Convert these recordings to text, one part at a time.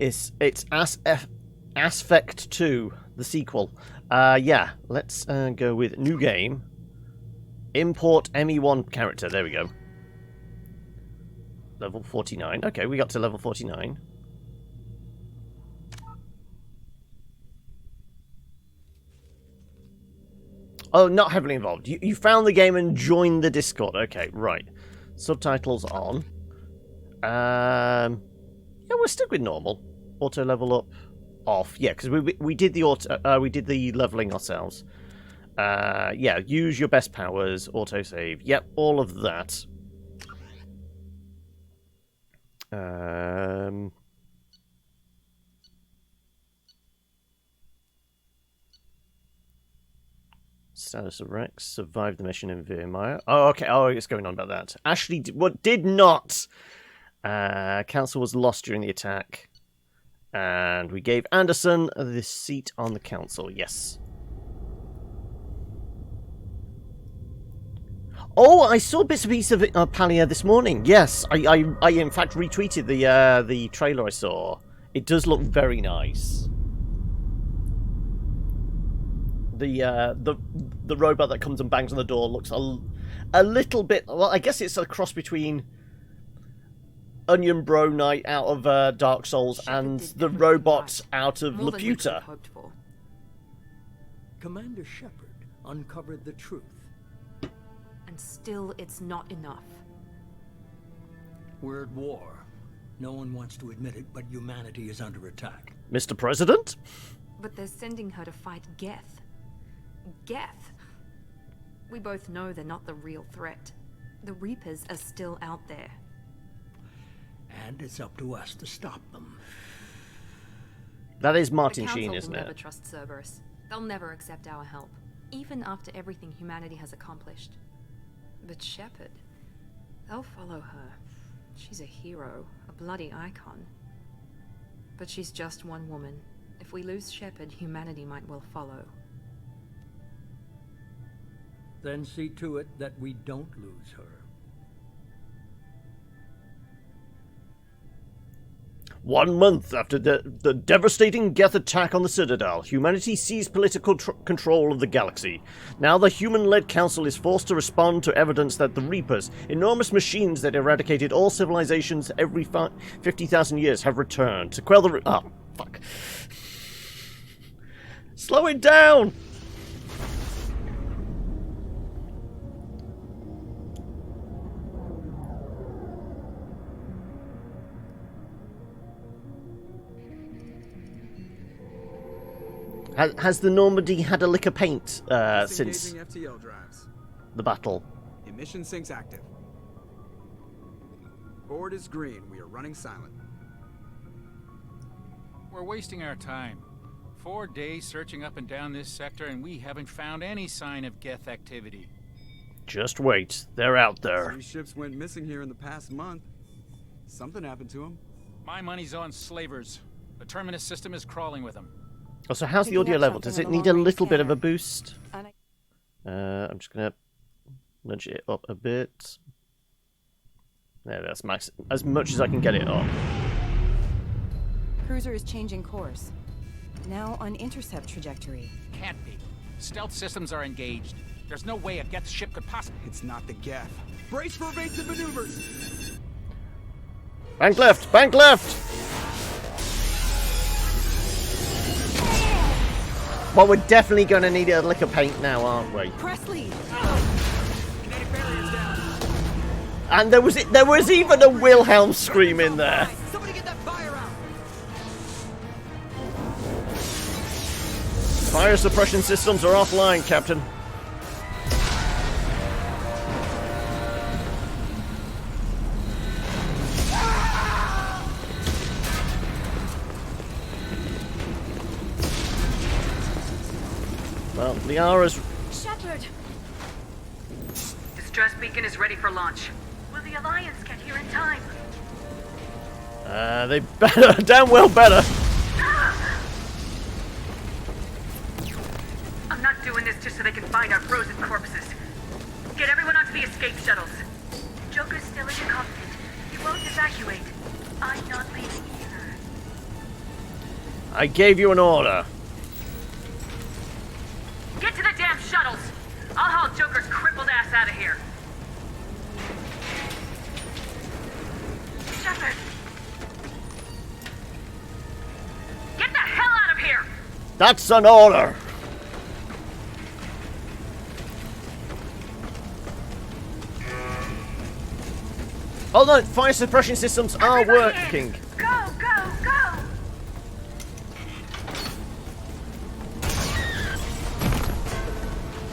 It's Aspect 2, the sequel. Yeah, let's go with new game. Import ME1 character. There we go. Level 49. Okay, we got to level 49. Oh, not heavily involved. You found the game and joined the Discord. Okay, right. Subtitles on. Yeah, we're stuck with normal. Auto level up, off. Yeah, because we did the we did the leveling ourselves. Yeah, use your best powers, auto save. Yep, all of that. Status of Rex, survived the mission in Virmire. Oh, okay. Oh, it's going on about that. Ashley did not. Council was lost during the attack. And we gave Anderson the seat on the council. Yes. Oh, I saw bits and pieces of Palia this morning. Yes, I in fact retweeted the trailer I saw. It does look very nice. The robot that comes and bangs on the door looks a little bit. Well, I guess it's a cross between Onion Bro Knight out of Dark Souls and the robot out of Laputa. Commander Shepard uncovered the truth. And still, it's not enough. We're at war. No one wants to admit it, but humanity is under attack. Mr. President? But they're sending her to fight Geth. Geth? We both know they're not the real threat. The Reapers are still out there. And it's up to us to stop them. That is Martin the Sheen, Council isn't will never it? trust Cerberus. They'll never accept our help, even after everything humanity has accomplished. But Shepard, they'll follow her. She's a hero, a bloody icon. But she's just one woman. If we lose Shepard, humanity might well follow. Then see to it that we don't lose her. 1 month after the devastating Geth attack on the Citadel, humanity seized political control of the galaxy. Now the human-led council is forced to respond to evidence that the Reapers, enormous machines that eradicated all civilizations every 50,000 years, have returned to quell the... Oh, fuck. Slow it down! Has the Normandy had a lick of paint since FTL drives. the battle? Emission sinks active. Board is green. We are running silent. We're wasting our time. 4 days searching up and down this sector, and we haven't found any sign of Geth activity. Just wait. They're out there. 3 ships went missing here in the past month. Something happened to them. My money's on slavers. The Terminus system is crawling with them. Oh, so how's the audio level? Does it need a little bit of a boost? I'm just going to nudge it up a bit. There, that's max. As much as I can get it up. Cruiser is changing course. Now on intercept trajectory. Can't be. Stealth systems are engaged. There's no way a Geth ship could possibly... It's not the Geth. Brace for evasive maneuvers! Bank left! Bank left! Well, we're definitely going to need a lick of paint now, aren't we? Presley! Kinetic barriers down. And there was even a Wilhelm scream in there. Somebody get that fire out! Fire suppression systems are offline, Captain. Well, Liara's... Shepard! Distress beacon is ready for launch. Will the Alliance get here in time? They better, damn well better. I'm not doing this just so they can find our frozen corpses. Get everyone onto the escape shuttles. Joker's still in the cockpit. He won't evacuate. I'm not leaving either. I gave you an order. Get to the damn shuttles! I'll haul Joker's crippled ass out of here. Shepard! Get the hell out of here! That's an order. Oh no, fire suppression systems are Everybody in! working. Go, go, go!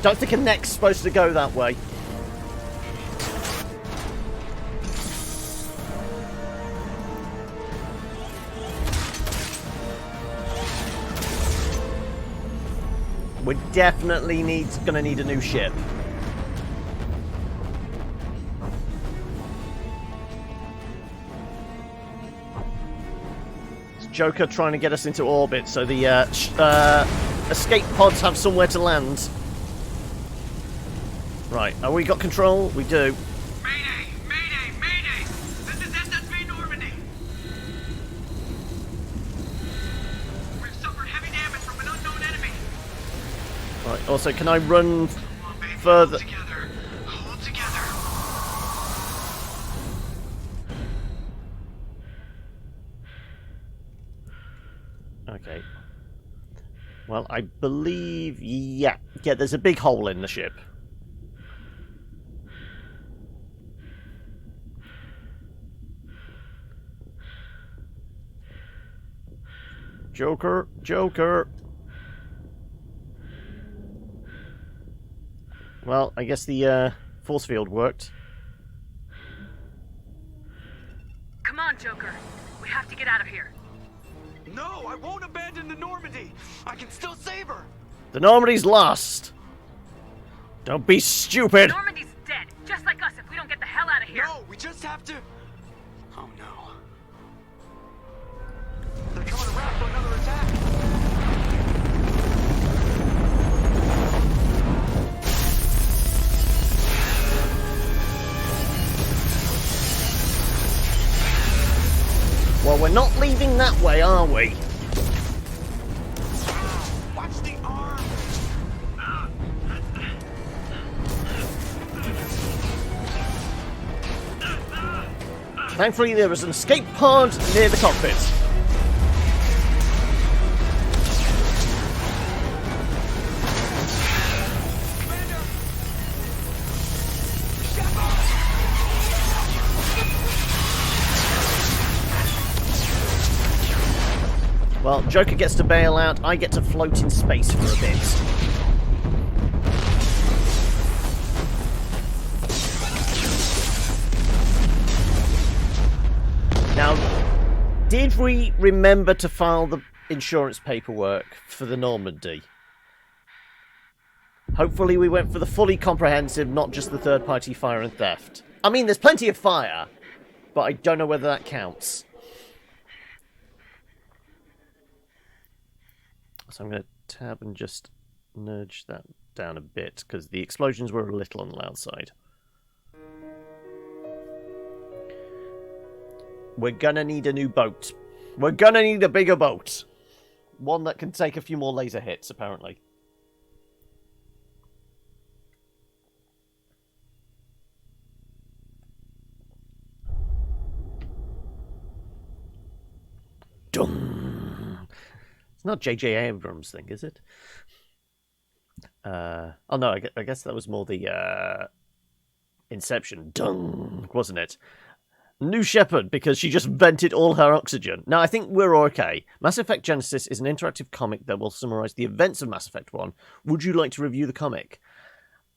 Don't think a neck's supposed to go that way. We're definitely gonna need a new ship. It's Joker trying to get us into orbit so the escape pods have somewhere to land. Right, have we got control? We do. Mayday! Mayday! Mayday! This is SSV Normandy! We've suffered heavy damage from an unknown enemy. Right, also, can I run Come on, baby. further? Hold together. Hold together. Okay. Well, I believe... Yeah, there's a big hole in the ship. Joker, Joker. Well, I guess the force field worked. Come on, Joker. We have to get out of here. No, I won't abandon the Normandy. I can still save her. The Normandy's lost. Don't be stupid. Normandy's dead, just like us if we don't get the hell out of here. No, we just have to. Oh no. They're coming around for another attack. Well, we're not leaving that way, are we? Watch the arm. Thankfully, there was an escape pod near the cockpit. Commander. Well, Joker gets to bail out, I get to float in space for a bit. Now, did we remember to file the insurance paperwork for the Normandy? Hopefully we went for the fully comprehensive, not just the third-party fire and theft. I mean, there's plenty of fire, but I don't know whether that counts. So I'm going to tab and just nudge that down a bit, because the explosions were a little on the loud side. We're going to need a new boat. We're going to need a bigger boat. One that can take a few more laser hits, apparently. Dum. It's not J.J. Abrams' thing, is it? Oh no, I guess that was more the Inception. Dung, wasn't it? New Shepard, because she just vented all her oxygen. Now, I think we're okay. Mass Effect Genesis is an interactive comic that will summarize the events of Mass Effect 1. Would you like to review the comic?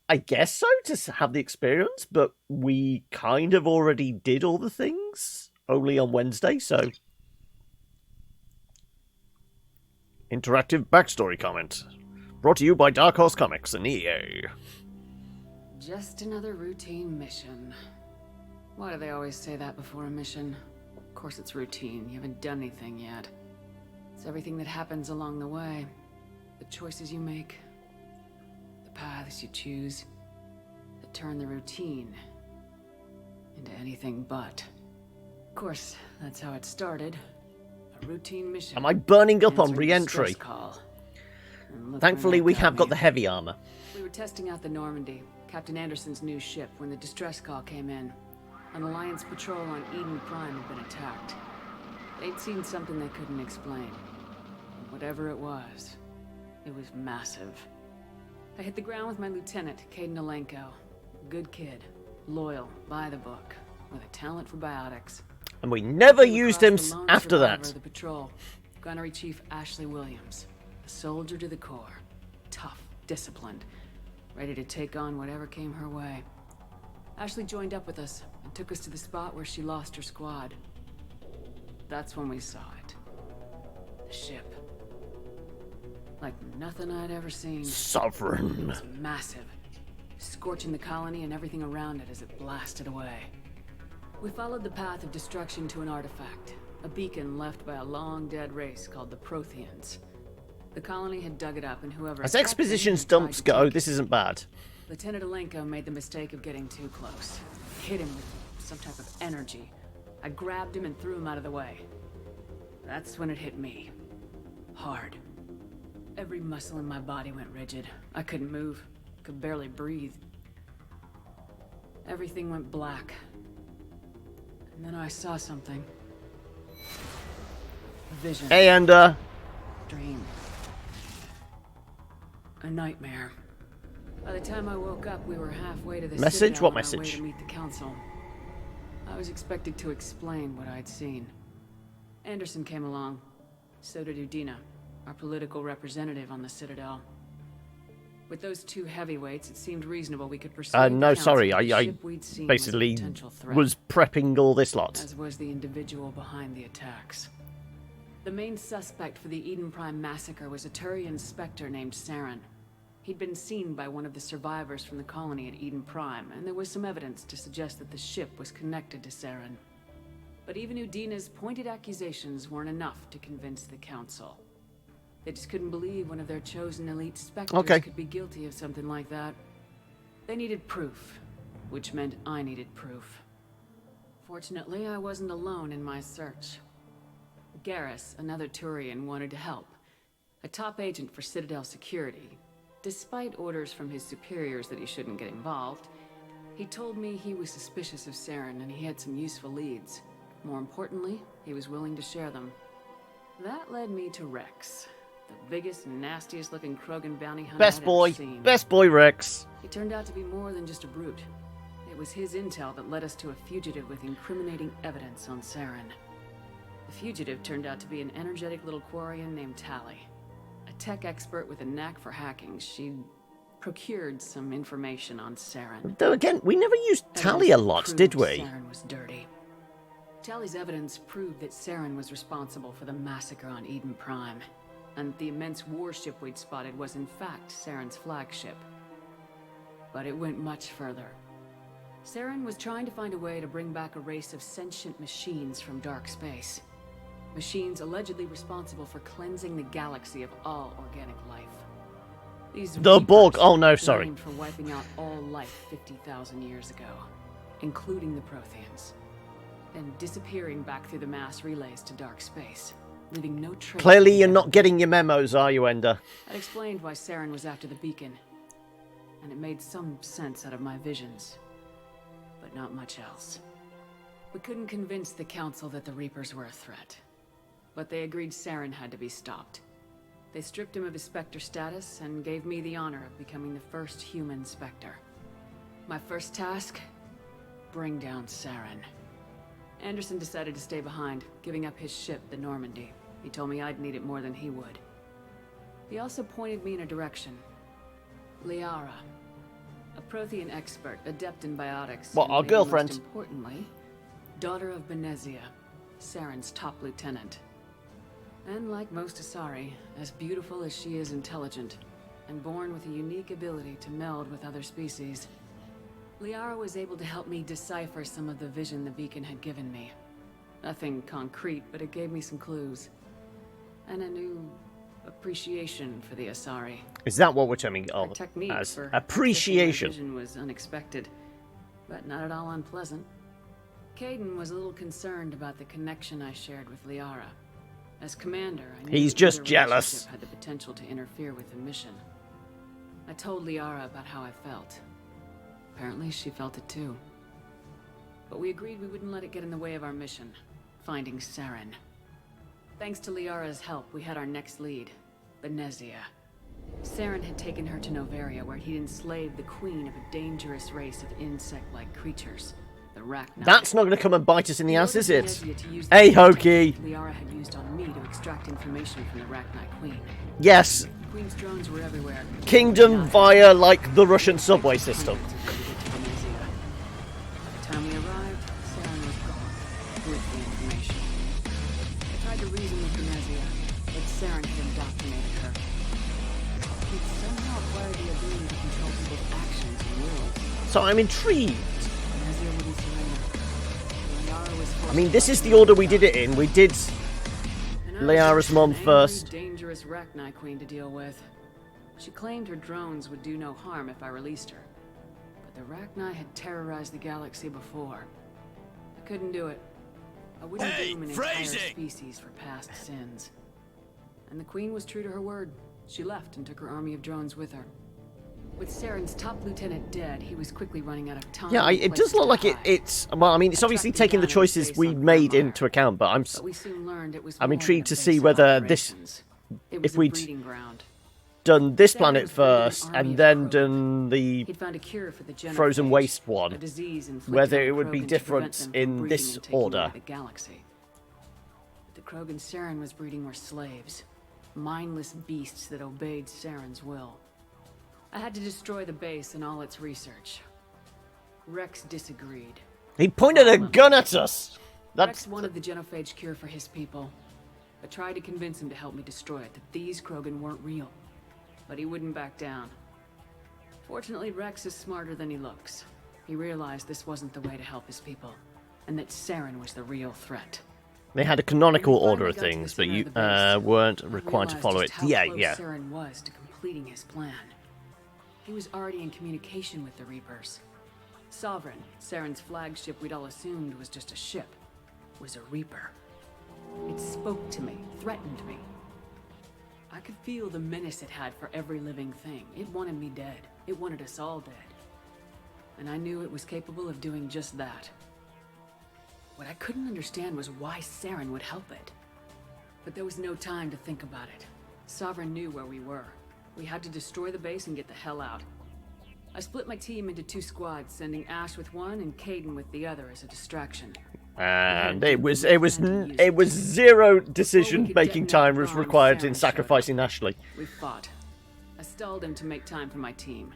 I guess so, to have the experience, but we kind of already did all the things, only on Wednesday, so... Interactive backstory comment. Brought to you by Dark Horse Comics and EA. Just another routine mission. Why do they always say that before a mission? Of course it's routine. You haven't done anything yet. It's everything that happens along the way. The choices you make. The paths you choose. That turn the routine into anything but. Of course, that's how it started. A routine mission. Am I burning up on Answering re-entry? distress call. And look Thankfully, where we that have got me. the heavy armor. We were testing out the Normandy, Captain Anderson's new ship, when the distress call came in. An Alliance patrol on Eden Prime had been attacked. They'd seen something they couldn't explain. And whatever it was massive. I hit the ground with my lieutenant, Caden Alenko. Good kid, loyal, by the book, with a talent for biotics. And we never Came used across him the lone after survivor that. of the patrol, Gunnery Chief Ashley Williams, a soldier to the core, tough, disciplined, ready to take on whatever came her way. Ashley joined up with us and took us to the spot where she lost her squad. That's when we saw it. The ship. Like nothing I'd ever seen. It Sovereign. was massive, scorching the colony and everything around it as it blasted away. We followed the path of destruction to an artifact, a beacon left by a long-dead race called the Protheans. The colony had dug it up, and whoever... As attacked them expositions had tried dumps to go, take it. this isn't bad. Lieutenant Alenko made the mistake of getting too close. Hit him with some type of energy. I grabbed him and threw him out of the way. That's when it hit me. Hard. Every muscle in my body went rigid. I couldn't move. Could barely breathe. Everything went black. And then I saw something. A vision. Hey, and, Dream. A nightmare. By the time I woke up, we were halfway to the Message? Citadel What on our way message? to meet the council. I was expected to explain what I'd seen. Anderson came along. So did Udina, our political representative on the Citadel. With those two heavyweights, it seemed reasonable we could pursue the no, council, sorry, but the I ship we'd seen basically was a potential threat, was prepping all this lot. as was the individual behind the attacks. The main suspect for the Eden Prime massacre was a Turian Spectre named Saren. He'd been seen by one of the survivors from the colony at Eden Prime, and there was some evidence to suggest that the ship was connected to Saren. But even Udina's pointed accusations weren't enough to convince the council. They just couldn't believe one of their chosen elite Spectres could be guilty of something like that. They needed proof, which meant I needed proof. Fortunately, I wasn't alone in my search. Garrus, another Turian, wanted to help. A top agent for Citadel security. Despite orders from his superiors that he shouldn't get involved, he told me he was suspicious of Saren and he had some useful leads. More importantly, he was willing to share them. That led me to Rex, the biggest, nastiest looking Krogan bounty hunter Best I'd boy. ever seen. Best boy, Rex. He turned out to be more than just a brute. It was his intel that led us to a fugitive with incriminating evidence on Saren. The fugitive turned out to be an energetic little Quarian named Tali. A tech expert with a knack for hacking. She procured some information on Saren. Though again, we never used Tally a lot, Evidence did proved we? Saren was dirty. Tali's evidence proved that Saren was responsible for the massacre on Eden Prime, and the immense warship we'd spotted was in fact Saren's flagship. But it went much further. Saren was trying to find a way to bring back a race of sentient machines from dark space. Machines allegedly responsible for cleansing the galaxy of all organic life. These The Borg. Reapers Oh no, were sorry. blamed for wiping out all life 50,000 years ago, including the Protheans, then disappearing back through the mass relays to dark space, leaving no trace. Clearly, of you're the not evidence. getting your memos, are you, Ender? That explained why Saren was after the beacon, and it made some sense out of my visions, but not much else. We couldn't convince the Council that the Reapers were a threat, but they agreed Saren had to be stopped. They stripped him of his Spectre status and gave me the honor of becoming the first human Spectre. My first task? Bring down Saren. Anderson decided to stay behind, giving up his ship, the Normandy. He told me I'd need it more than he would. He also pointed me in a direction. Liara, a Prothean expert, adept in biotics. What, and our maybe girlfriend? Most importantly, daughter of Benezia, Saren's top lieutenant. And like most Asari, as beautiful as she is intelligent, and born with a unique ability to meld with other species, Liara was able to help me decipher some of the vision the beacon had given me. Nothing concrete, but it gave me some clues. And a new appreciation for the Asari. Is that what we're terming Her it technique as? for Appreciation. accessing my vision was unexpected, but not at all unpleasant. Caden was a little concerned about the connection I shared with Liara. As commander, I knew He's that just their jealous. relationship had the potential to interfere with the mission. I told Liara about how I felt. Apparently, she felt it too. But we agreed we wouldn't let it get in the way of our mission, finding Saren. Thanks to Liara's help, we had our next lead, Benezia. Saren had taken her to Novaria, where he'd enslaved the queen of a dangerous race of insect-like creatures, the Rachni. That's not going to come and bite us in the ass, is it? Benezia to use the Hey, same Hokey. technique Liara had used on me to extract information from the Rachni queen. Yes. The queen's drones were everywhere. Kingdom via, like, the Russian subway system. By the time we arrived, Saren was gone with the information. I tried to reason with Benezia, but Saren had indoctrinated her. He'd somehow acquired the ability to control people's actions and wills. So I'm intrigued. Benezia wouldn't surrender. Liara was I mean, this is the order we did it in. We did Liara's mom first. Dangerous Rachni queen to deal with. She claimed her drones would do no harm if I released her. But the Rachni had terrorized the galaxy before. I couldn't do it. I wouldn't doom an entire species for past sins. And the queen was true to her word. She left and took her army of drones with her. With Saren's top lieutenant dead, he was quickly running out of time. Yeah, it does look like it's... Well, I mean, it's obviously taking the choices we made into account, but we soon learned it was I'm more intrigued than a to see base of whether this... operations. It was If a we'd breeding ground. done this Saren planet was building an first, army and of then Krogan. done the He'd found a cure for the frozen genophage, waste a one, disease inflicted whether on it would be Krogan to different prevent them from in breeding this and taking over order. The galaxy. The Krogan Saren was breeding were slaves, mindless beasts that obeyed Saren's will. I had to destroy the base and all its research. Rex disagreed. He pointed a gun at us! Rex wanted the genophage cure for his people. I tried to convince him to help me destroy it, that these Krogan weren't real. But he wouldn't back down. Fortunately, Rex is smarter than he looks. He realized this wasn't the way to help his people, and that Saren was the real threat. They had a canonical When we order of finally got to things, the but center you of the base, weren't I required to realized follow it. just how Yeah, close yeah. Saren was to completing his plan. He was already in communication with the Reapers. Sovereign, Saren's flagship we'd all assumed was just a ship, was a Reaper. It spoke to me, threatened me. I could feel the menace it had for every living thing. It wanted me dead. It wanted us all dead. And I knew it was capable of doing just that. What I couldn't understand was why Saren would help it. But there was no time to think about it. Sovereign knew where we were. We had to destroy the base and get the hell out. I split my team into 2 squads, sending Ash with one and Caden with the other as a distraction. And it was zero decision-making time was required in sacrificing Ashley. We fought. I stalled him to make time for my team.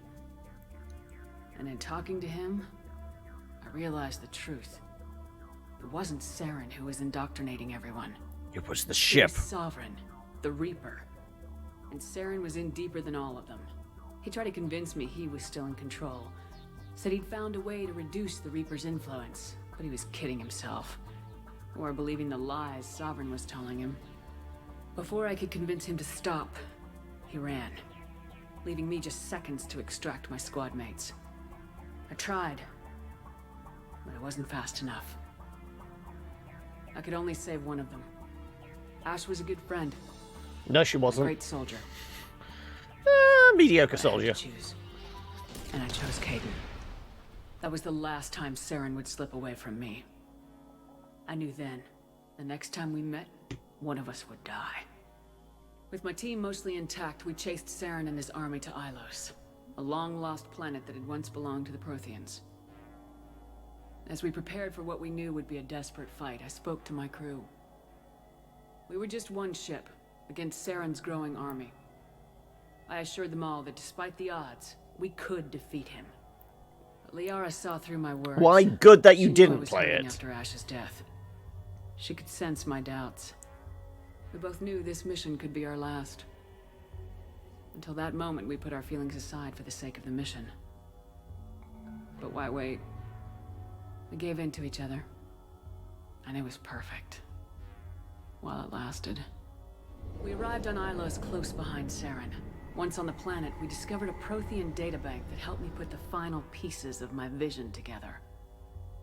And in talking to him, I realized the truth. It wasn't Saren who was indoctrinating everyone. It was the It ship. was Sovereign, the Reaper. And Saren was in deeper than all of them. He tried to convince me he was still in control. Said he'd found a way to reduce the Reaper's influence, but he was kidding himself. Or believing the lies Sovereign was telling him. Before I could convince him to stop, he ran, leaving me just seconds to extract my squad mates. I tried, but it wasn't fast enough. I could only save one of them. Ash was a good friend, No, she a wasn't. great soldier. Mediocre But I had soldier. to choose. And I chose Caden. That was the last time Saren would slip away from me. I knew then, the next time we met, one of us would die. With my team mostly intact, we chased Saren and his army to Ilos, a long-lost planet that had once belonged to the Protheans. As we prepared for what we knew would be a desperate fight, I spoke to my crew. We were just one ship, against Saren's growing army. I assured them all that despite the odds, we could defeat him. But Liara saw through my words. Why good that you She knew I didn't was play hurting it. after Ash's death. She could sense my doubts. We both knew this mission could be our last. Until that moment, we put our feelings aside for the sake of the mission. But why wait? We gave in to each other. And it was perfect. While it lasted. We arrived on Ilos close behind Saren. Once on the planet, we discovered a Prothean databank that helped me put the final pieces of my vision together.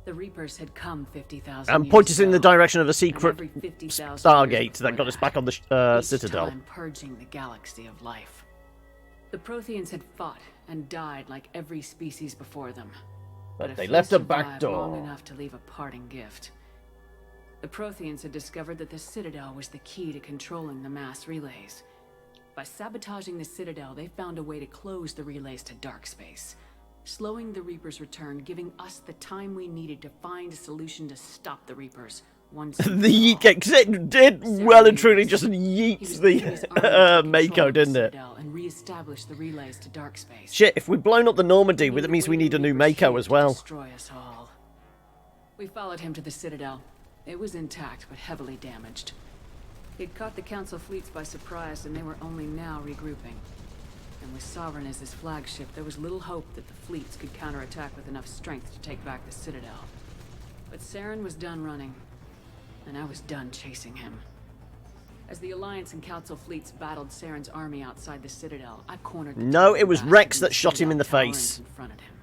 The Reapers had come 50,000 And years point us in the ago, direction of a and secret every 50,000 Stargate years that got before us back on the each Citadel. time purging the galaxy of life. The Protheans had fought and died like every species before them. But a they few left a back survived door. long enough to leave a parting gift. The Protheans had discovered that the Citadel was the key to controlling the mass relays. By sabotaging the Citadel, they found a way to close the relays to dark space, slowing the Reapers' return, giving us the time we needed to find a solution to stop the Reapers. Once and The for all. yeet, because it did well and truly just yeets the Mako, didn't it? And reestablish the relays to dark space. Shit, if we've blown up the Normandy, that means we need a new Mako as well. Destroy us all. We followed him to the Citadel. It was intact, but heavily damaged. He'd caught the Council fleets by surprise, and they were only now regrouping. And with Sovereign as his flagship, there was little hope that the fleets could counterattack with enough strength to take back the Citadel. But Saren was done running, and I was done chasing him. As the Alliance and Council fleets battled Saren's army outside the Citadel, I cornered the No, it was bastard Rex in the that shot him in the Citadel tower and face. confronted him.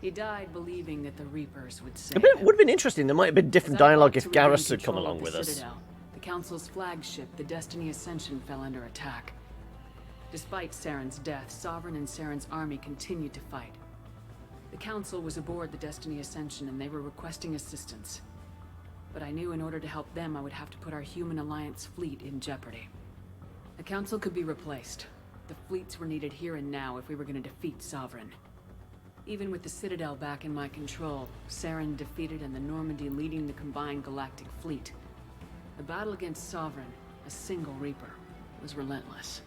He died believing that the Reapers would save It would him. have been interesting. There might have been different As I dialogue fought if to regain Garrus had come control along of with the us. Citadel, the Council's flagship, the Destiny Ascension, fell under attack. Despite Saren's death, Sovereign and Saren's army continued to fight. The Council was aboard the Destiny Ascension and they were requesting assistance. But I knew in order to help them, I would have to put our human Alliance fleet in jeopardy. The Council could be replaced. The fleets were needed here and now if we were going to defeat Sovereign. Even with the Citadel back in my control, Saren defeated and the Normandy leading the combined galactic fleet. The battle against Sovereign, a single Reaper, was relentless.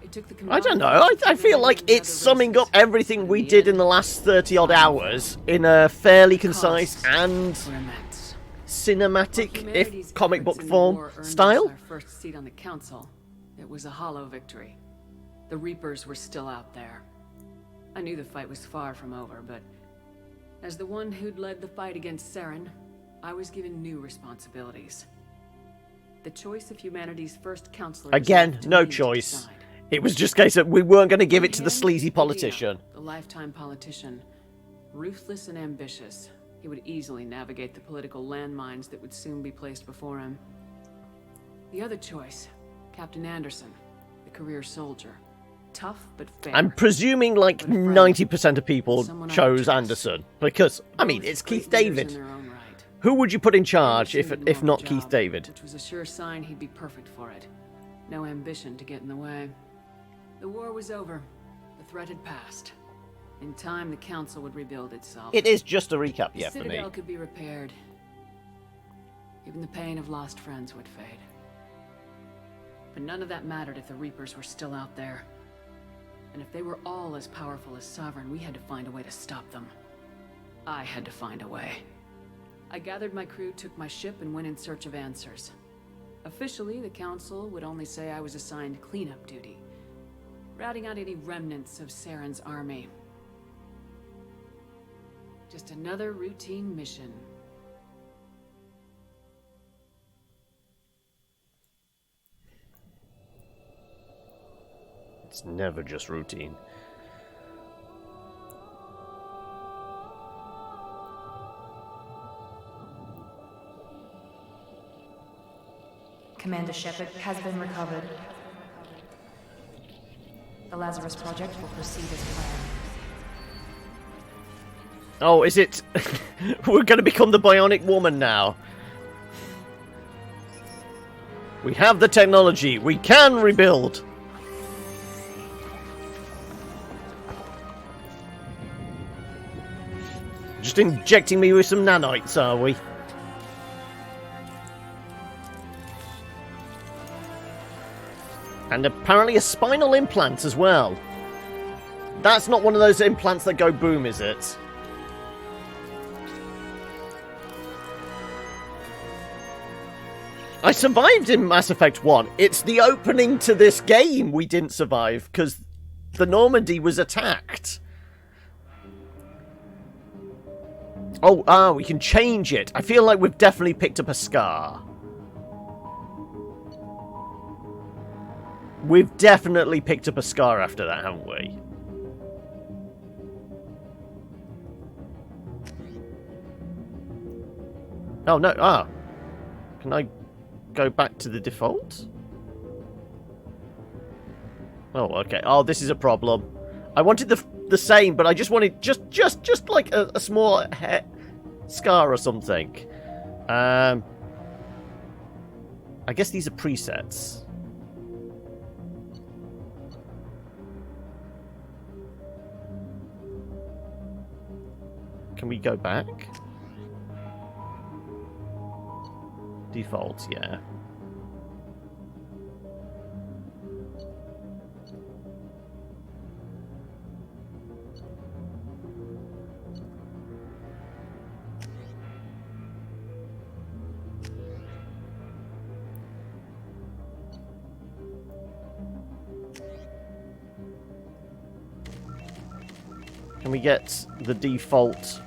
It took the I don't combined know. forces I of feel everyone like in the it's other summing up races. everything And we in the did in end, the last 30-odd hours in a fairly concise and were immense. cinematic, While humanity's if comic efforts book in the form, war earned us style. our first seat on the Council, it was a hollow victory. The Reapers were still out there. I knew the fight was far from over, but as the one who'd led the fight against Saren, I was given new responsibilities. The choice of humanity's first counselor. Again, no choice. It was just a case of we weren't going to give it to the sleazy politician. The lifetime politician. Ruthless and ambitious, he would easily navigate the political landmines that would soon be placed before him. The other choice, Captain Anderson, the career soldier. Tough but fair. I'm presuming like But a friend. 90% of people Someone I chose trust. Anderson. Because, I mean, Both it's great Keith leaders David. in their own right. Who would you put in charge Anderson if did not the Keith job, David? Which was a sure sign he'd be perfect for it. No ambition to get in the way. The war was over. The threat had passed. In time, the Council would rebuild itself. It is just a recap, The yeah, for me. Citadel could be repaired. Even the pain of lost friends would fade. But none of that mattered if the Reapers were still out there. And if they were all as powerful as Sovereign, we had to find a way to stop them. I had to find a way. I gathered my crew, took my ship, and went in search of answers. Officially, the Council would only say I was assigned cleanup duty, routing out any remnants of Saren's army. Just another routine mission. It's never just routine. Commander Shepard has been recovered. The Lazarus Project will proceed as planned. Oh, is it? We're going to become the Bionic Woman now. We have the technology. We can rebuild. Just injecting me with some nanites, are we? And apparently a spinal implant as well. That's not one of those implants that go boom, is it? I survived in Mass Effect 1. It's the opening to this game we didn't survive, because the Normandy was attacked. Oh, we can change it. I feel like we've definitely picked up a scar. We've definitely picked up a scar after that, haven't we? Oh, no. Ah. Can I go back to the default? Oh, okay. Oh, this is a problem. I wanted the same, but I just wanted just like a small scar or something. I guess these are presets. Can we go back? Default, yeah. Can we get the default?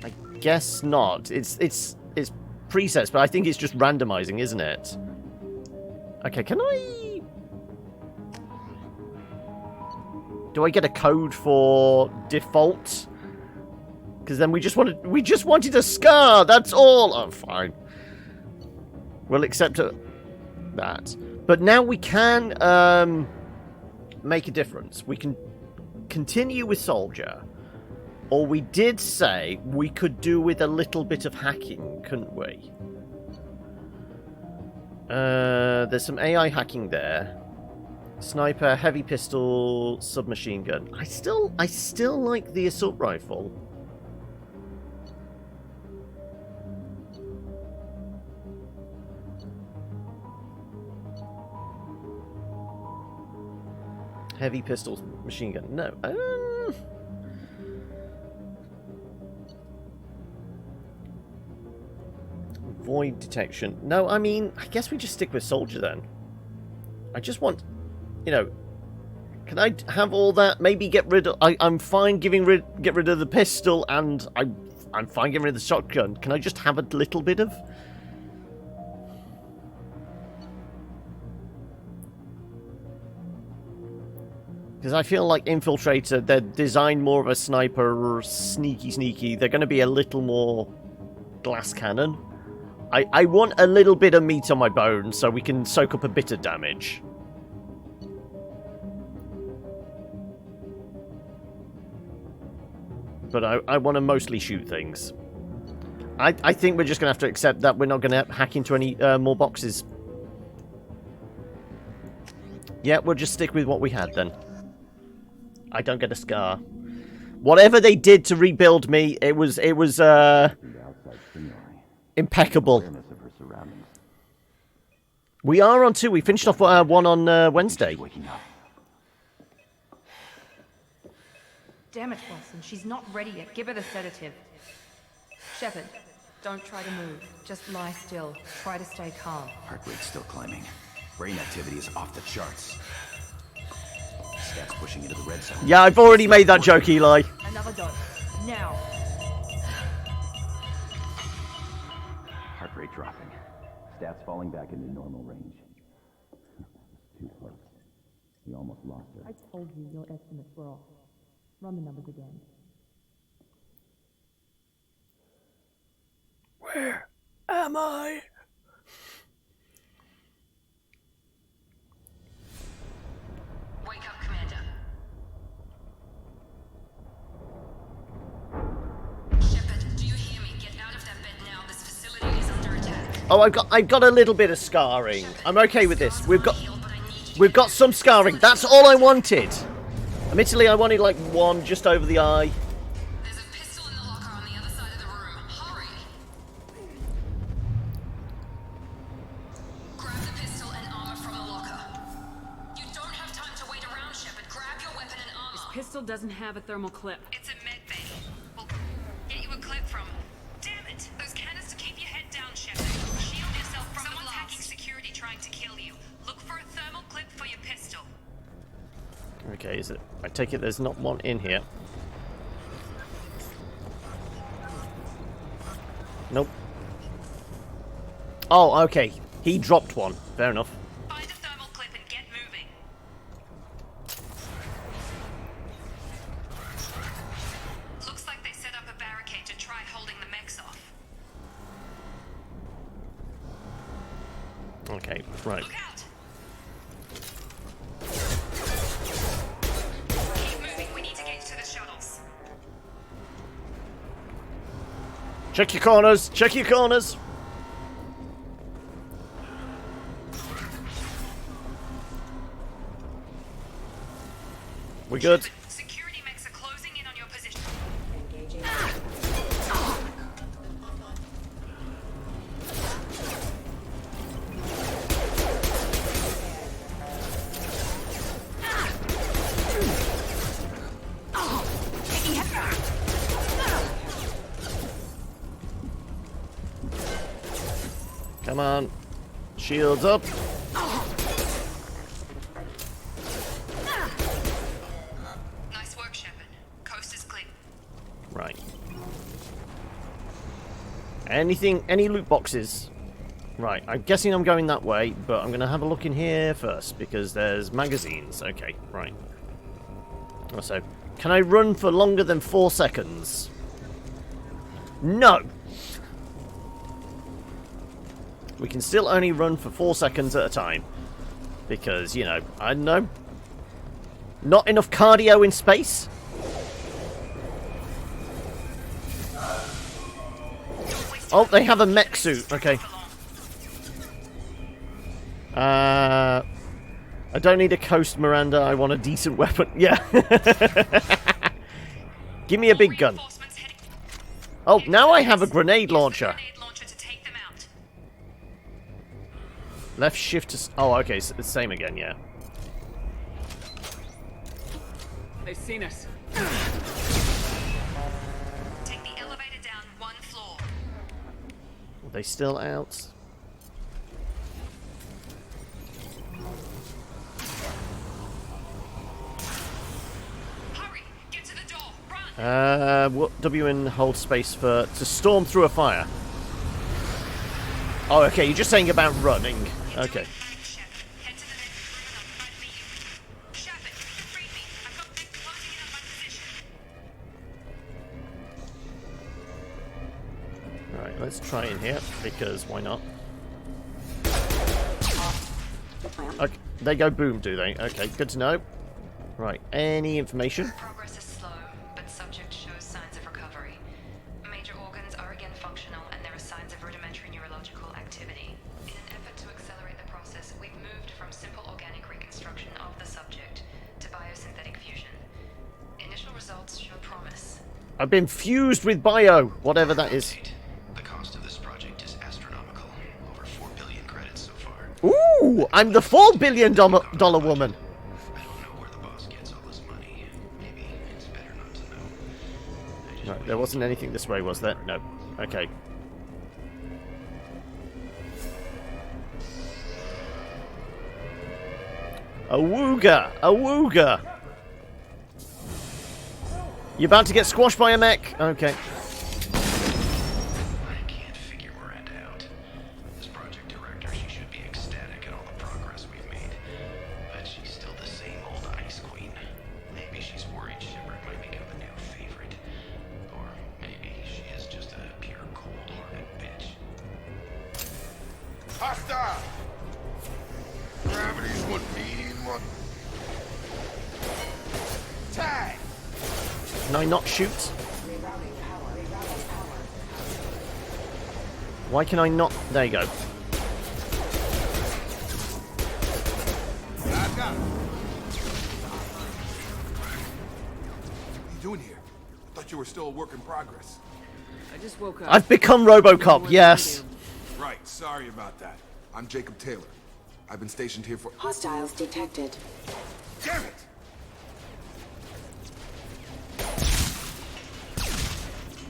I guess not. It's presets, but I think it's just randomizing, isn't it? Okay, can I... Do I get a code for default? Because then we just wanted a scar, that's all! Oh, fine. We'll accept that. But now we can make a difference. We can continue with Soldier. Or we did say we could do with a little bit of hacking, couldn't we? There's some AI hacking there. Sniper, heavy pistol, submachine gun. I still like the assault rifle. Heavy pistols, machine gun. No. Void detection. No, I mean, I guess we just stick with Soldier then. I just want, you know, can I have all that? Maybe get rid of. I'm fine get rid of the pistol, and I'm fine getting rid of the shotgun. Can I just have a little bit of? Because I feel like Infiltrator, they're designed more of a sniper, sneaky. They're going to be a little more glass cannon. I want a little bit of meat on my bones so we can soak up a bit of damage. But I want to mostly shoot things. I think we're just going to have to accept that we're not going to hack into any more boxes. Yeah, we'll just stick with what we had then. I don't get a scar. Whatever they did to rebuild me, it was impeccable. We are on 2. We finished off one on Wednesday. Damn it, Wilson. She's not ready yet. Give her the sedative. Shepard, don't try to move. Just lie still. Try to stay calm. Heart rate's still climbing. Brain activity is off the charts. Stats pushing into the red zone. Yeah, I've already made that joke, Eli. Another dose. Now. Heart rate dropping. Stats falling back into normal range. Too close. We almost lost her. I told you your estimates were off. Run the numbers again. Where am I? Wake up, Commander. Shepard, do you hear me? Get out of that bed now. This facility is under attack. Oh, I've got a little bit of scarring. I'm okay with this. We've got some scarring. That's all I wanted. Admittedly, I wanted like one just over the eye. There's a pistol in the locker on the other side of the room. Hurry! Grab the pistol and armor from the locker. You don't have time to wait around, Shepard. Grab your weapon and armor. This pistol doesn't have a thermal clip. It's a med bay. We'll get you a clip from. Damn it! Those cannons to keep your head down, Shepard. Shield yourself from the blast. Someone's hacking security trying to kill you. Look for a thermal clip for your pistol. Okay, is it? I take it there's not one in here. Nope. Oh, okay. He dropped one. Fair enough. Find a thermal clip and get moving. Looks like they set Okay, right. Look out! Keep moving. We need to get to the shuttles. Check your corners. Check your corners. We good? Security mechs are closing in on your position. Engaging. Come on. Shields up. Nice work, Shepard. Coast is clear. Right. Anything, any loot boxes? Right, I'm guessing I'm going that way, but I'm going to have a look in here first, because there's magazines. Okay, right. Also, can I run for longer than 4 seconds? No! We can still only run for 4 seconds at a time. Because, you know, I don't know. Not enough cardio in space? Oh, they have a mech suit. Okay. I don't need a coast, Miranda. I want a decent weapon. Yeah. Give me a big gun. Oh, now I have a grenade launcher. Left shift to... Oh, okay. So it's the same again, yeah. They've seen us. Take the elevator down 1 floor. Are they still out? Hurry! Get to the door! Run! What W and hold space for... To storm through a fire. Oh, okay. You're just saying about running. Okay. Right, let's try in here, because why not? Okay, they go boom, do they? Okay, good to know. Right, any information? Progress is slow, but subject shows signs of recovery. Major organs are again functional, and there are signs of rudimentary neurological activity. In an effort to accelerate the process, we've moved from simple organic reconstruction of the subject to biosynthetic fusion. Initial results show promise. I've been fused with bio, whatever that is. The cost of this project is astronomical. Over 4 billion credits so far. Ooh, I'm the $4 billion woman. I don't know where the boss gets all this money. Maybe it's better not to know. Right, there wasn't anything this way, was there? No. Okay. Awooga! Awooga! You about to get squashed by a mech? Okay. I can't figure Miranda out. As project director, she should be ecstatic at all the progress we've made. But she's still the same old ice queen. Maybe she's worried Shepard might become a new favorite. Or maybe she is just a pure cold-hearted bitch. Hostile! Gravity's one median one. Tag! Can I not shoot? Why can I not? There you go. I got it. What are you doing here? I thought you were still a work in progress. I just woke up. I've become RoboCop, yes. Right, sorry about that. I'm Jacob Taylor. I've been stationed here for... Hostiles detected. Damn it!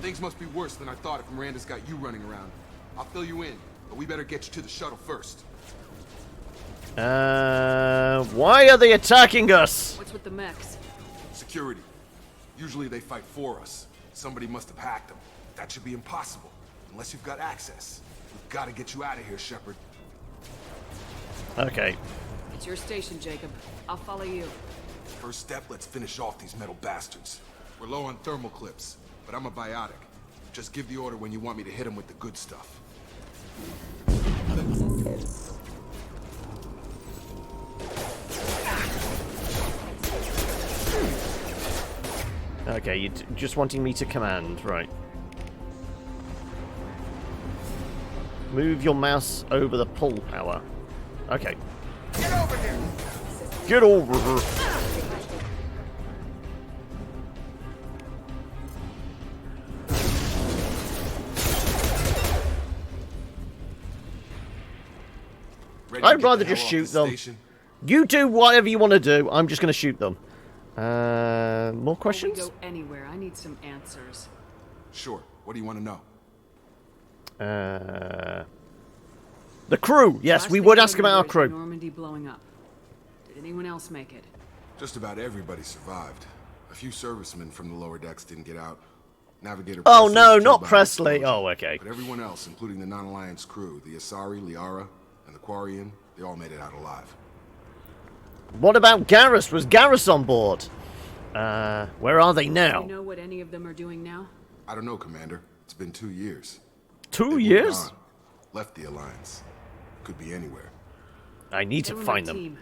Things must be worse than I thought if Miranda's got you running around. I'll fill you in, but we better get you to the shuttle first. Why are they attacking us? What's with the mechs? Security. Usually they fight for us. Somebody must have hacked them. That should be impossible, unless you've got access. We've got to get you out of here, Shepard. Okay. It's your station, Jacob. I'll follow you. First step, let's finish off these metal bastards. We're low on thermal clips, but I'm a biotic. Just give the order when you want me to hit them with the good stuff. Okay, you're just wanting me to command, right. Move your mouse over the pull power. Okay. Get over here! Get over here! I'd rather just shoot them. You do whatever you want to do. I'm just going to shoot them. More questions? Before we go anywhere, I need some answers. Sure. What do you want to know? The crew. Yes, we would ask about our crew. Normandy blowing up. Did anyone else make it? Just about everybody survived. A few servicemen from the lower decks didn't get out. Navigator. Oh Presley no, was not killed by Presley. explosion. Oh, okay. But everyone else, including the non-alliance crew, the Asari, Liara, and the Quarian, they all made it out alive. What about Garrus? Was Garrus on board? Where are they now? Do you know what any of them are doing now? I don't know, Commander. It's been 2 years. 2 They years? moved on, left the Alliance. Could be anywhere. I need to They were find my them. team.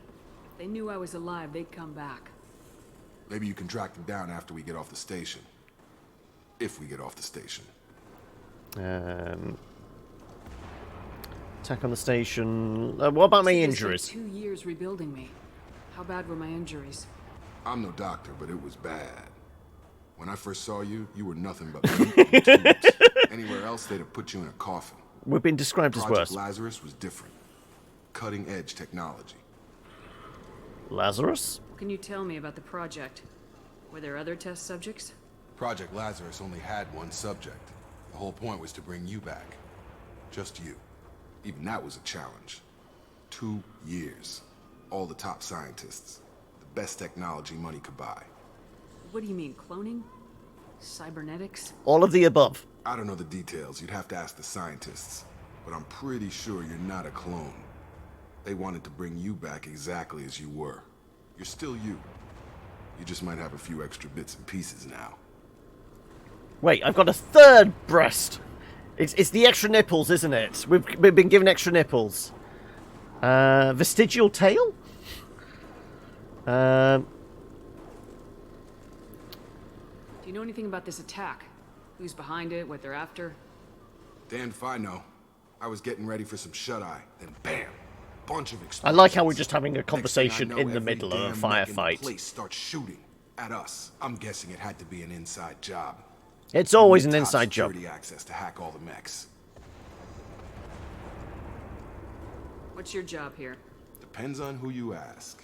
If they knew I was alive, they'd come back. Maybe you can track them down after we get off the station. If we get off the station. Attack on the station. What about my It took injuries? 2 years rebuilding me. How bad were my injuries? I'm no doctor, but it was bad. When I first saw you, you were nothing but meat and tubes. Anywhere else, they'd have put you in a coffin. We've been described as Project worse. Lazarus was different. Cutting-edge technology. Lazarus? What can you tell me about the project? Were there other test subjects? Project Lazarus only had one subject. The whole point was to bring you back. Just you. Even that was a challenge. 2 years. All the top scientists. The best technology money could buy. What do you mean, cloning? Cybernetics? All of the above. I don't know the details. You'd have to ask the scientists. But I'm pretty sure you're not a clone. They wanted to bring you back exactly as you were. You're still you. You just might have a few extra bits and pieces now. Wait, I've got a third breast. It's the extra nipples, isn't it? We've been given extra nipples. Vestigial tail? Do you know anything about this attack? Who's behind it, what they're after? Damned if I know. I was getting ready for some shut-eye, then bam! Bunch of I explosions. like how we're just having a Next thing I conversation know, in the every middle of a damn mech in the firefight. place starts shooting at us. I'm guessing it had to be an inside job. It's always an Top inside job. security access to hack all the mechs. What's your job here? Depends on who you ask.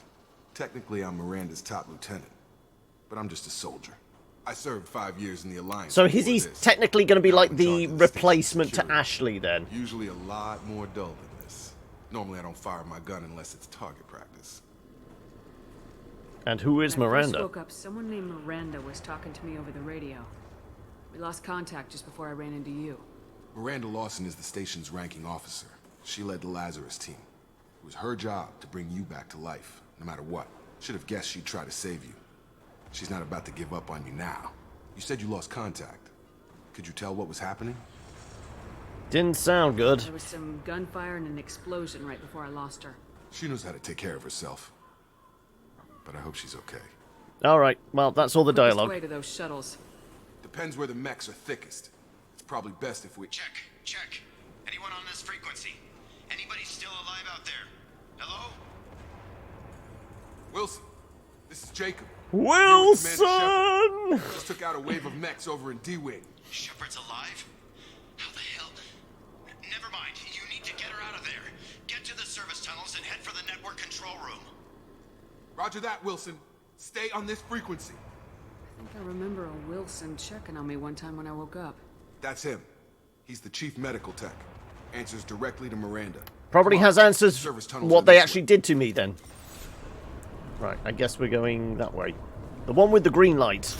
Technically, I'm Miranda's top lieutenant, but I'm just a soldier. I served 5 years in the Alliance. So before he's this. technically going to be Now like I'm in the charge of station's replacement to security. Ashley then. Usually a lot more dull than this. Normally I don't fire my gun unless it's target practice. And who is When I first Miranda? woke up, someone named Miranda was talking to me over the radio. We lost contact just before I ran into you. Miranda Lawson is the station's ranking officer. She led the Lazarus team. It was her job to bring you back to life, no matter what. Should have guessed she'd try to save you. She's not about to give up on you now. You said you lost contact. Could you tell what was happening? Didn't sound good. There was some gunfire and an explosion right before I lost her. She knows how to take care of herself. But I hope she's okay. Alright, well, that's all the Quickest dialogue. way to those shuttles. Depends where the mechs are thickest. It's probably best if we... Check. Anyone on this frequency? Anybody still alive out there? Hello? Wilson, this is Jacob. Wilson! Just took out a wave of mechs over in D-Wing. Shepard's alive? How the hell? Never mind. You need to get her out of there. Get to the service tunnels and head for the network control room. Roger that, Wilson. Stay on this frequency. I think I remember a Wilson checking on me one time when I woke up. That's him. He's the chief medical tech. Answers directly to Miranda. Probably Come on. has answers Service tunnels what are they this actually way. did to me then. Right, I guess we're going that way. The one with the green light.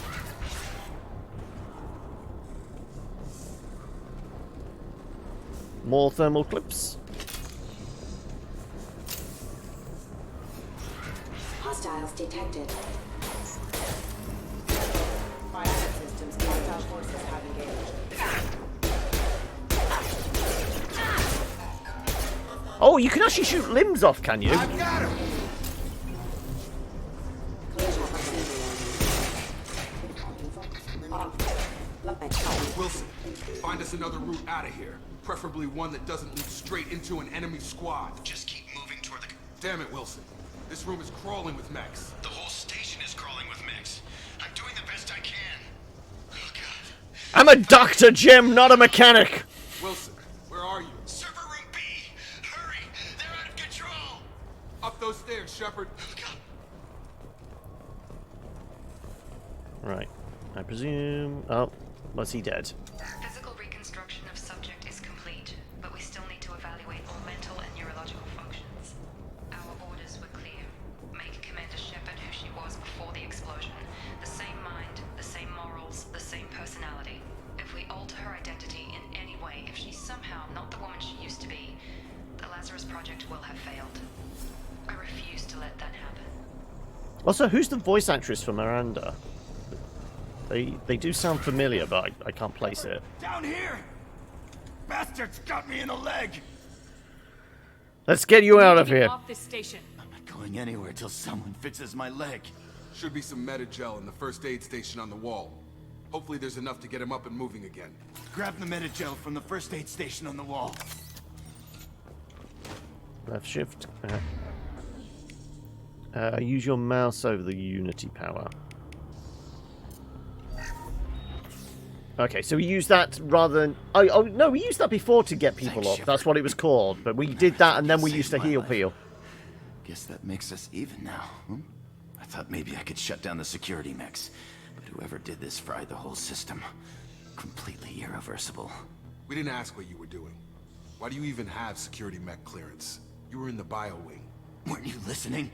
More thermal clips. Hostiles detected. Fire systems hostile forces have engaged. Oh, you can actually shoot limbs off, can you? I've got him! Find us another route out of here. Preferably one that doesn't lead straight into an enemy squad. Just keep moving toward the... Damn it, Wilson. This room is crawling with mechs. The whole station is crawling with mechs. I'm doing the best I can. Oh, God. I'm a doctor, Jim, not a mechanic. Wilson, where are you? Server room B! Hurry! They're out of control! Up those stairs, Shepard. Oh, God. Right. I presume... Oh, was he dead? Physical reconstruction of subject is complete, but we still need to evaluate all mental and neurological functions. Our orders were clear. Make Commander Shepard who she was before the explosion. The same mind, the same morals, the same personality. If we alter her identity in any way, if she's somehow not the woman she used to be, the Lazarus Project will have failed. I refuse to let that happen. Also, who's the voice actress for Miranda? They do sound familiar, but I can't place it. Down here! Bastards got me in the leg! Let's get you out of Get here. off this station. I'm not going anywhere till someone fixes my leg. Should be some Medi-gel in the first aid station on the wall. Hopefully there's enough to get him up and moving again. Grab the Medi-gel from the first aid station on the wall. Left shift. Use your mouse over the Unity power. Okay, so we used that rather than... Oh, no, we used that before to get people up. That's what it was called. But we did that, and then we used to heal peel. Guess that makes us even now, hmm? I thought maybe I could shut down the security mechs. But whoever did this fried the whole system. Completely irreversible. We didn't ask what you were doing. Why do you even have security mech clearance? You were in the bio wing. Weren't you listening?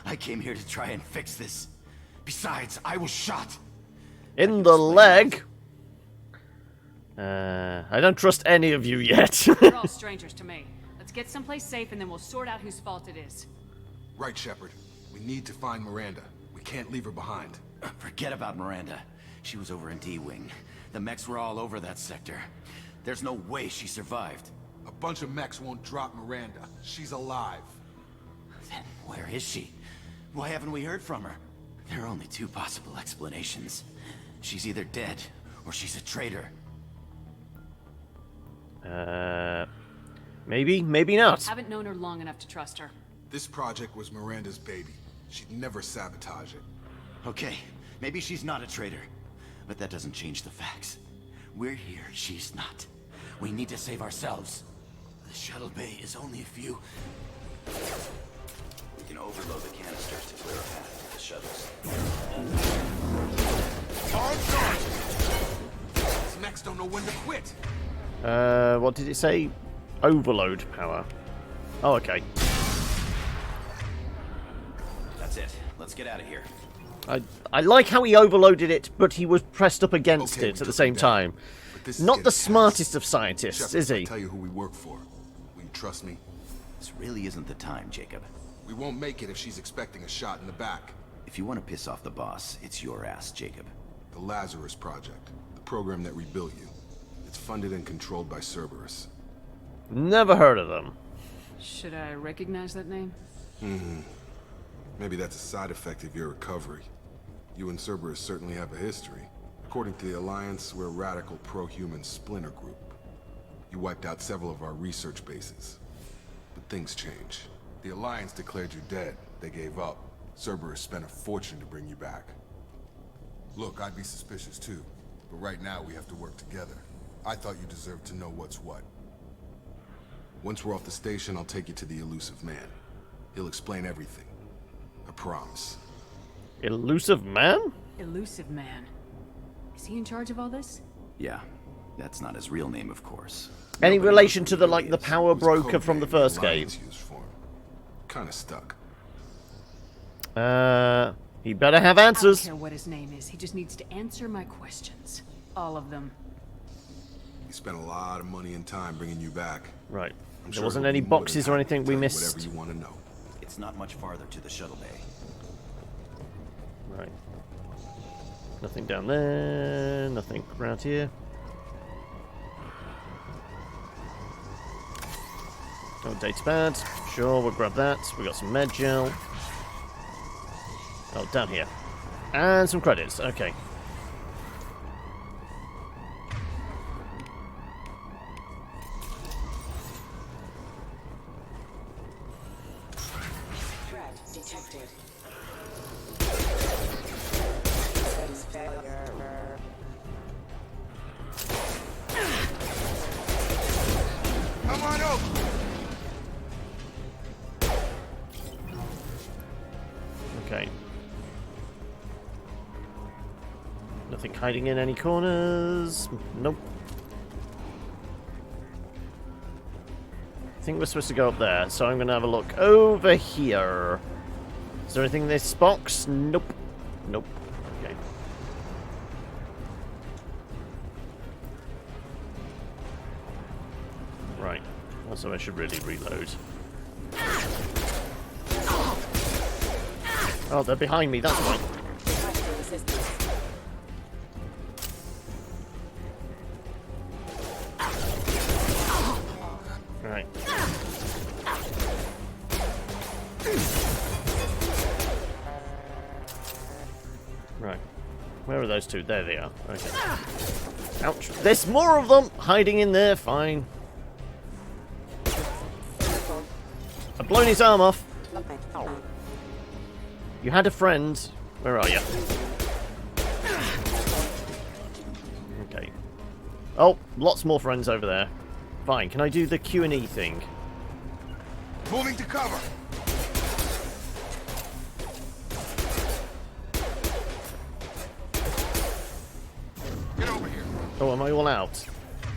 I came here to try and fix this. Besides, I was shot. In the leg? I don't trust any of you yet. We're all strangers to me. Let's get someplace safe and then we'll sort out whose fault it is. Right, Shepard. We need to find Miranda. We can't leave her behind. Forget about Miranda. She was over in D-Wing. The mechs were all over that sector. There's no way she survived. A bunch of mechs won't drop Miranda. She's alive. Then where is she? Why haven't we heard from her? There are only two possible explanations. She's either dead or she's a traitor. Maybe, maybe not. Haven't known her long enough to trust her. This project was Miranda's baby. She'd never sabotage it. Okay, maybe she's not a traitor. But that doesn't change the facts. We're here, she's not. We need to save ourselves. The shuttle bay is only a few... We can overload the canisters to clear a path to the shuttles. These mechs don't know when to quit. What did it say? Overload power. Oh, okay. That's it. Let's get out of here. I like how he overloaded it, but he was pressed up against Okay, it at the same time. Not the smartest of scientists, Shepard, is he? I'll tell you who we work for. Will you trust me? This really isn't the time, Jacob. We won't make it if she's expecting a shot in the back. If you want to piss off the boss, it's your ass, Jacob. The Lazarus Project. The program that rebuilt you. It's funded and controlled by Cerberus. Never heard of them. Should I recognize that name? Maybe that's a side effect of your recovery. You and Cerberus certainly have a history. According to the Alliance, we're a radical pro-human splinter group. You wiped out several of our research bases. But things change. The Alliance declared you dead. They gave up. Cerberus spent a fortune to bring you back. Look, I'd be suspicious too. But right now we have to work together. I thought you deserved to know what's what. Once we're off the station, I'll take you to the elusive man. He'll explain everything. I promise. Elusive man? Elusive man. Is he in charge of all this? Yeah, that's not his real name, of course. Any Nobody relation knows to who the, he like, the is. power broker from the first game? Kinda stuck. He better have I don't answers. care what his name is. He just needs to answer my questions. All of them. He spent a lot of money and time bringing you back. Right. I'm There sure wasn't he'll any be more than boxes or happy anything to we tell you missed. Whatever you want to know. It's not much farther to the shuttle bay. Right. Nothing down there. Nothing around here. Oh, data pad. Sure, we'll grab that. We got some med gel. Oh, down here. And some credits. Okay. Study's failure. Come on over. Okay. Nothing hiding in any corners. Nope. I think we're supposed to go up there, so I'm going to have a look over here. Is there anything in this box? Nope. Nope. Okay. Right. Also, I should really reload. Oh, they're behind me, that's why. Right. Right. Where are those two? There they are. Okay. Ouch. There's more of them hiding in there. Fine. I've blown his arm off. You had a friend. Where are you? Okay. Oh, lots more friends over there. Fine. Can I do the Q&E thing? Moving to cover. Get over here. Oh, am I all out?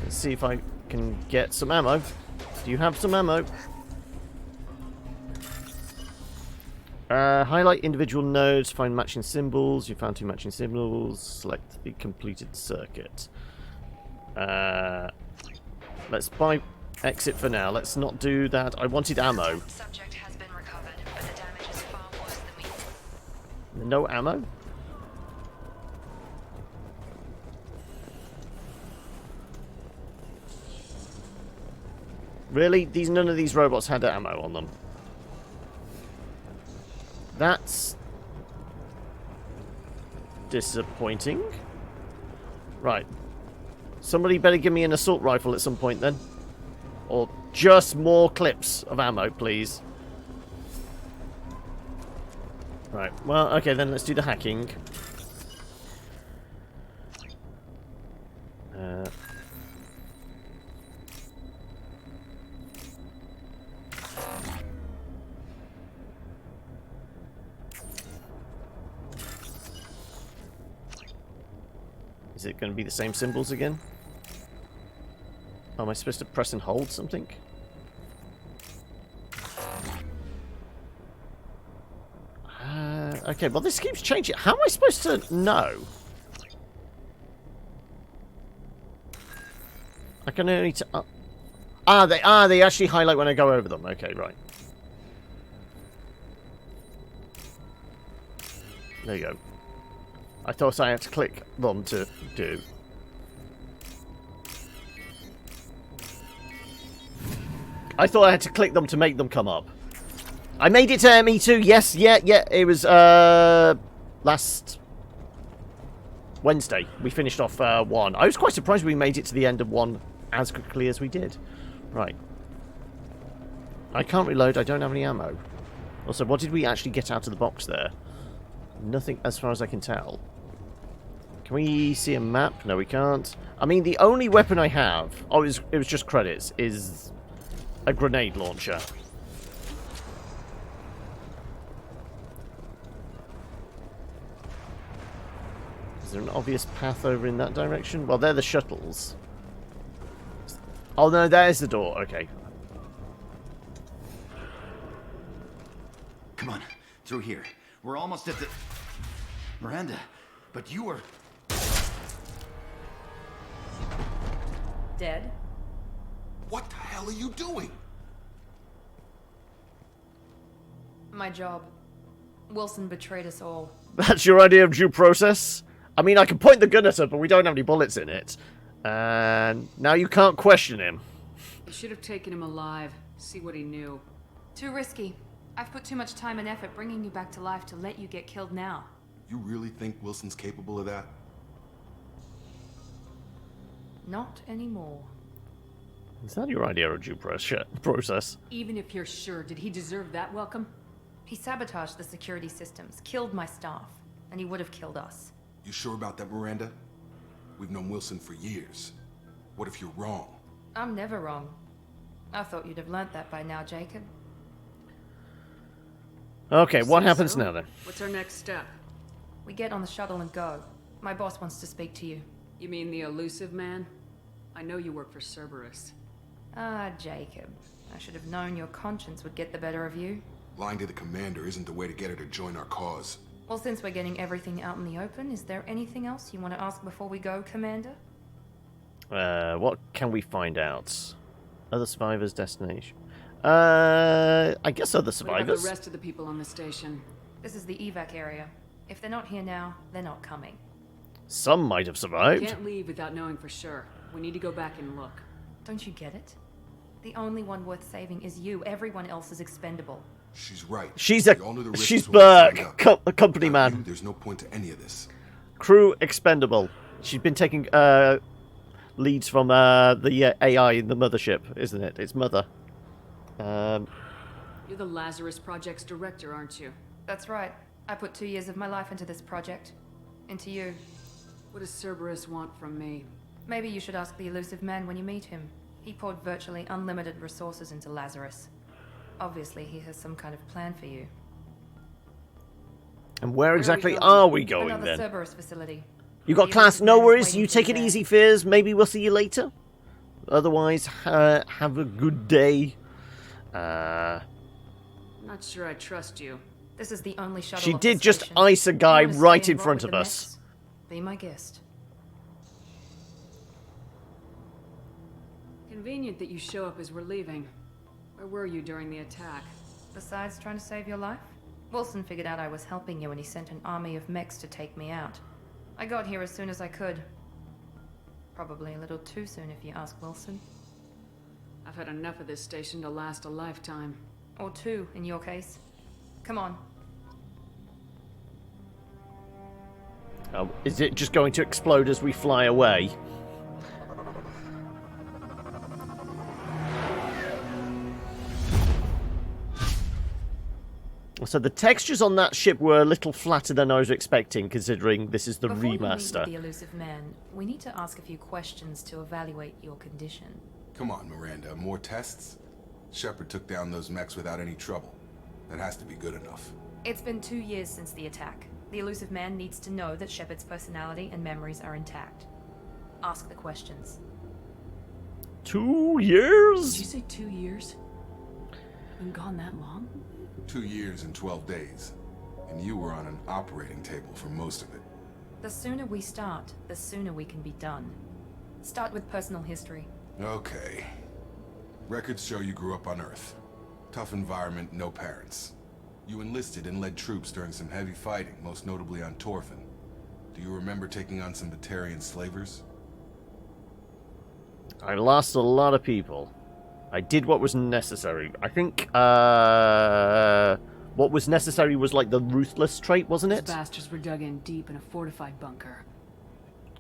Let's see if I can get some ammo. Do you have some ammo? Highlight individual nodes, find matching symbols. You found 2 matching symbols. Select the completed circuit. Let's buy exit for now. Let's not do that. I wanted ammo. Subject has been recovered, but the damage is far worse than we... No ammo? Really? None of these robots had ammo on them. That's disappointing. Right. Somebody better give me an assault rifle at some point then. Or just more clips of ammo, please. Right. Well, okay, then let's do the hacking. Is it going to be the same symbols again? Oh, am I supposed to press and hold something? Okay, well this keeps changing. How am I supposed to know? I can only they actually highlight when I go over them. Okay, right. There you go. I thought I had to click them to do. I thought I had to click them to make them come up. I made it to ME2. Yes, yeah. It was last Wednesday. We finished off 1. I was quite surprised we made it to the end of 1 as quickly as we did. Right. I can't reload. I don't have any ammo. Also, what did we actually get out of the box there? Nothing as far as I can tell. Can we see a map? No, we can't. I mean, the only weapon I have... Oh, it was just credits. Is a grenade launcher. Is there an obvious path over in that direction? Well, they're the shuttles. Oh, no, there's the door. Okay. Come on, through here. We're almost at the... Miranda, but you were... Dead? What the hell are you doing? My job. Wilson betrayed us all. That's your idea of due process? I mean, I can point the gun at her, but we don't have any bullets in it. And now you can't question him. You should have taken him alive. See what he knew. Too risky. I've put too much time and effort bringing you back to life to let you get killed now. You really think Wilson's capable of that? Not anymore. Is that your idea of due process? Even if you're sure, did he deserve that welcome? He sabotaged the security systems, killed my staff, and he would have killed us. You sure about that, Miranda? We've known Wilson for years. What if you're wrong? I'm never wrong. I thought you'd have learnt that by now, Jacob. Okay, what happens now then? What's our next step? We get on the shuttle and go. My boss wants to speak to you. You mean the elusive man? I know you work for Cerberus. Ah, Jacob. I should have known your conscience would get the better of you. Lying to the commander isn't the way to get her to join our cause. Well, since we're getting everything out in the open, is there anything else you want to ask before we go, Commander? What can we find out? Other survivors' destination. I guess other survivors. What about the rest of the people on the station? This is the evac area. If they're not here now, they're not coming. Some might have survived. Can't leave without knowing for sure. We need to go back and look. Don't you get it? The only one worth saving is you. Everyone else is expendable. She's right. She's She's Burke, a company man. There's no point to any of this. Crew expendable. She's been taking leads from the AI in the mothership, isn't it? It's Mother. You're the Lazarus Project's director, aren't you? That's right. I put 2 years of my life into this project. Into you. What does Cerberus want from me? Maybe you should ask the elusive man when you meet him. He poured virtually unlimited resources into Lazarus. Obviously, he has some kind of plan for you. And where exactly are we going Another then? Cerberus facility. You got class, no worries. You take it easy, Fears. Maybe we'll see you later. Otherwise, have a good day. Not sure I trust you. This is the only shuttle. She off did the just station. ice a guy You wanna right stay in and front roll of with the us. mechs? Be my guest. Convenient that you show up as we're leaving. Where were you during the attack? Besides trying to save your life, Wilson figured out I was helping you when he sent an army of mechs to take me out. I got here as soon as I could. Probably a little too soon if you ask Wilson. I've had enough of this station to last a lifetime. Or 2, in your case. Come on. Is it just going to explode as we fly away? So the textures on that ship were a little flatter than I was expecting, considering this is the Before you meet remaster. with the elusive man, we need to ask a few questions to evaluate your condition. Come on, Miranda. More tests? Shepard took down those mechs without any trouble. That has to be good enough. It's been 2 years since the attack. The elusive man needs to know that Shepard's personality and memories are intact. Ask the questions. 2 years? Did you say 2 years? Been gone that long? 2 years and 12 days. And you were on an operating table for most of it. The sooner we start, the sooner we can be done. Start with personal history. Okay. Records show you grew up on Earth. Tough environment, no parents. You enlisted and led troops during some heavy fighting, most notably on Torfin. Do you remember taking on some Batarian slavers? I lost a lot of people. I did what was necessary. I think what was necessary was like the ruthless trait, wasn't it? Those bastards were dug in deep in a fortified bunker.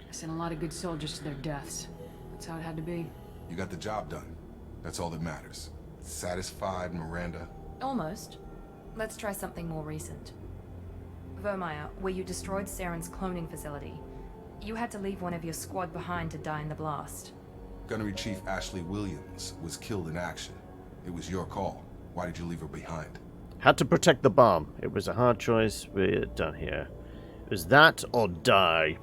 I sent a lot of good soldiers to their deaths. That's how it had to be. You got the job done. That's all that matters. Satisfied, Miranda? Almost. Let's try something more recent. Vermeer, where you destroyed Saren's cloning facility. You had to leave one of your squad behind to die in the blast. Gunnery Chief Ashley Williams was killed in action. It was your call. Why did you leave her behind? Had to protect the bomb. It was a hard choice. We're done here. It was that or die.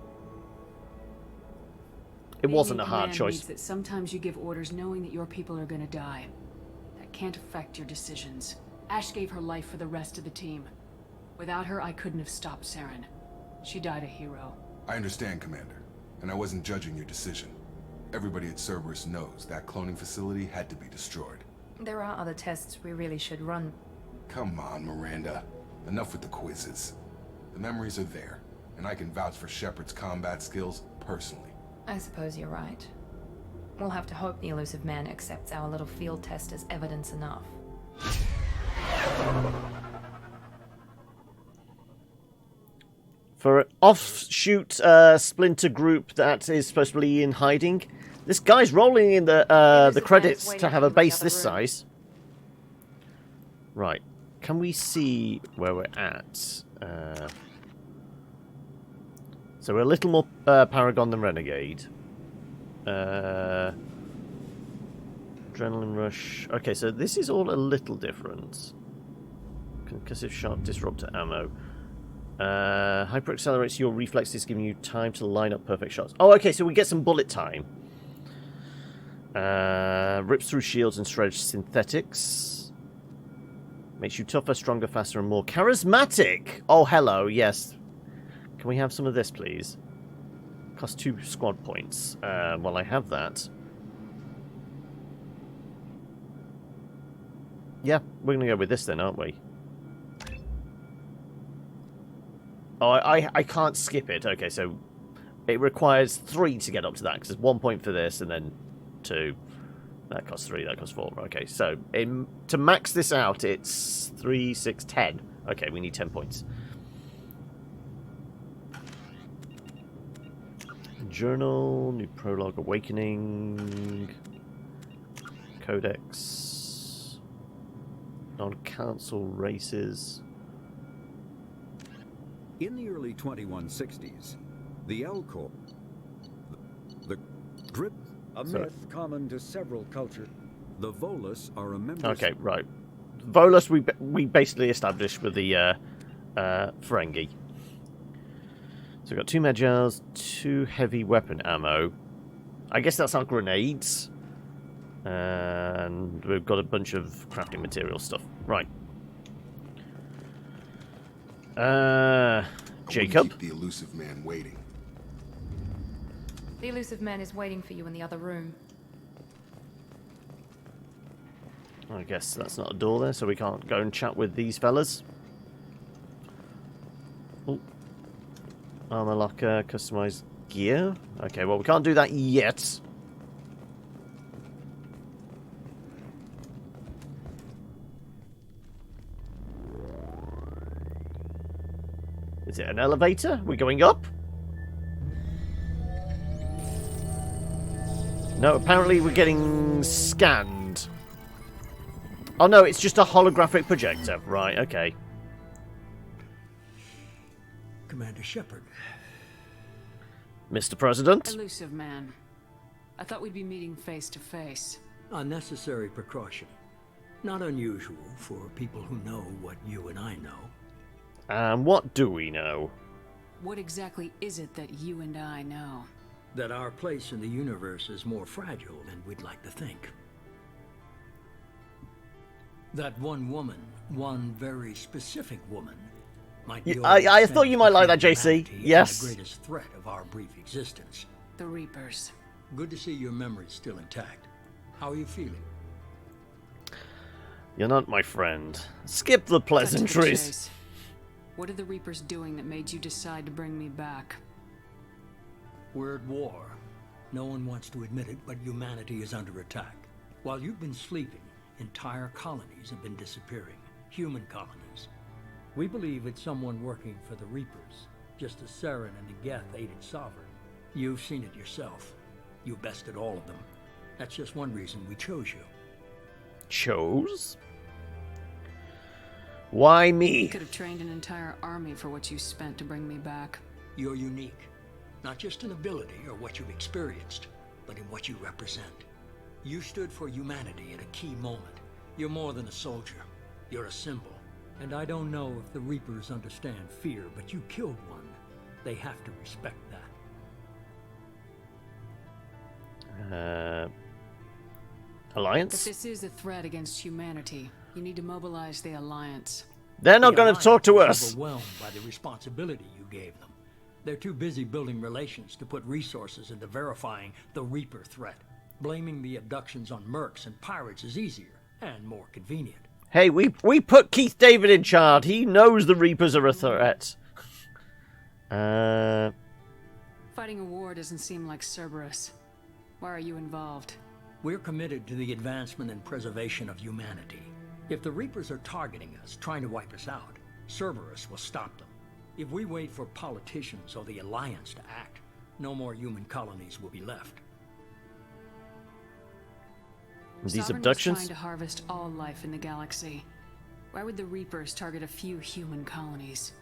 It wasn't a hard choice. Means that sometimes you give orders knowing that your people are gonna die. That can't affect your decisions. Ash gave her life for the rest of the team. Without her, I couldn't have stopped Saren. She died a hero. I understand, Commander. And I wasn't judging your decision. Everybody at Cerberus knows that cloning facility had to be destroyed. There are other tests we really should run. Come on, Miranda. Enough with the quizzes. The memories are there, and I can vouch for Shepard's combat skills personally. I suppose you're right. We'll have to hope the elusive man accepts our little field test as evidence enough. For an offshoot splinter group that is supposed to be in hiding, this guy's rolling in the credits to have a base this size. Right. Can we see where we're at? So we're a little more Paragon than Renegade. Adrenaline Rush. Okay, so this is all a little different. Concussive Shot, Disruptor Ammo. Hyper accelerates your reflexes, giving you time to line up perfect shots. Oh, okay, so we get some bullet time. Rips through shields and shreds synthetics. Makes you tougher, stronger, faster, and more charismatic. Oh, hello, yes. Can we have some of this, please? Cost 2 squad points. Well, I have that. Yeah, we're going to go with this then, aren't we? Oh, I can't skip it. Okay, so it requires 3 to get up to that, because there's 1 point for this, and then 2. That costs 3, that costs 4. Okay, so to max this out, it's 3, 6, 10. Okay, we need 10 points. Journal, new prologue, awakening, codex, non-council races. In the early 2160s, the L-Corps, the Grip, a myth common to several cultures, the Volus are a member. Okay, right. Volus we basically established with the Ferengi. So we've got 2 Magyars, 2 heavy weapon ammo. I guess that's our grenades. And we've got a bunch of crafting material stuff. Right. Jacob? Keep the elusive man waiting. The elusive man is waiting for you in the other room. I guess that's not a door there, so we can't go and chat with these fellas. Oh. Armor locker, customized gear. Okay, well, we can't do that yet. Is it an elevator? We're going up? No, apparently we're getting scanned. Oh no, it's just a holographic projector. Right, okay. Commander Shepard. Mr. President? Elusive man. I thought we'd be meeting face to face. Unnecessary precaution. Not unusual for people who know what you and I know. And what do we know? What exactly is it that you and I know? That our place in the universe is more fragile than we'd like to think. That one woman, one very specific woman, might be I thought you might like that, JC. Yes. The greatest threat of our brief existence. The Reapers. Good to see your memory's still intact. How are you feeling? You're not my friend. Skip the pleasantries. What are the Reapers doing that made you decide to bring me back? We're at war. No one wants to admit it, but humanity is under attack. While you've been sleeping, entire colonies have been disappearing. Human colonies. We believe it's someone working for the Reapers, just as Saren and the Geth aided Sovereign. You've seen it yourself. You bested all of them. That's just one reason we chose you. Chose? Why me? You could have trained an entire army for what you spent to bring me back. You're unique. Not just in ability or what you've experienced, but in what you represent. You stood for humanity at a key moment. You're more than a soldier. You're a symbol. And I don't know if the Reapers understand fear, but you killed one. They have to respect that. Alliance? If this is a threat against humanity, you need to mobilize the Alliance. They're not going to talk to us. Overwhelmed by the responsibility you gave them. They're too busy building relations to put resources into verifying the Reaper threat. Blaming the abductions on mercs and pirates is easier and more convenient. Hey, we put Keith David in charge. He knows the Reapers are a threat. Fighting a war doesn't seem like Cerberus. Why are you involved? We're committed to the advancement and preservation of humanity. If the Reapers are targeting us, trying to wipe us out, Cerberus will stop them. If we wait for politicians or the Alliance to act, no more human colonies will be left. These Sovereign abductions? was trying to harvest all life in the galaxy. Why would the Reapers target a few human colonies?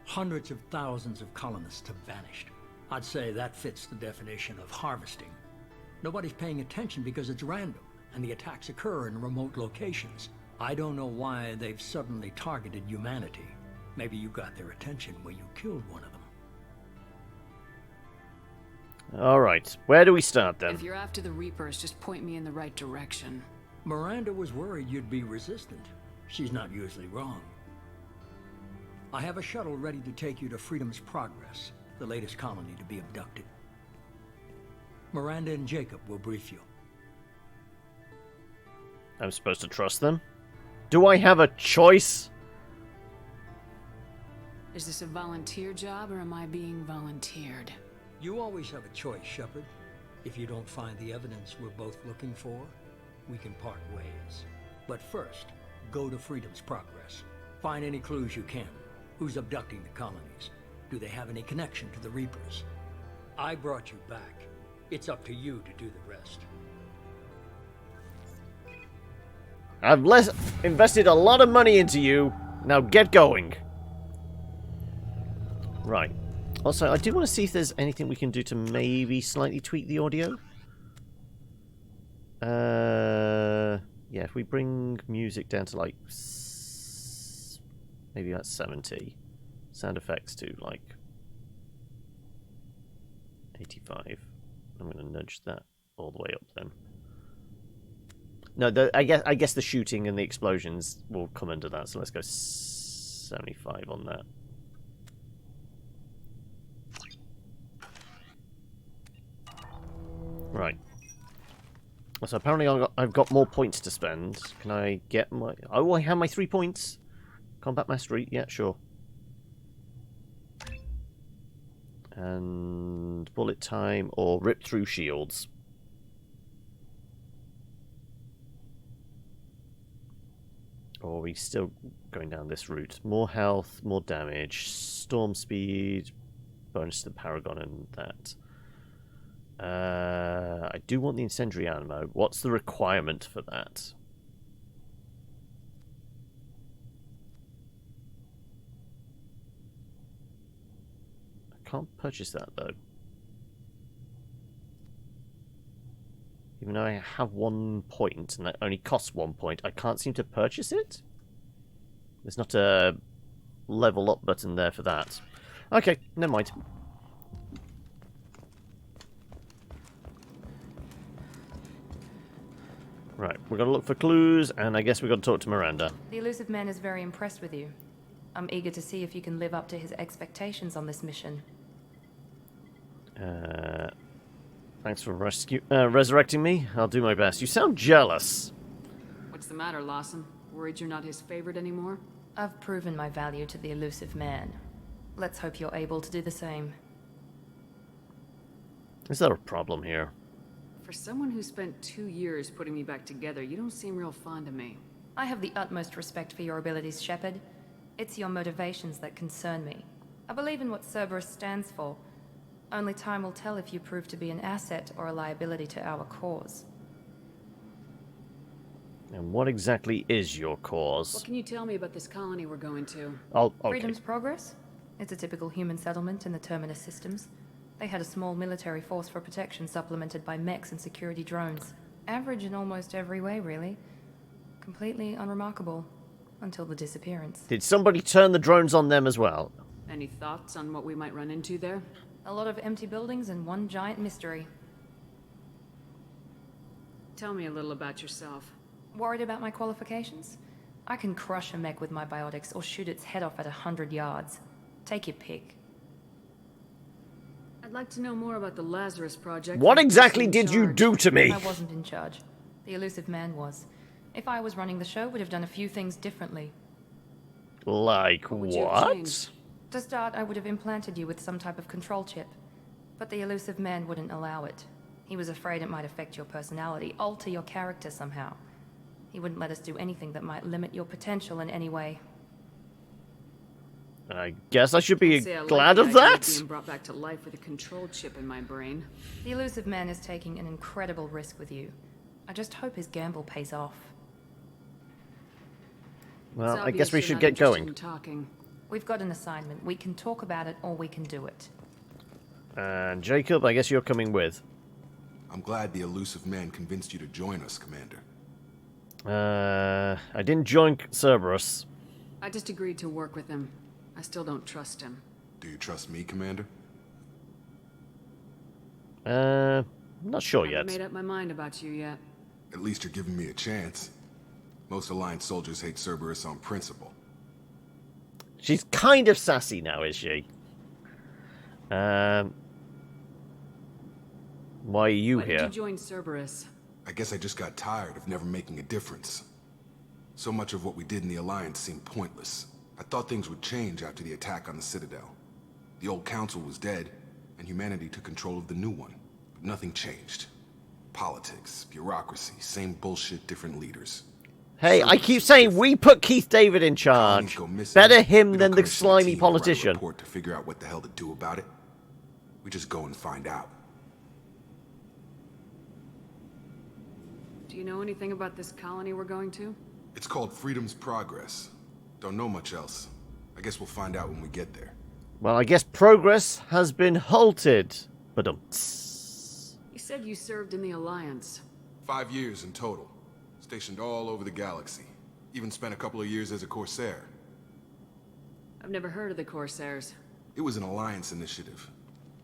Hundreds of thousands of colonists have vanished. I'd say that fits the definition of harvesting. Nobody's paying attention because it's random, and the attacks occur in remote locations. I don't know why they've suddenly targeted humanity. Maybe you got their attention when you killed one of them. Alright, where do we start then? If you're after the Reapers, just point me in the right direction. Miranda was worried you'd be resistant. She's not usually wrong. I have a shuttle ready to take you to Freedom's Progress, the latest colony to be abducted. Miranda and Jacob will brief you. I'm supposed to trust them? Do I have a choice? Is this a volunteer job, or am I being volunteered? You always have a choice, Shepard. If you don't find the evidence we're both looking for, we can part ways. But first, go to Freedom's Progress. Find any clues you can. Who's abducting the colonies? Do they have any connection to the Reapers? I brought you back. It's up to you to do the rest. I've invested a lot of money into you. Now get going. Right. Also, I do want to see if there's anything we can do to maybe slightly tweak the audio. Yeah, if we bring music down to like maybe that's 70. Sound effects to like 85. I'm going to nudge that all the way up then. No, I guess the shooting and the explosions will come under that. So let's go 75 on that. Right. So apparently I've got more points to spend. Can I get my... Oh, I have my 3 points. Combat Mastery. Yeah, sure. And bullet time or rip through shields. Or are we still going down this route? More health, more damage, storm speed, bonus to the Paragon and that. I do want the incendiary ammo. What's the requirement for that? I can't purchase that though. Even though I have 1 point and that only costs 1 point, I can't seem to purchase it? There's not a level up button there for that. Okay, never mind. Right, we're going to look for clues, and I guess we've got to talk to Miranda. The elusive man is very impressed with you. I'm eager to see if you can live up to his expectations on this mission. Thanks for resurrecting me. I'll do my best. You sound jealous. What's the matter, Lawson? Worried you're not his favorite anymore? I've proven my value to the elusive man. Let's hope you're able to do the same. Is there a problem here? For someone who spent 2 years putting me back together, you don't seem real fond of me. I have the utmost respect for your abilities, Shepard. It's your motivations that concern me. I believe in what Cerberus stands for. Only time will tell if you prove to be an asset or a liability to our cause. And what exactly is your cause? What can you tell me about this colony we're going to? Oh, okay. Freedom's Progress? It's a typical human settlement in the Terminus systems. They had a small military force for protection supplemented by mechs and security drones. Average in almost every way, really. Completely unremarkable. Until the disappearance. Did somebody turn the drones on them as well? Any thoughts on what we might run into there? A lot of empty buildings and one giant mystery. Tell me a little about yourself. Worried about my qualifications? I can crush a mech with my biotics or shoot its head off at 100 yards. Take your pick. I'd like to know more about the Lazarus Project. What exactly did you do to me? I wasn't in charge. The elusive man was. If I was running the show, would have done a few things differently. Like what? To start, I would have implanted you with some type of control chip. But the elusive man wouldn't allow it. He was afraid it might affect your personality, alter your character somehow. He wouldn't let us do anything that might limit your potential in any way. I guess I should be glad of that. Being brought back to life with a control chip in my brain. The elusive man is taking an incredible risk with you. I just hope his gamble pays off. Well, It's I guess obvious we you're should not get interested going. in talking. We've got an assignment. We can talk about it or we can do it. And Jacob, I guess you're coming with. I'm glad the elusive man convinced you to join us, Commander. I didn't join Cerberus. I just agreed to work with him. I still don't trust him. Do you trust me, Commander? Not sure I yet. haven't made up my mind about you yet. At least you're giving me a chance. Most Alliance soldiers hate Cerberus on principle. She's kind of sassy now, is she? Why are you Why here? did you join Cerberus? I guess I just got tired of never making a difference. So much of what we did in the Alliance seemed pointless. I thought things would change after the attack on the Citadel. The old council was dead, and humanity took control of the new one. But nothing changed. Politics, bureaucracy, same bullshit, different leaders. Hey, I keep saying we put Keith David in charge. Better him than the slimy politician. Report to figure out what the hell to do about it. We just go and find out. Do you know anything about this colony we're going to? It's called Freedom's Progress. Don't know much else. I guess we'll find out when we get there. Well, I guess progress has been halted. But You said you served in the Alliance. 5 years in total. Stationed all over the galaxy. Even spent a couple of years as a Corsair. I've never heard of the Corsairs. It was an Alliance initiative.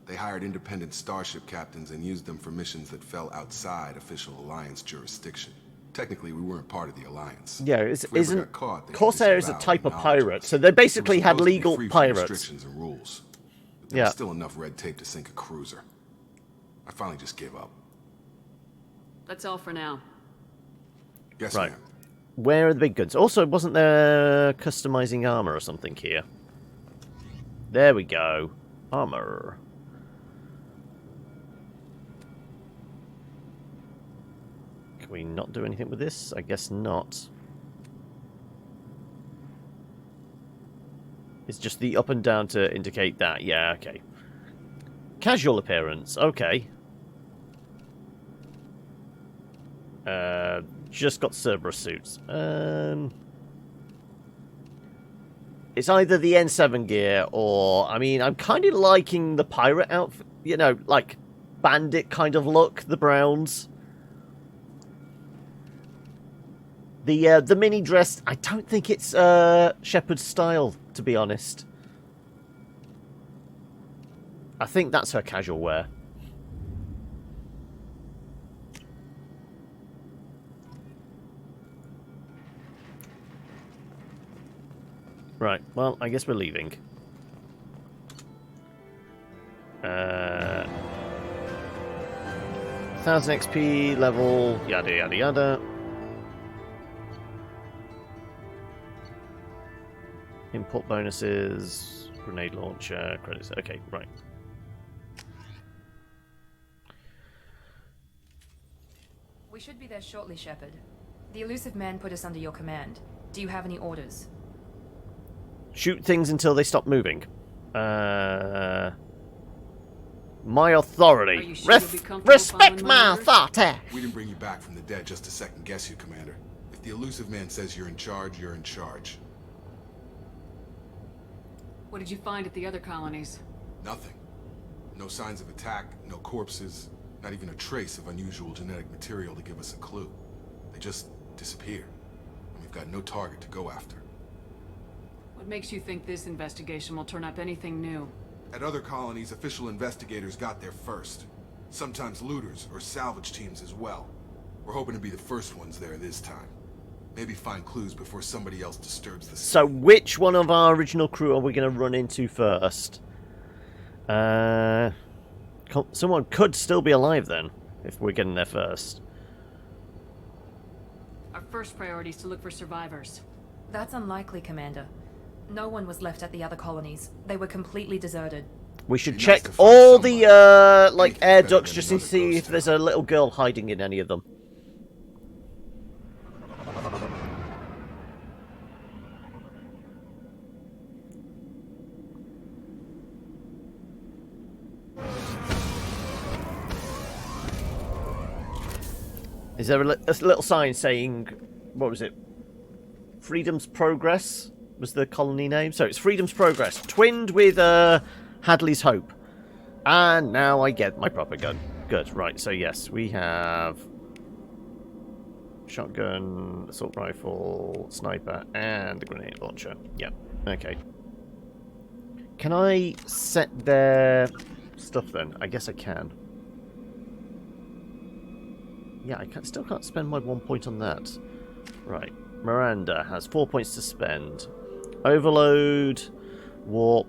They hired independent starship captains and used them for missions that fell outside official Alliance jurisdiction. Technically, we weren't part of the Alliance. yeah, If we ever isn't got caught, they Corsair is a type of pirate, so they basically had legal free from pirates. restrictions and rules. But there was still enough red tape to sink a cruiser. I finally just gave up. That's all for now. Yes, Right. ma'am. Where are the big guns? Also, wasn't there customizing armor or something here? There we go. Armor. Can we not do anything with this? I guess not. It's just the up and down to indicate that. Yeah, okay. Casual appearance. Okay. Just got Cerberus suits. It's either the N7 gear or... I mean, I'm kind of liking the pirate outfit. You know, like, bandit kind of look. The browns. The mini dress, I don't think it's Shepard's style, to be honest. I think that's her casual wear. Right, well, I guess we're leaving. 1000 XP level, yada yada yada. Import bonuses, grenade launcher, credits. Okay, right. We should be there shortly, Shepard. The elusive man put us under your command. Do you have any orders? Shoot things until they stop moving. My authority. Are you sure you'll be comfortable Respect following my orders? authority. We didn't bring you back from the dead just to second guess you, Commander. If the elusive man says you're in charge, you're in charge. What did you find at the other colonies? Nothing. No signs of attack, no corpses, not even a trace of unusual genetic material to give us a clue. They just disappear. And we've got no target to go after. What makes you think this investigation will turn up anything new? At other colonies, official investigators got there first. Sometimes looters or salvage teams as well. We're hoping to be the first ones there this time. Maybe find clues before somebody else disturbs the scene. So which one of our original crew are we going to run into first? Someone could still be alive then, if we're getting there first. Our first priority is to look for survivors. That's unlikely, Commander. No one was left at the other colonies. They were completely deserted. We should check all the, like, air ducts just to see if there's a little girl hiding in any of them. Is there a little sign saying, what was it? Freedom's Progress was the colony name. So it's Freedom's Progress, twinned with Hadley's Hope. And now I get my proper gun. Good, right, so yes, we have shotgun, assault rifle, sniper, and a grenade launcher. Yep, okay. Can I set their stuff then? I guess I can. Yeah, I still can't spend my 1 point on that. Right, Miranda has 4 points to spend. Overload, warp,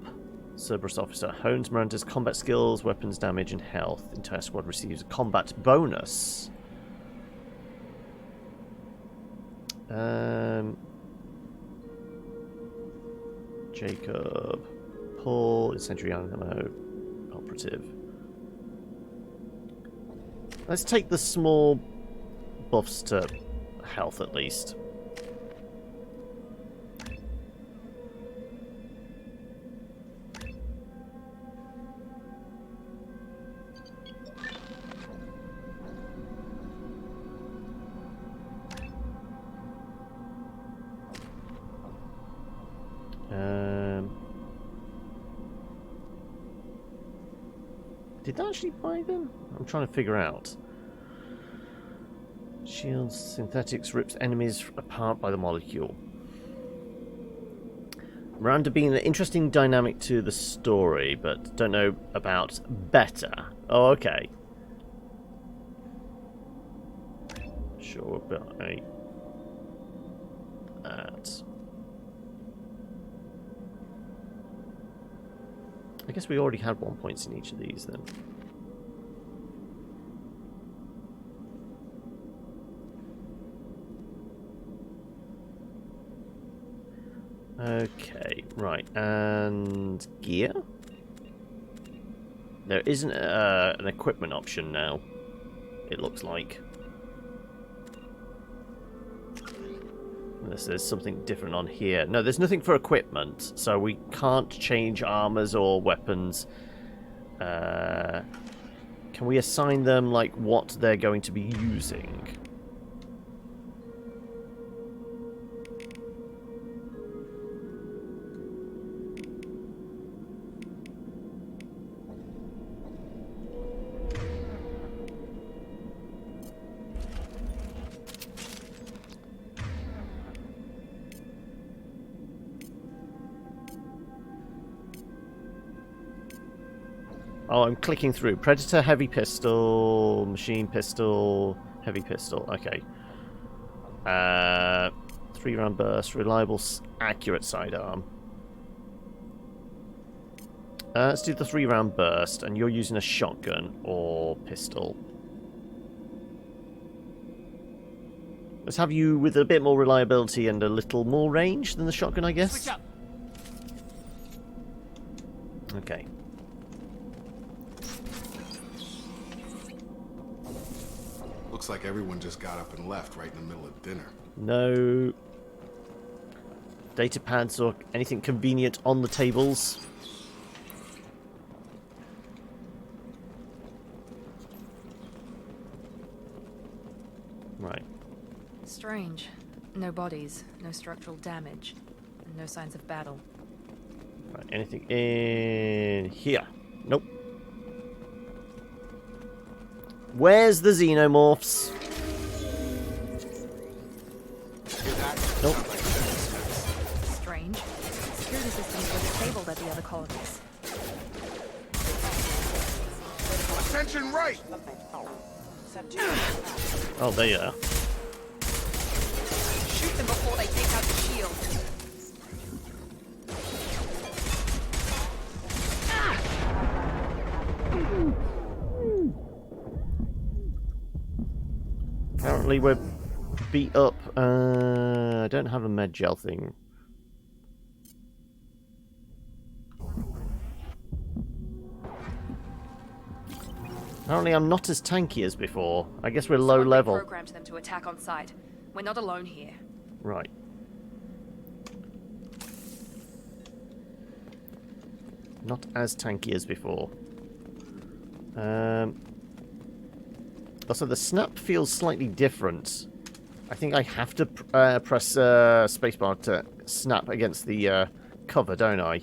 Cerberus officer hones Miranda's combat skills, weapons damage, and health. The entire squad receives a combat bonus. Jacob, Paul, incendiary ammo, operative. Let's take the small buffs to health at least. Did I actually buy them? I'm trying to figure out. Shields, synthetics, rips enemies apart by the molecule. Miranda being an interesting dynamic to the story, but don't know about better. Oh, okay. Sure, but I guess we already had 1 point in each of these then. Okay, right, and gear? There isn't an equipment option now, it looks like. Unless there's something different on here. No, there's nothing for equipment, so we can't change armors or weapons. Can we assign them, like, what they're going to be using? Oh, I'm clicking through. Predator, heavy pistol, machine pistol, heavy pistol. Okay. 3-round burst, reliable, accurate sidearm. Let's do the 3-round burst, and you're using a shotgun or pistol. Let's have you with a bit more reliability and a little more range than the shotgun, I guess. Switch up. Okay. Looks like everyone just got up and left right in the middle of dinner. No data pads or anything convenient on the tables. Right. Strange. No bodies, no structural damage, and no signs of battle. Right, anything in here? Nope. Where's the xenomorphs? Nope. Strange. Security systems were disabled at the other colonies. Attention right! Oh, there you are. Shoot them before they take out the shield. Apparently we're beat up. I don't have a med gel thing. Apparently I'm not as tanky as before. I guess we're low level. Programmed them to attack on sight. We're not alone here. Right. Not as tanky as before. Also, the snap feels slightly different. I think I have to press spacebar to snap against the cover, don't I?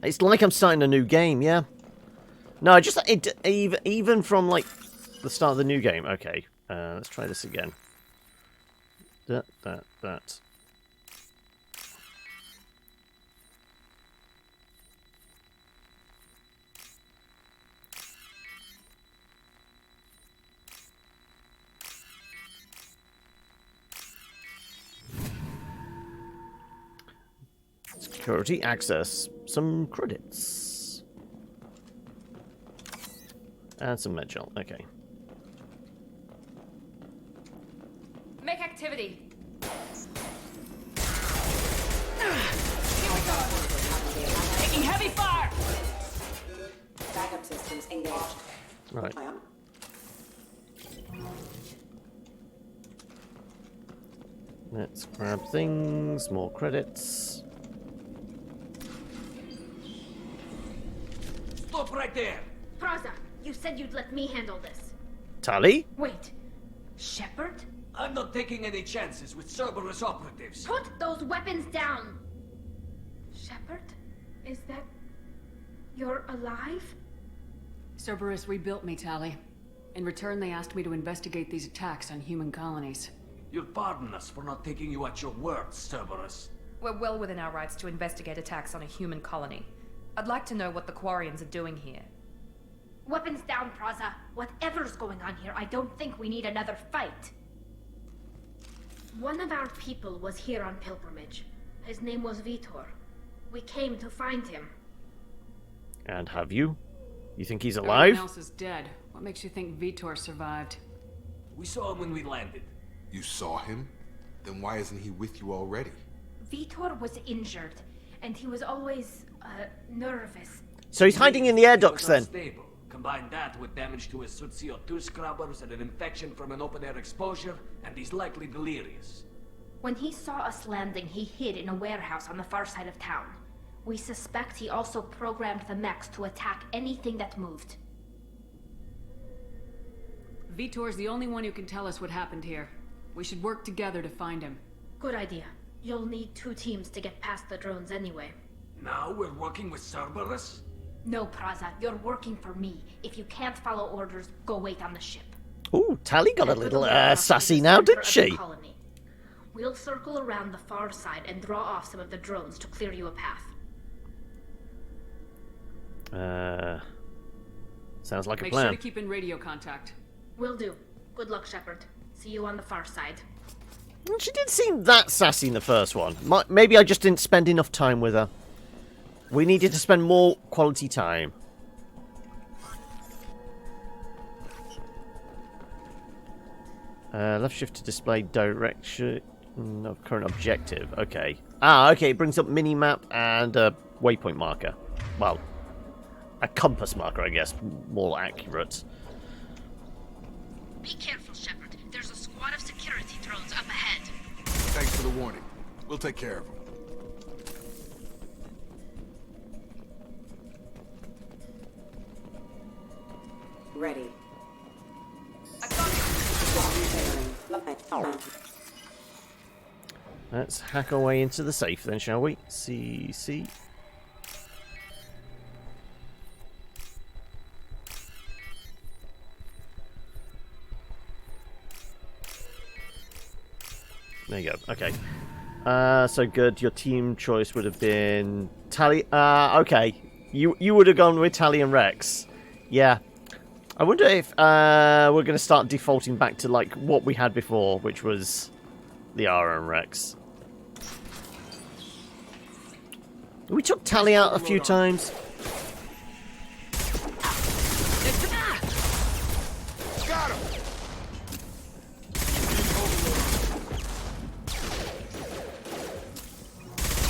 It's like I'm starting a new game, yeah? No, just even from like the start of the new game. Okay, let's try this again. That. Security access. Some credits. And some med gel. Okay. Make activity. Taking heavy fire! Backup systems engaged. Right. Let's grab things. More credits. Stop right there! Praza, you said you'd let me handle this. Tali? Wait. Shepard? I'm not taking any chances with Cerberus operatives. Put those weapons down! Shepard? Is that... you're alive? Cerberus rebuilt me, Tali. In return, they asked me to investigate these attacks on human colonies. You'll pardon us for not taking you at your word, Cerberus. We're well within our rights to investigate attacks on a human colony. I'd like to know what the Quarians are doing here. Weapons down, Praza. Whatever's going on here, I don't think we need another fight. One of our people was here on pilgrimage. His name was Vitor. We came to find him. And have you? You think he's alive? Everyone else is dead. What makes you think Vitor survived? We saw him when we landed. You saw him? Then why isn't he with you already? Vitor was injured, and he was always, nervous. So he's hiding in the air ducts then? Unstable. Combine that with damage to his suit CO2 scrubbers and an infection from an open-air exposure, and he's likely delirious. When he saw us landing, he hid in a warehouse on the far side of town. We suspect he also programmed the mechs to attack anything that moved. Vitor's the only one who can tell us what happened here. We should work together to find him. Good idea. You'll need 2 teams to get past the drones anyway. Now we're working with Cerberus? No, Praza, you're working for me. If you can't follow orders, go wait on the ship. Ooh, Tali got a little sassy now, didn't she? We'll circle around the far side and draw off some of the drones to clear you a path. Sounds like a Make plan. sure to keep in radio contact. Will do. Good luck, Shepard. See you on the far side. She didn't seem that sassy in the first one. Maybe I just didn't spend enough time with her. We needed to spend more quality time. Left shift to display direction of current objective. Okay. Okay. It brings up mini-map and a waypoint marker. Well, a compass marker, I guess. More accurate. Be careful, Shepard. There's a squad of security drones up ahead. Thanks for the warning. We'll take care of them. Ready. Let's hack our way into the safe then, shall we? CC. There you go. Okay. So good. Your team choice would have been Tali. Okay. You would have gone with Tali and Rex. Yeah. I wonder if we're going to start defaulting back to like what we had before, which was the Ara and Rex. We took Tali out a few times. Got him.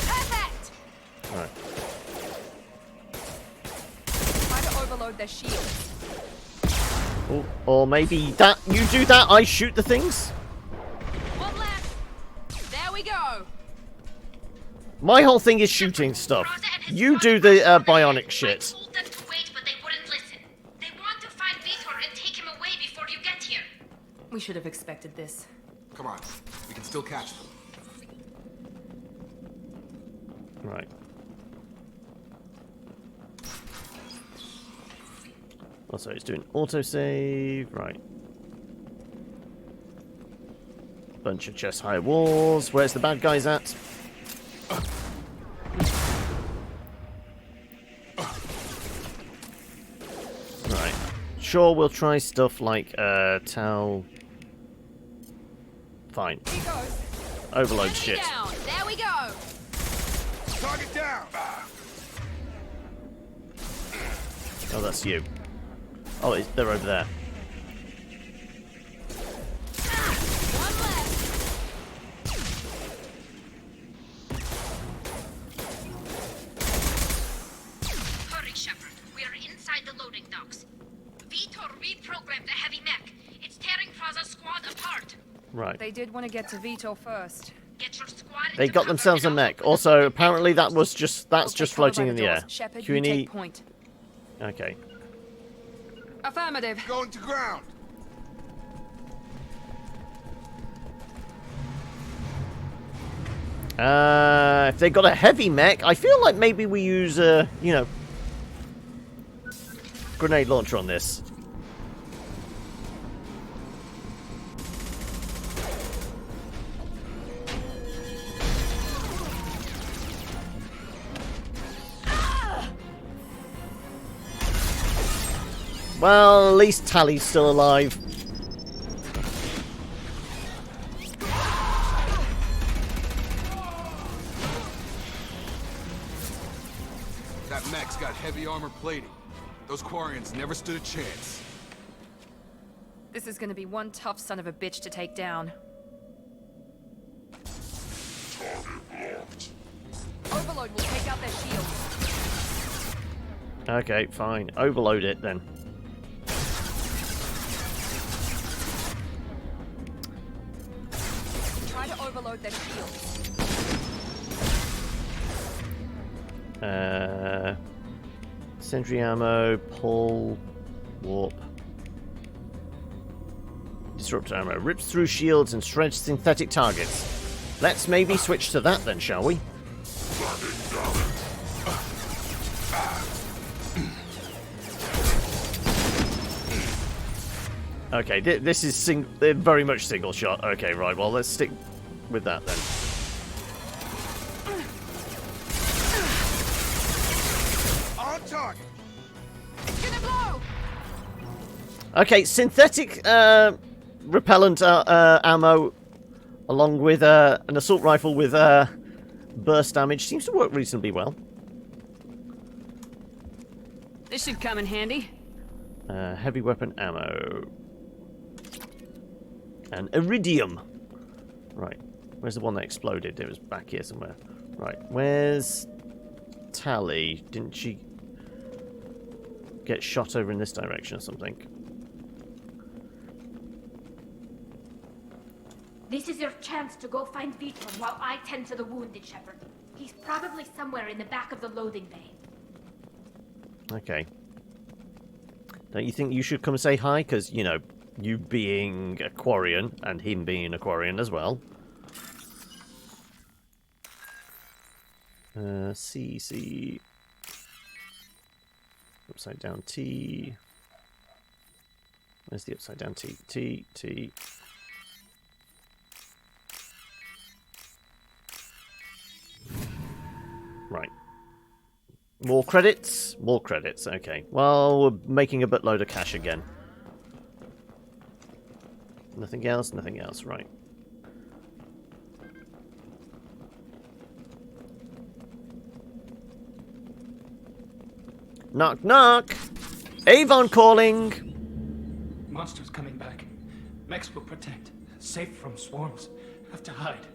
Perfect! Right. Try to overload their shields. Or maybe that you do that, I shoot the things? One left. There we go. My whole thing is shooting stuff. You do the bionic shit. Told them to wait, but they wouldn't listen. They want to find Vitor and take him away We should have expected this. Come on, we can still catch them. Right. Also, it's doing autosave. Right. Bunch of chest high walls. Where's the bad guys at? Right. Sure, we'll try stuff like towel. Fine. Overload shit. Down. There we go. Target down. Oh, that's you. Oh, they're over there. Hurry, Shepard. We are inside the loading docks. Vitor reprogrammed the heavy mech. It's tearing Fraza's squad apart. Right. They did want to get to Vitor first. Get your squad. They got themselves a mech. Also, apparently that's just floating in the air. Shepard, Can we you take need... point. Okay. Affirmative. Going to ground. If they got a heavy mech, I feel like maybe we use you know, grenade launcher on this. Well, at least Tally's still alive. That mech's got heavy armor plating. Those Quarians never stood a chance. This is gonna be one tough son of a bitch to take down. Overload will take out their shields. Okay, fine. Overload it then. Try to overload their shields. Sentry ammo, pull, warp. Disruptor ammo. Rips through shields and shreds synthetic targets. Let's maybe switch to that then, shall we? Okay, this is very much single shot. Okay, right, well, let's stick with that then. On target. It's gonna blow. Okay, synthetic repellent ammo along with an assault rifle with burst damage seems to work reasonably well. This should come in handy. Heavy weapon ammo. And iridium. Right. Where's the one that exploded? It was back here somewhere. Right. Where's Tally? Didn't she get shot over in this direction or something? This is your chance to go find Vitor while I tend to the wounded, Shepard. He's probably somewhere in the back of the loading bay. Okay. Don't you think you should come and say hi? Because, you know, you being a Quarian and him being a Quarian as well. C. Upside down T. Where's the upside down T? T. Right. More credits? More credits, okay. Well, we're making a buttload of cash again. Nothing else, right. Knock, knock! Avon calling! Monsters coming back. Mechs will protect. Safe from swarms. Have to hide.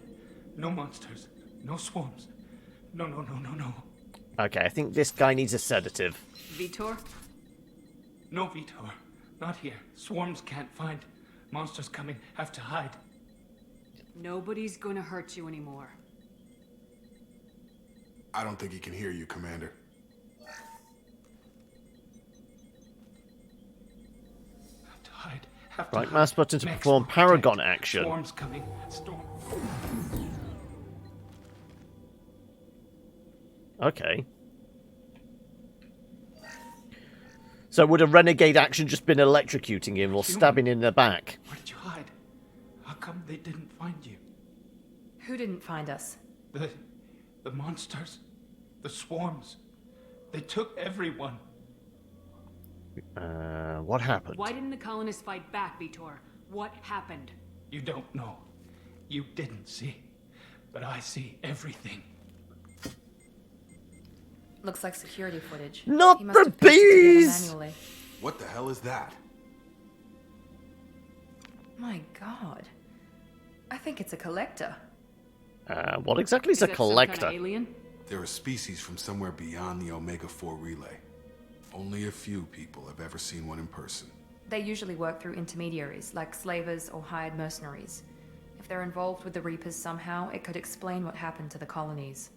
No monsters. No swarms. No. Okay, I think this guy needs a sedative. Vitor? No, Vitor. Not here. Swarms can't find. Monsters coming. Have to hide. Nobody's gonna hurt you anymore. I don't think he can hear you, Commander. Have to hide. Have to Right, hide. mouse button to Mex perform will protect. Paragon action. Swarms coming. Storm. Okay. So would a renegade action just been electrocuting him or stabbing him in the back? Where did you hide? How come they didn't find you? Who didn't find us? The monsters. The swarms. They took everyone. What happened? Why didn't the colonists fight back, Vitor? What happened? You don't know. You didn't see. But I see everything. Looks like security footage. Not He must the have pieced it together bees! manually. What the hell is that? My god. I think it's a collector. What exactly is a that some collector? kind of alien? They're a species from somewhere beyond the Omega-4 relay. Only a few people have ever seen one in person. They usually work through intermediaries, like slavers or hired mercenaries. If they're involved with the Reapers somehow, it could explain what happened to the colonies.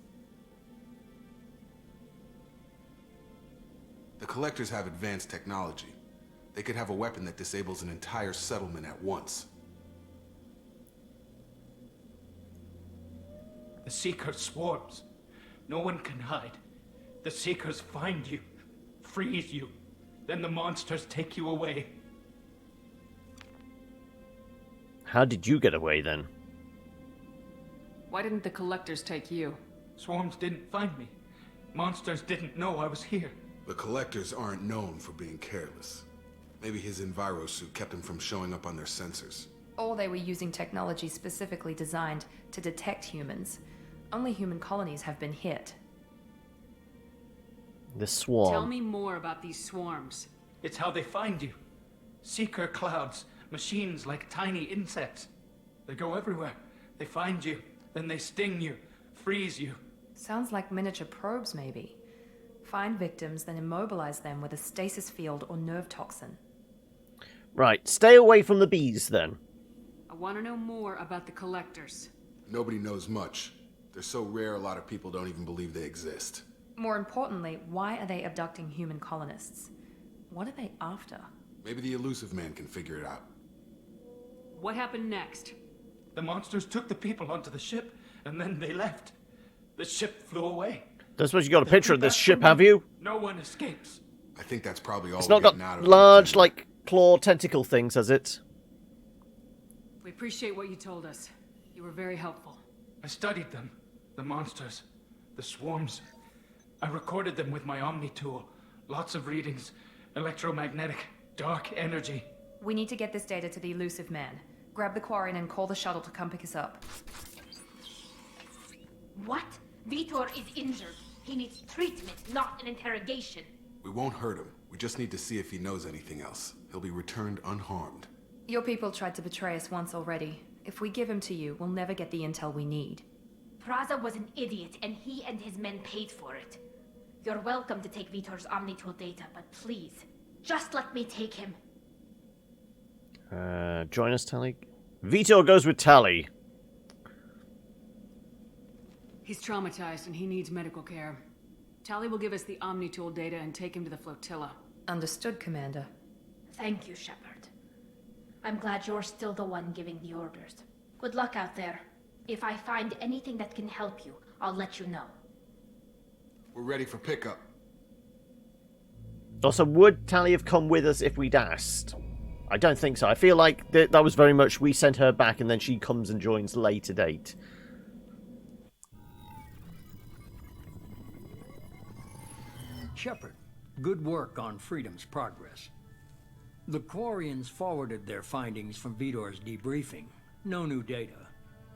The Collectors have advanced technology. They could have a weapon that disables an entire settlement at once. The Seeker swarms. No one can hide. The Seekers find you, freeze you. Then the monsters take you away. How did you get away then? Why didn't the collectors take you? Swarms didn't find me. Monsters didn't know I was here. The Collectors aren't known for being careless. Maybe his enviro suit kept him from showing up on their sensors. Or they were using technology specifically designed to detect humans. Only human colonies have been hit. The swarm. Tell me more about these swarms. It's how they find you. Seeker clouds, machines like tiny insects. They go everywhere. They find you, then they sting you, freeze you. Sounds like miniature probes, maybe. Find victims, then immobilize them with a stasis field or nerve toxin. Right, stay away from the bees then. I want to know more about the collectors. Nobody knows much. They're so rare a lot of people don't even believe they exist. More importantly, why are they abducting human colonists? What are they after? Maybe the elusive man can figure it out. What happened next? The monsters took the people onto the ship, and then they left. The ship flew away. Don't suppose you got a picture of this ship, have you? No one escapes. I think that's probably all It's we're not got getting out of large, like, claw tentacle things, has it? We appreciate what you told us. You were very helpful. I studied them. The monsters. The swarms. I recorded them with my Omni tool. Lots of readings. Electromagnetic. Dark energy. We need to get this data to the elusive man. Grab the Quarian and call the shuttle to come pick us up. What? Vitor is injured. He needs treatment, not an interrogation. We won't hurt him. We just need to see if he knows anything else. He'll be returned unharmed. Your people tried to betray us once already. If we give him to you, we'll never get the intel we need. Praza was an idiot, and he and his men paid for it. You're welcome to take Vitor's Omnitool data, but please, just let me take him. Join us, Tally. Vitor goes with Tally. He's traumatized and he needs medical care. Tally will give us the Omnitool data and take him to the flotilla. Understood, Commander. Thank you, Shepard. I'm glad you're still the one giving the orders. Good luck out there. If I find anything that can help you, I'll let you know. We're ready for pickup. Also, would Tally have come with us if we'd asked? I don't think so. I feel like that was very much we sent her back and then she comes and joins later date. Shepard, good work on Freedom's progress. The Quarians forwarded their findings from Vitor's debriefing. No new data,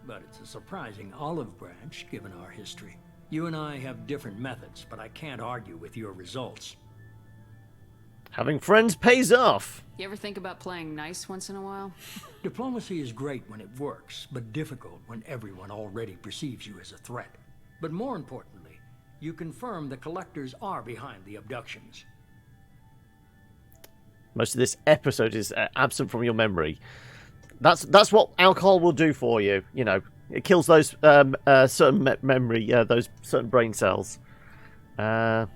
but it's a surprising olive branch given our history. You and I have different methods, but I can't argue with your results. Having friends pays off. You ever think about playing nice once in a while? Diplomacy is great when it works, but difficult when everyone already perceives you as a threat. But more importantly, you confirm the Collectors are behind the abductions. Most of this episode is absent from your memory. That's what alcohol will do for you. You know, it kills those certain memory, those certain brain cells. Who are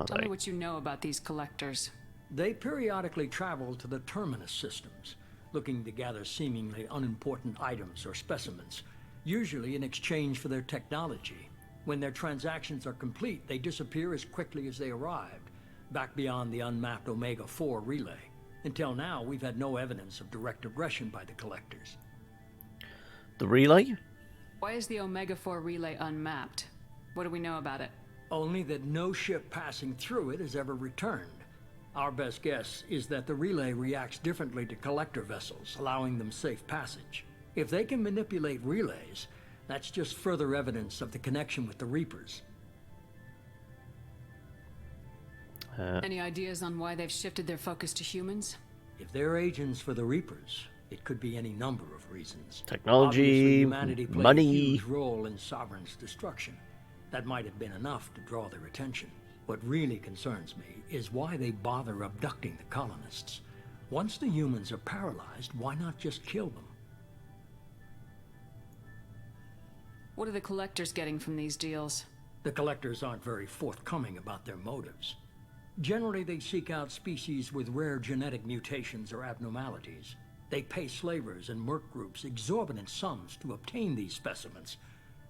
Tell they? me what you know about these collectors. They periodically travel to the terminus systems, looking to gather seemingly unimportant items or specimens, usually in exchange for their technology. When their transactions are complete, they disappear as quickly as they arrived, back beyond the unmapped Omega-4 relay. Until now, we've had no evidence of direct aggression by the Collectors. The relay? Why is the Omega-4 relay unmapped? What do we know about it? Only that no ship passing through it has ever returned. Our best guess is that the relay reacts differently to Collector vessels, allowing them safe passage. If they can manipulate relays, that's just further evidence of the connection with the Reapers. Any ideas on why they've shifted their focus to humans? If they're agents for the Reapers, it could be any number of reasons. Technology, Obviously, humanity played money. a huge role in Sovereign's destruction. That might have been enough to draw their attention. What really concerns me is why they bother abducting the colonists. Once the humans are paralyzed, why not just kill them? What are the Collectors getting from these deals? The Collectors aren't very forthcoming about their motives. Generally, they seek out species with rare genetic mutations or abnormalities. They pay slavers and merc groups exorbitant sums to obtain these specimens,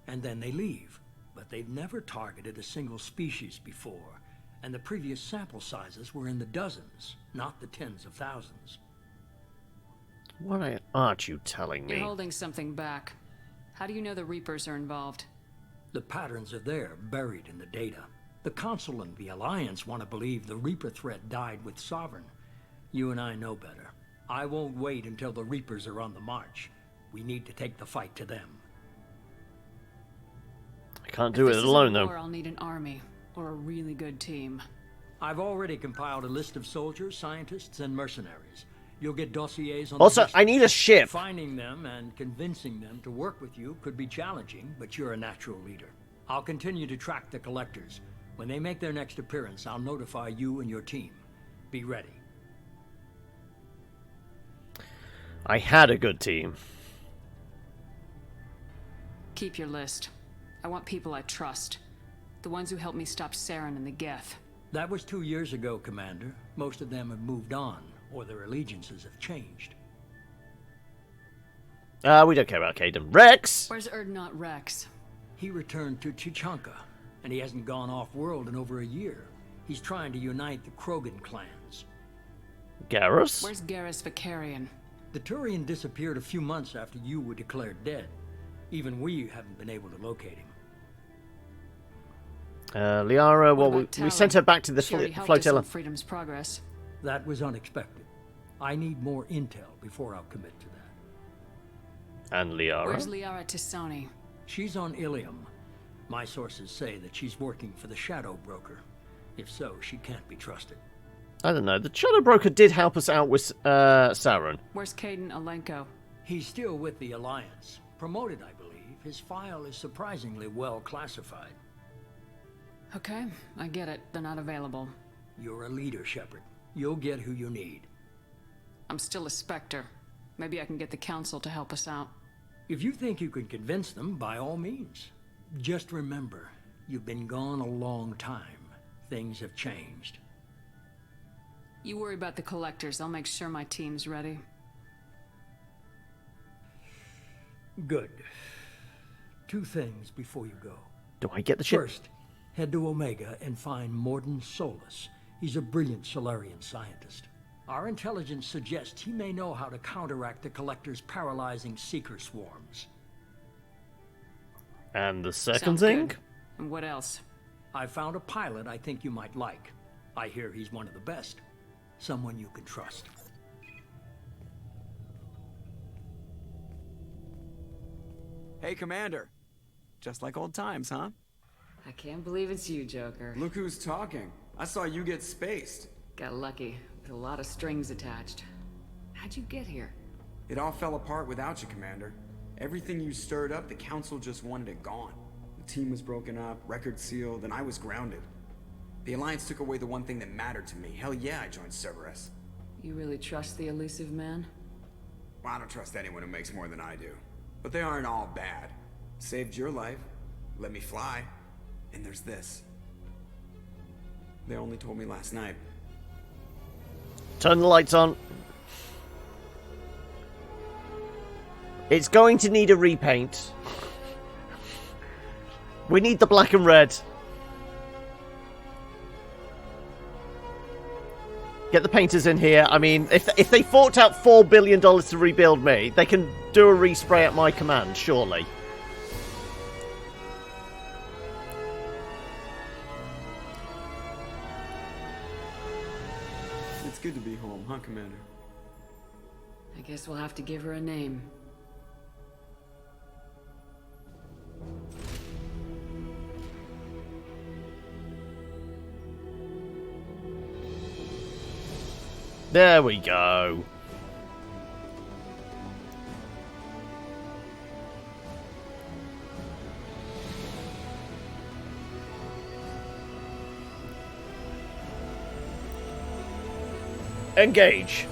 and then they leave. But they've never targeted a single species before, and the previous sample sizes were in the dozens, not the tens of thousands. Why aren't you telling me? You're holding something back. How do you know the Reapers are involved? The patterns are there, buried in the data. The Council and the Alliance want to believe the Reaper threat died with Sovereign. You and I know better. I won't wait until the Reapers are on the march. We need to take the fight to them. I can't do it alone, though. I'll need an army, or a really good team. I've already compiled a list of soldiers, scientists, and mercenaries. You'll get dossiers on Also, the I need a ship. Finding them and convincing them to work with you could be challenging, but you're a natural leader. I'll continue to track the Collectors. When they make their next appearance, I'll notify you and your team. Be ready. I had a good team. Keep your list. I want people I trust. The ones who helped me stop Saren and the Geth. That was 2 years ago, Commander. Most of them have moved on, or their allegiances have changed. We don't care about Caden. Rex! Where's Erdnot Rex? He returned to Chichanka, and he hasn't gone off-world in over a year. He's trying to unite the Krogan clans. Garrus? Where's Garrus Vicarian? The Turian disappeared a few months after you were declared dead. Even we haven't been able to locate him. Liara, well, we sent her back to the flotilla. Freedom's Progress. That was unexpected. I need more intel before I'll commit to that. And Liara? Where's Liara Tisani? She's on Ilium. My sources say that she's working for the Shadow Broker. If so, she can't be trusted. I don't know. The Shadow Broker did help us out with Saren. Where's Caden Alenko? He's still with the Alliance. Promoted, I believe. His file is surprisingly well classified. Okay, I get it. They're not available. You're a leader, Shepard. You'll get who you need. I'm still a Spectre. Maybe I can get the Council to help us out. If you think you can convince them, by all means. Just remember, you've been gone a long time. Things have changed. You worry about the Collectors. I'll make sure my team's ready. Good. 2 things before you go. Do I get the ship? First, head to Omega and find Morden Solus. He's a brilliant Solarian scientist. Our intelligence suggests he may know how to counteract the Collector's paralyzing Seeker swarms. And the second Sounds thing? good. And what else? I found a pilot I think you might like. I hear he's one of the best. Someone you can trust. Hey, Commander. Just like old times, huh? I can't believe it's you, Joker. Look who's talking. I saw you get spaced. Got lucky, with a lot of strings attached. How'd you get here? It all fell apart without you, Commander. Everything you stirred up, the Council just wanted it gone. The team was broken up, record sealed, and I was grounded. The Alliance took away the one thing that mattered to me. Hell yeah, I joined Cerberus. You really trust the elusive man? Well, I don't trust anyone who makes more than I do. But they aren't all bad. Saved your life, let me fly, and there's this. They only told me last night. Turn the lights on. It's going to need a repaint. We need the black and red. Get the painters in here. I mean, if they forked out $4 billion to rebuild me, they can do a respray at my command, surely. It's good to be home, huh, Commander? I guess we'll have to give her a name. There we go. Engage.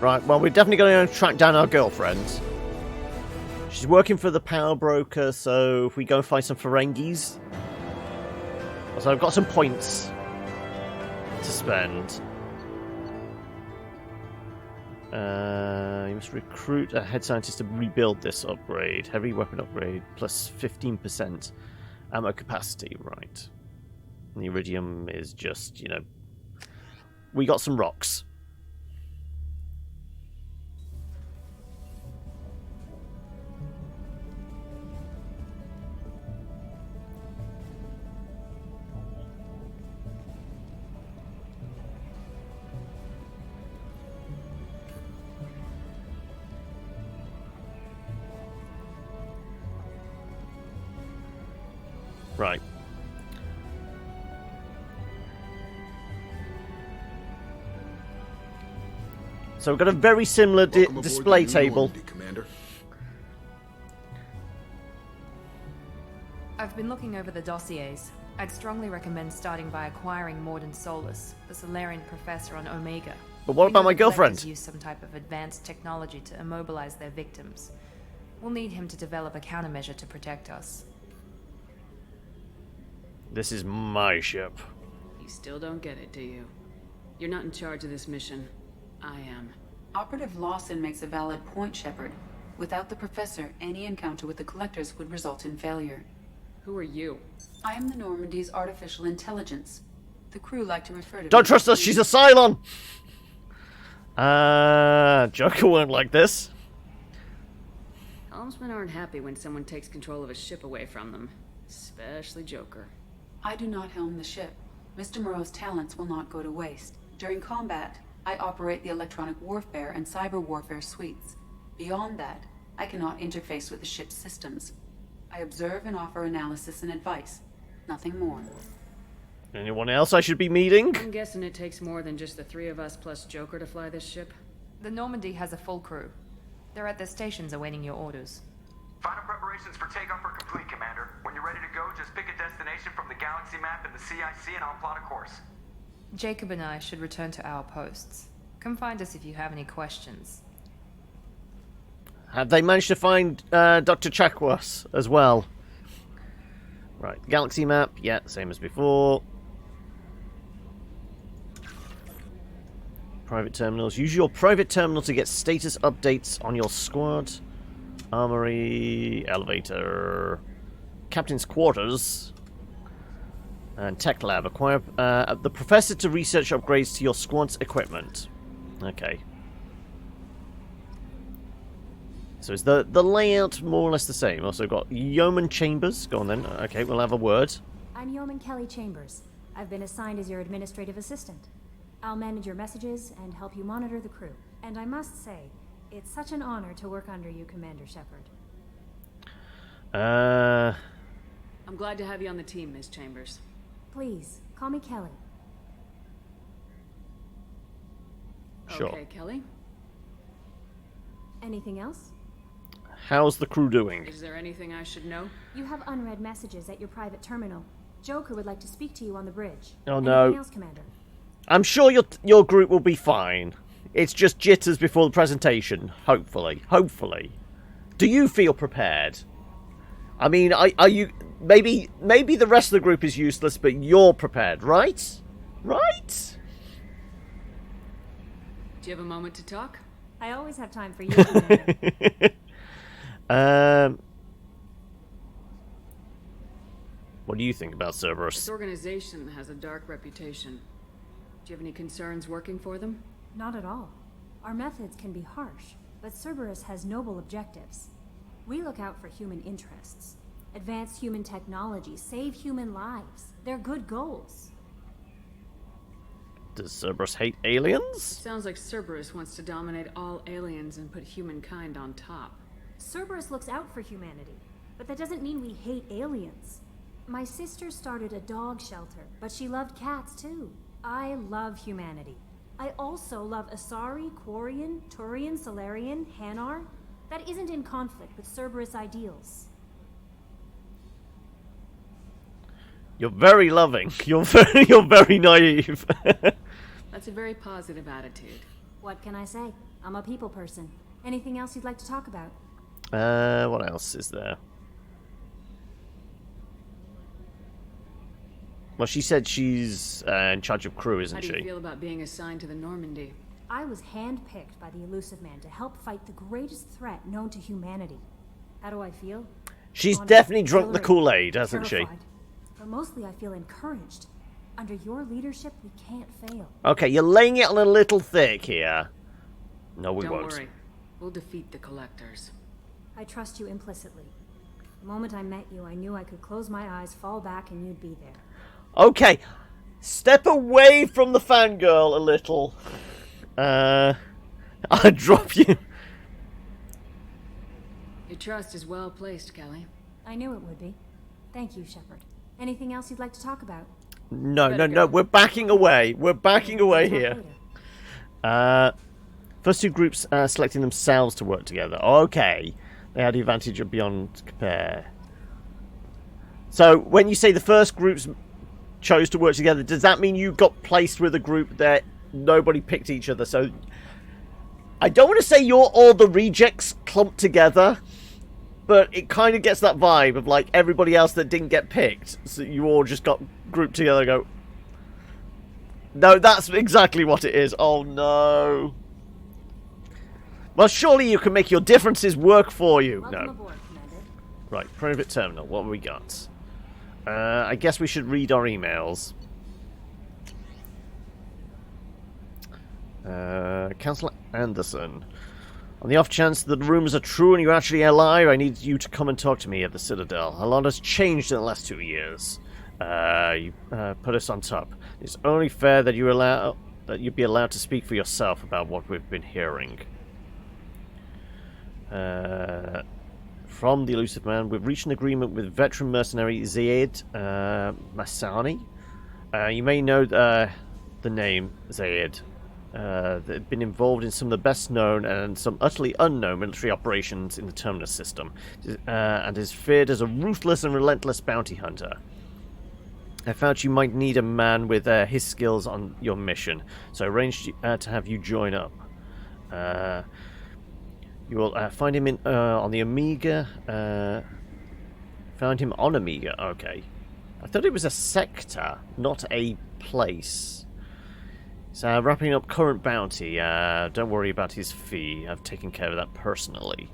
Right, well, we're definitely going to track down our girlfriend. She's working for the power broker, so if we go and find some Ferengis. So I've got some points to spend. You must recruit a head scientist to rebuild this upgrade. Heavy weapon upgrade, plus 15% ammo capacity. Right. And the iridium is just, you know... We got some rocks. Right. So we've got a very similar display table. Normandy, Commander. I've been looking over the dossiers. I'd strongly recommend starting by acquiring Morden Solus, the Salarian professor on Omega. But what about my girlfriend? Use some type of advanced technology to immobilize their victims. We'll need him to develop a countermeasure to protect us. This is my ship. You still don't get it, do you? You're not in charge of this mission. I am. Operative Lawson makes a valid point, Shepard. Without the Professor, any encounter with the Collectors would result in failure. Who are you? I am the Normandy's artificial intelligence. The crew like to refer to Don't trust us, she's a Cylon! Joker won't like this. Helmsmen aren't happy when someone takes control of a ship away from them. Especially Joker. I do not helm the ship. Mr. Moreau's talents will not go to waste. During combat, I operate the electronic warfare and cyber warfare suites. Beyond that, I cannot interface with the ship's systems. I observe and offer analysis and advice. Nothing more. Anyone else I should be meeting? I'm guessing it takes more than just the three of us plus Joker to fly this ship. The Normandy has a full crew. They're at their stations awaiting your orders. Final preparations for takeoff are complete, Commander. When you're ready to go, just pick a destination from the galaxy map and the CIC and I'll plot a course. Jacob and I should return to our posts. Come find us if you have any questions. Have they managed to find Dr. Chakwas as well? Right, galaxy map, yeah, same as before. Private terminals. Use your private terminal to get status updates on your squad. Armory, elevator, captain's quarters, and tech lab. Acquire the professor to research upgrades to your squad's equipment. Okay. So is the layout more or less the same? Also got Yeoman Chambers. Go on then. Okay, we'll have a word. I'm Yeoman Kelly Chambers. I've been assigned as your administrative assistant. I'll manage your messages and help you monitor the crew. And I must say, it's such an honor to work under you, Commander Shepard. I'm glad to have you on the team, Miss Chambers. Please, call me Kelly. Sure. Okay, Kelly. Anything else? How's the crew doing? Is there anything I should know? You have unread messages at your private terminal. Joker would like to speak to you on the bridge. Oh no. Anything else, Commander? I'm sure your group will be fine. It's just jitters before the presentation. Hopefully. Hopefully. Do you feel prepared? I mean, are you... Maybe the rest of the group is useless, but you're prepared, right? Right? Do you have a moment to talk? I always have time for you, Commander. What do you think about Cerberus? This organization has a dark reputation. Do you have any concerns working for them? Not at all. Our methods can be harsh, but Cerberus has noble objectives. We look out for human interests. Advance human technology, save human lives. They're good goals. Does Cerberus hate aliens? Sounds like Cerberus wants to dominate all aliens and put humankind on top. Cerberus looks out for humanity, but that doesn't mean we hate aliens. My sister started a dog shelter, but she loved cats too. I love humanity. I also love Asari, Quarian, Turian, Solarian, Hanar. That isn't in conflict with Cerberus ideals. You're very loving. You're very naive. That's a very positive attitude. What can I say? I'm a people person. Anything else you'd like to talk about? What else is there? Well, she said she's in charge of crew, isn't she? How do you feel about being assigned to the Normandy? I was handpicked by the Elusive Man to help fight the greatest threat known to humanity. How do I feel? She's Honored, definitely drunk the exhilarated, Kool-Aid, hasn't she? terrified. But mostly I feel encouraged. Under your leadership, we can't fail. Okay, you're laying it on a little thick here. No, we Don't won't. worry. We'll defeat the Collectors. I trust you implicitly. The moment I met you, I knew I could close my eyes, fall back, and you'd be there. Okay, step away from the fangirl a little. I'll drop you. Your trust is well placed, Kelly. I knew it would be. Thank you, Shepard. Anything else you'd like to talk about? No, we're backing away. We're backing away here. First two groups selecting themselves to work together. Okay. They had the advantage of beyond compare. So, when you say the first groups chose to work together, does that mean you got placed with a group that nobody picked each other? So, I don't want to say you're all the rejects clumped together, but it kind of gets that vibe of like everybody else that didn't get picked. So you all just got grouped together and go, no, that's exactly what it is. Oh no. Well, surely you can make your differences work for you. Welcome No. aboard, Commander. Right, private terminal. What have we got? I guess we should read our emails. Councillor Anderson. On the off chance that the rumours are true and you're actually alive, I need you to come and talk to me at the Citadel. A lot has changed in the last 2 years. You put us on top. It's only fair that you'd be allowed to speak for yourself about what we've been hearing. From the Elusive Man, we've reached an agreement with veteran mercenary Zaid Masani. You may know the name Zaid. They've been involved in some of the best known and some utterly unknown military operations in the Terminus system, and is feared as a ruthless and relentless bounty hunter. I found you might need a man with his skills on your mission, so I arranged to have you join up. You will find him on the Omega. Found him on Omega. Okay, I thought it was a sector, not a place. So wrapping up current bounty. Don't worry about his fee. I've taken care of that personally.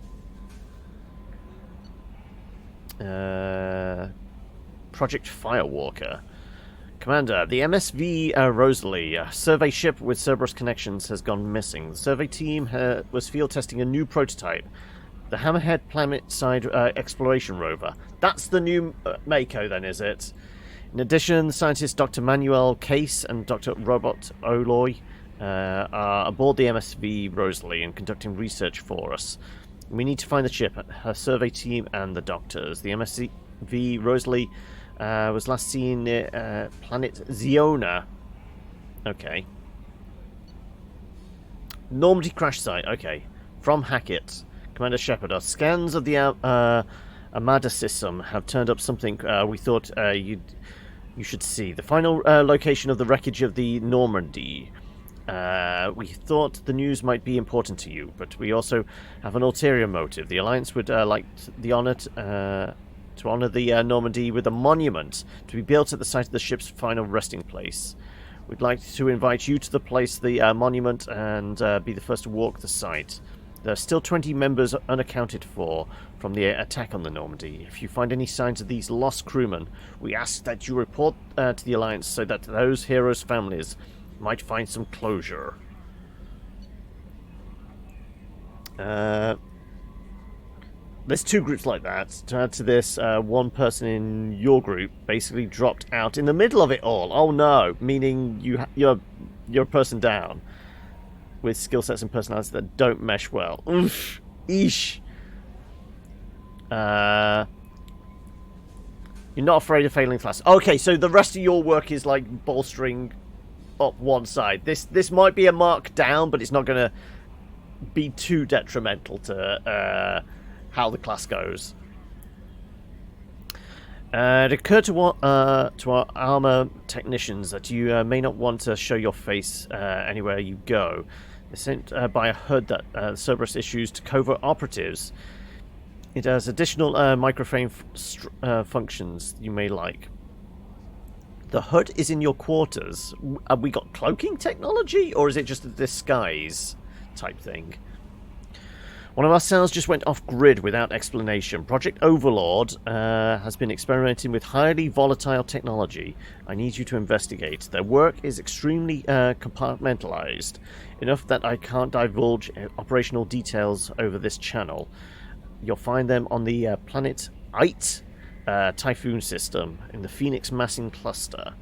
Project Firewalker. Commander, the MSV Rosalie, a survey ship with Cerberus connections, has gone missing. The survey team was field testing a new prototype, the Hammerhead Planet-side exploration rover. That's the new Mako, then, is it? In addition, scientists Dr. Manuel Case and Dr. Robert Oloy are aboard the MSV Rosalie and conducting research for us. We need to find the ship, her survey team, and the doctors. The MSV Rosalie was last seen near planet Ziona. Okay. Normandy crash site. Okay. From Hackett. Commander Shepard, our scans of the Armada system have turned up something we thought you should see. The final location of the wreckage of the Normandy. We thought the news might be important to you, but we also have an ulterior motive. The Alliance would like the honor to honor the Normandy with a monument to be built at the site of the ship's final resting place. We'd like to invite you to the place, the monument, and be the first to walk the site. There are still 20 members unaccounted for from the attack on the Normandy. If you find any signs of these lost crewmen, we ask that you report to the Alliance so that those heroes' families might find some closure. There's two groups like that. To add to this, one person in your group basically dropped out in the middle of it all. Oh no, meaning you're a person down with skill sets and personalities that don't mesh well. Oof. Eesh. You're not afraid of failing class. Okay, so the rest of your work is like bolstering up one side. This might be a mark down, but it's not going to be too detrimental to how the class goes. It occurred to our armor technicians that you may not want to show your face anywhere you go. They're sent by a HUD that Cerberus issues to covert operatives. It has additional microframe functions you may like. The HUD is in your quarters. Have we got cloaking technology, or is it just a disguise type thing? One of our cells just went off-grid without explanation. Project Overlord has been experimenting with highly volatile technology. I need you to investigate. Their work is extremely compartmentalized, enough that I can't divulge operational details over this channel. You'll find them on the planet Ite Typhoon system in the Phoenix Massing Cluster.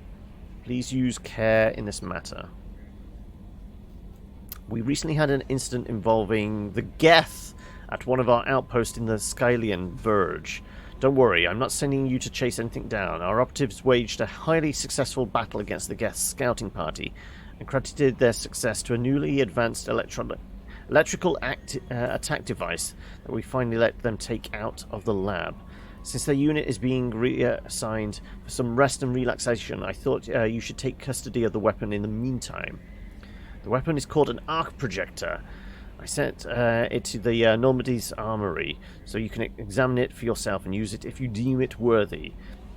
Please use care in this matter. We recently had an incident involving the Geth at one of our outposts in the Skylian Verge. Don't worry, I'm not sending you to chase anything down. Our operatives waged a highly successful battle against the Geth scouting party and credited their success to a newly advanced electrical attack device that we finally let them take out of the lab. Since their unit is being reassigned for some rest and relaxation, I thought you should take custody of the weapon in the meantime. The weapon is called an arc projector. I sent it to the Normandy's armory, so you can examine it for yourself and use it if you deem it worthy.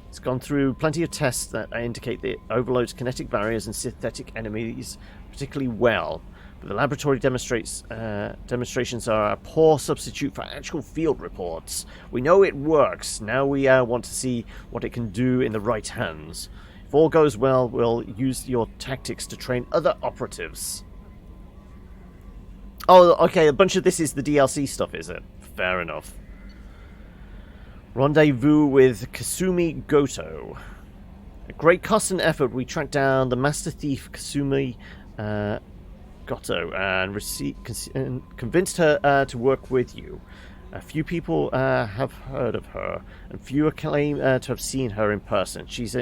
It's gone through plenty of tests that indicate that it overloads kinetic barriers and synthetic enemies particularly well, but the laboratory demonstrations are a poor substitute for actual field reports. We know it works. Now we want to see what it can do in the right hands. If all goes well, we'll use your tactics to train other operatives. Oh, okay, a bunch of this is the DLC stuff, is it? Fair enough. Rendezvous with Kasumi Goto. At great cost and effort, we tracked down the master thief Kasumi Goto and convinced her to work with you. A few people have heard of her, and fewer claim to have seen her in person. She's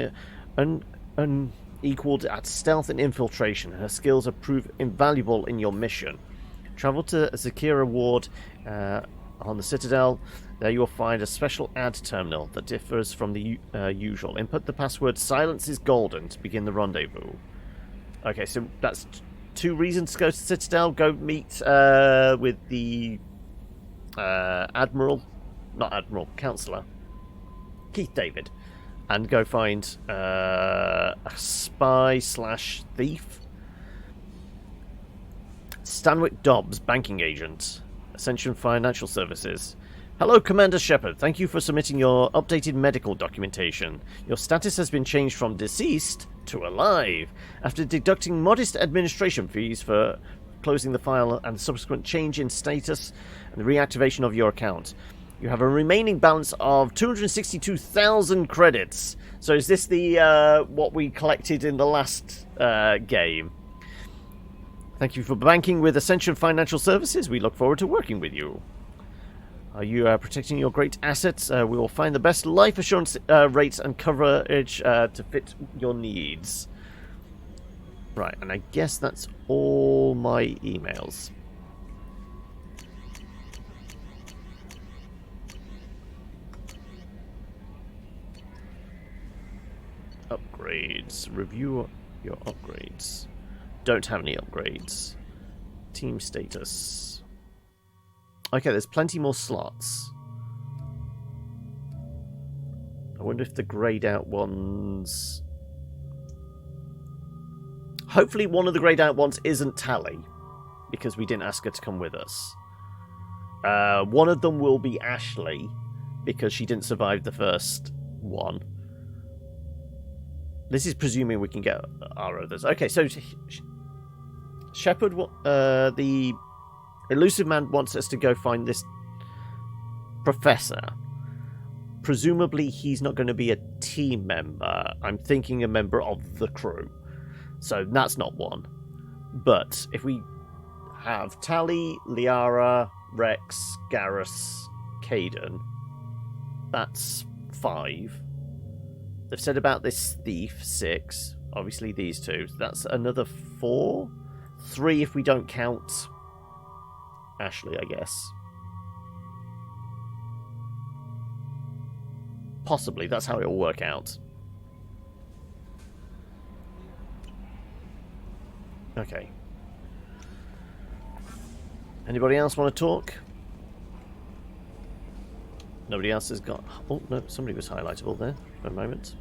unequaled at stealth and infiltration. Her skills have proved invaluable in your mission. Travel to Zakira Ward on the Citadel. There you will find a special ad terminal that differs from the usual. Input the password "Silence is Golden" to begin the rendezvous. Okay, so that's two reasons to go to Citadel. Go meet with the Counselor Keith David, and go find a spy/thief. Stanwyck Dobbs, banking agent, Ascension Financial Services. Hello, Commander Shepard. Thank you for submitting your updated medical documentation. Your status has been changed from deceased to alive, after deducting modest administration fees for closing the file and subsequent change in status and the reactivation of your account. You have a remaining balance of 262,000 credits. So is this the what we collected in the last game? Thank you for banking with Ascension Financial Services. We look forward to working with you. Are you protecting your great assets? We will find the best life assurance rates and coverage to fit your needs. Right, and I guess that's all my emails. Upgrades. Review your upgrades. don't have any upgrades. Team status. Okay, there's plenty more slots. I wonder if the greyed out ones... Hopefully one of the greyed out ones isn't Tally, because we didn't ask her to come with us. One of them will be Ashley, because she didn't survive the first one. This is presuming we can get our others. Okay, so Shepard, the elusive man wants us to go find this professor. Presumably he's not going to be a team member. I'm thinking a member of the crew. So that's not one. But if we have Tally, Liara, Rex, Garrus, Caden, that's 5. They've said about this thief, 6. Obviously these 2. So that's another 4. 3 if we don't count Ashley, I guess. Possibly, that's how it'll work out. Okay. Anybody else want to talk? Nobody else has got... Oh, no, somebody was highlightable there for a moment.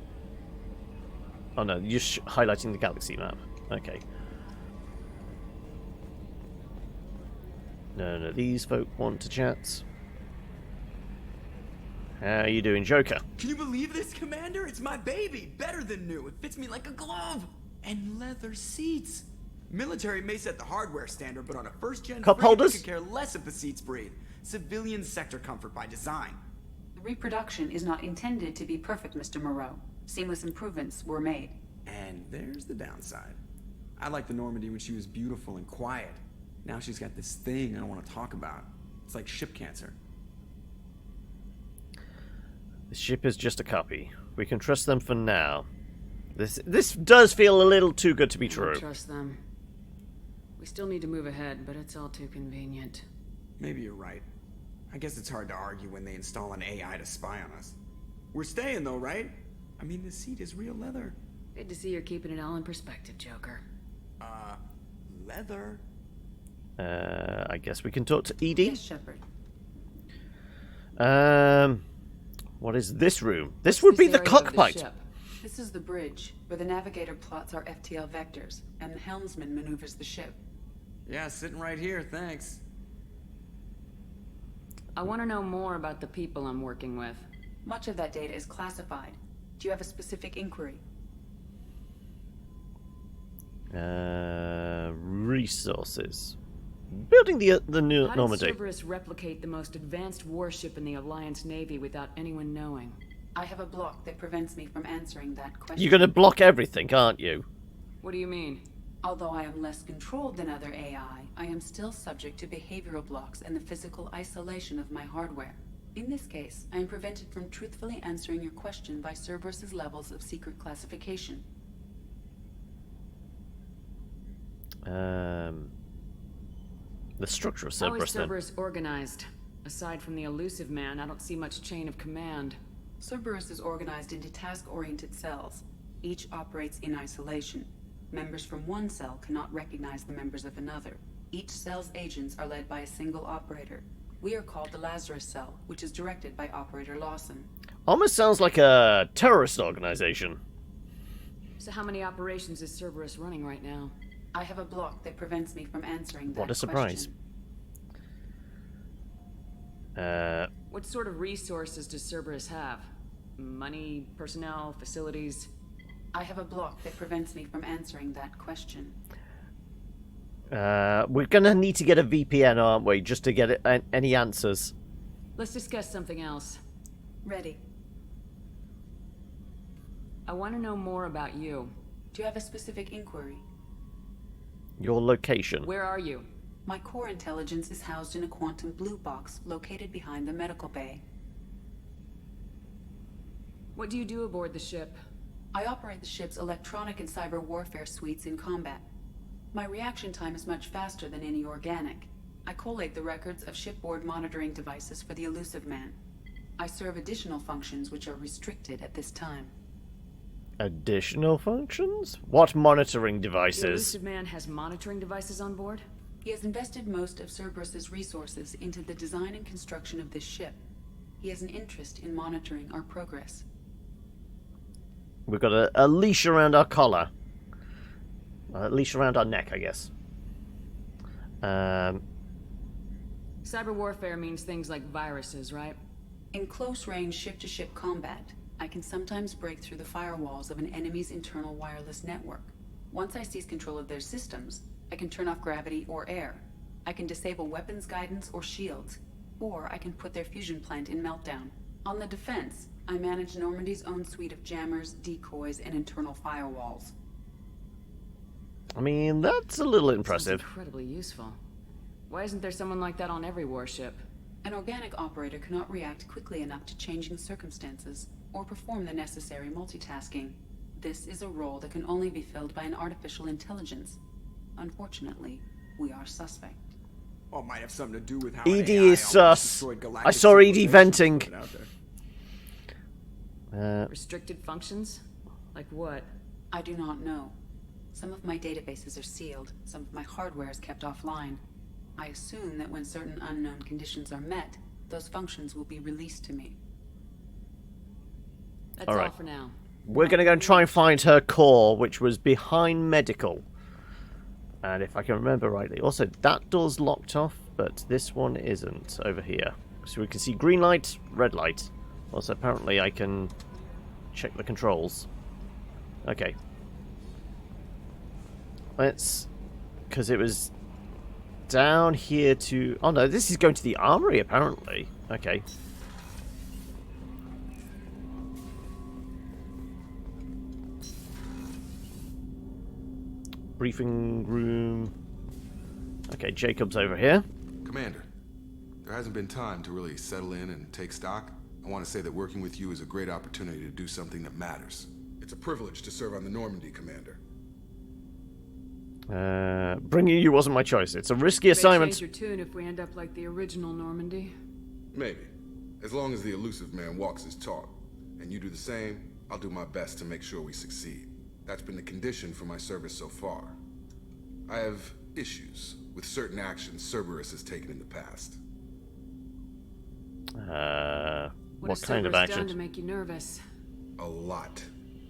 Oh, no, you're highlighting the galaxy map. Okay. No, these folk want to chat. How are you doing, Joker? Can you believe this, Commander? It's my baby! Better than new. It fits me like a glove! And leather seats. Military may set the hardware standard, but on a first-gen cup holders could care less if the seats breathe. Civilian sector comfort by design. The reproduction is not intended to be perfect, Mr. Moreau. Seamless improvements were made. And there's the downside. I liked the Normandy when she was beautiful and quiet. Now she's got this thing I don't want to talk about. It's like ship cancer. The ship is just a copy. We can trust them for now. This does feel a little too good to be true. I trust them. We still need to move ahead, but it's all too convenient. Maybe you're right. I guess it's hard to argue when they install an AI to spy on us. We're staying though, right? I mean, the seat is real leather. Good to see you're keeping it all in perspective, Joker. Leather? I guess we can talk to ED? Yes, Shepard. What is this room? This would be the cockpit. This is the bridge, where the navigator plots our FTL vectors, and the helmsman maneuvers the ship. Yeah, sitting right here, thanks. I want to know more about the people I'm working with. Much of that data is classified. Do you have a specific inquiry? Resources. Building the new How Normandy. did Cerberus replicate the most advanced warship in the Alliance Navy without anyone knowing? I have a block that prevents me from answering that question. You're going to block everything, aren't you? What do you mean? Although I am less controlled than other AI, I am still subject to behavioral blocks and the physical isolation of my hardware. In this case, I am prevented from truthfully answering your question by Cerberus's levels of secret classification. The structure of How is Cerberus, then. Cerberus organized? Aside from the elusive man, I don't see much chain of command. Cerberus is organized into task-oriented cells. Each operates in isolation. Members from one cell cannot recognize the members of another. Each cell's agents are led by a single operator. We are called the Lazarus Cell, which is directed by Operator Lawson. Almost sounds like a terrorist organization. So how many operations is Cerberus running right now? I have a block that prevents me from answering that What a surprise. What sort of resources does Cerberus have? Money, personnel, facilities? I have a block that prevents me from answering that question. We're gonna need to get a VPN, aren't we, just to get any answers. Let's discuss something else. Ready. I want to know more about you. Do you have a specific inquiry? Your location. Where are you? My core intelligence is housed in a quantum blue box located behind the medical bay. What do you do aboard the ship? I operate the ship's electronic and cyber warfare suites in combat. My reaction time is much faster than any organic. I collate the records of shipboard monitoring devices for the elusive man. I serve additional functions which are restricted at this time. Additional functions? What monitoring The devices? elusive man has monitoring devices on board? He has invested most of Cerberus's resources into the design and construction of this ship. He has an interest in monitoring our progress. We've got a leash around our collar. A leash around our neck, I guess. Cyber warfare means things like viruses, right? In close-range ship-to-ship combat, I can sometimes break through the firewalls of an enemy's internal wireless network. Once I seize control of their systems, I can turn off gravity or air. I can disable weapons guidance or shields, or I can put their fusion plant in meltdown. On the defense, I manage Normandy's own suite of jammers, decoys, and internal firewalls. I mean, that's a little impressive. Sounds incredibly useful. Why isn't there someone like that on every warship? An organic operator cannot react quickly enough to changing circumstances, or perform the necessary multitasking. This is a role that can only be filled by an artificial intelligence. Unfortunately, we are suspect. Well, it might have something to do with how ED AI is sus. destroyed galactic I saw ED civilization venting. out there. Restricted functions? Like what? I do not know. Some of my databases are sealed, some of my hardware is kept offline. I assume that when certain unknown conditions are met, those functions will be released to me. That's All right. all for now. We're going to go and try and find her core, which was behind medical. And if I can remember rightly. Also, that door's locked off, but this one isn't over here. So we can see green light, red light. Also, apparently I can check the controls. Okay. Let's... Because it was down here to... Oh no, this is going to the armory, apparently. Okay. Briefing room. Okay, Jacob's over here. Commander, there hasn't been time to really settle in and take stock. I want to say that working with you is a great opportunity to do something that matters. It's a privilege to serve on the Normandy, Commander. Bringing you wasn't my choice. It's a risky assignment. Change your tune if we end up like the original Normandy. Maybe. As long as the elusive man walks his talk, and you do the same, I'll do my best to make sure we succeed. That's been the condition for my service so far. I have issues with certain actions Cerberus has taken in the past. What kind of Cerberus action? done to make you nervous? A lot.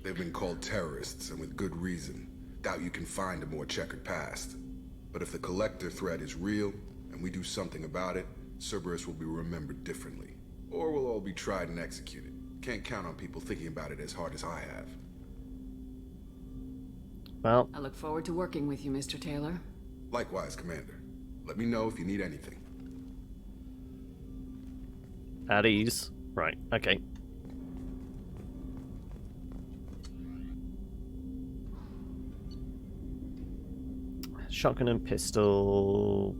They've been called terrorists, and with good reason. Doubt you can find a more checkered past. But if the Collector threat is real, and we do something about it, Cerberus will be remembered differently. Or we'll all be tried and executed. Can't count on people thinking about it as hard as I have. Well, I look forward to working with you, Mr. Taylor. Likewise, Commander. Let me know if you need anything. at ease. Right, okay. Shotgun and pistol,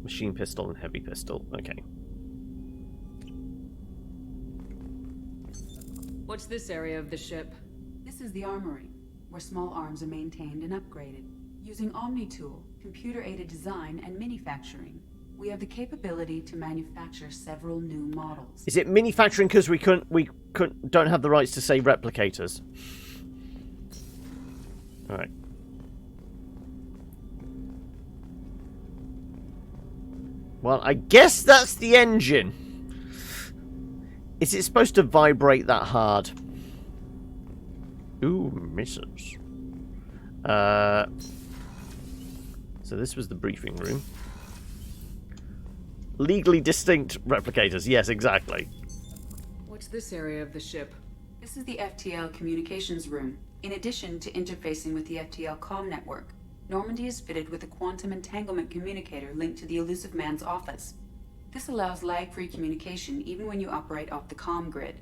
machine pistol and heavy pistol. Okay. What's this area of the ship? This is the armory, where small arms are maintained and upgraded. Using Omni-Tool, computer-aided design, and manufacturing, we have the capability to manufacture several new models. Is it manufacturing because we don't have the rights to say replicators? All right. Well, I guess that's the engine. Is it supposed to vibrate that hard? Ooh, misses. So this was the briefing room. Legally distinct replicators. Yes, exactly. What's this area of the ship? This is the FTL communications room. In addition to interfacing with the FTL comm network, Normandy is fitted with a quantum entanglement communicator linked to the elusive man's office. This allows lag-free communication even when you operate off the comm grid.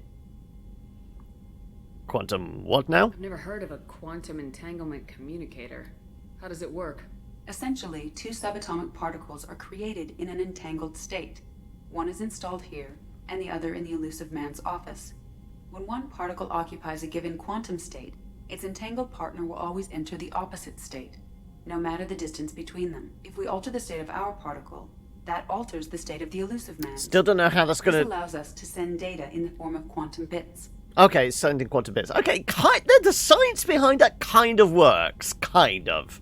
Quantum what now? I've never heard of a quantum entanglement communicator. How does it work? Essentially, two subatomic particles are created in an entangled state. One is installed here, and the other in the elusive man's office. When one particle occupies a given quantum state, its entangled partner will always enter the opposite state, no matter the distance between them. If we alter the state of our particle, that alters the state of the elusive man. Still don't know how that's gonna... This allows us to send data in the form of quantum bits. Okay, it's sending quantum bits. Okay, the science behind that kind of works. Kind of.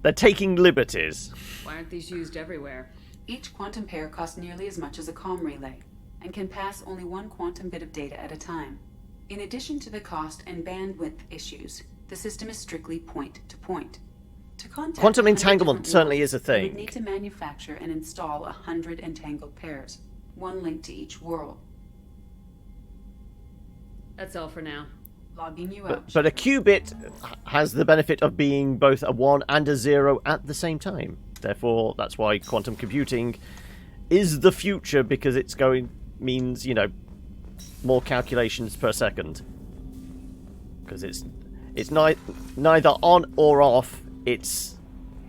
They're taking liberties. Why aren't these used everywhere? Each quantum pair costs nearly as much as a comm relay, and can pass only one quantum bit of data at a time. In addition to the cost and bandwidth issues, the system is strictly point-to-point. To contact Quantum 100 entanglement different certainly worlds, is a thing. You would need to manufacture and install 100 entangled pairs, one linked to each world. That's all for now. Logging you out. But a qubit has the benefit of being both a 1 and a 0 at the same time. Therefore, that's why quantum computing is the future, because it's means, you know, more calculations per second. Because it's neither on or off, it's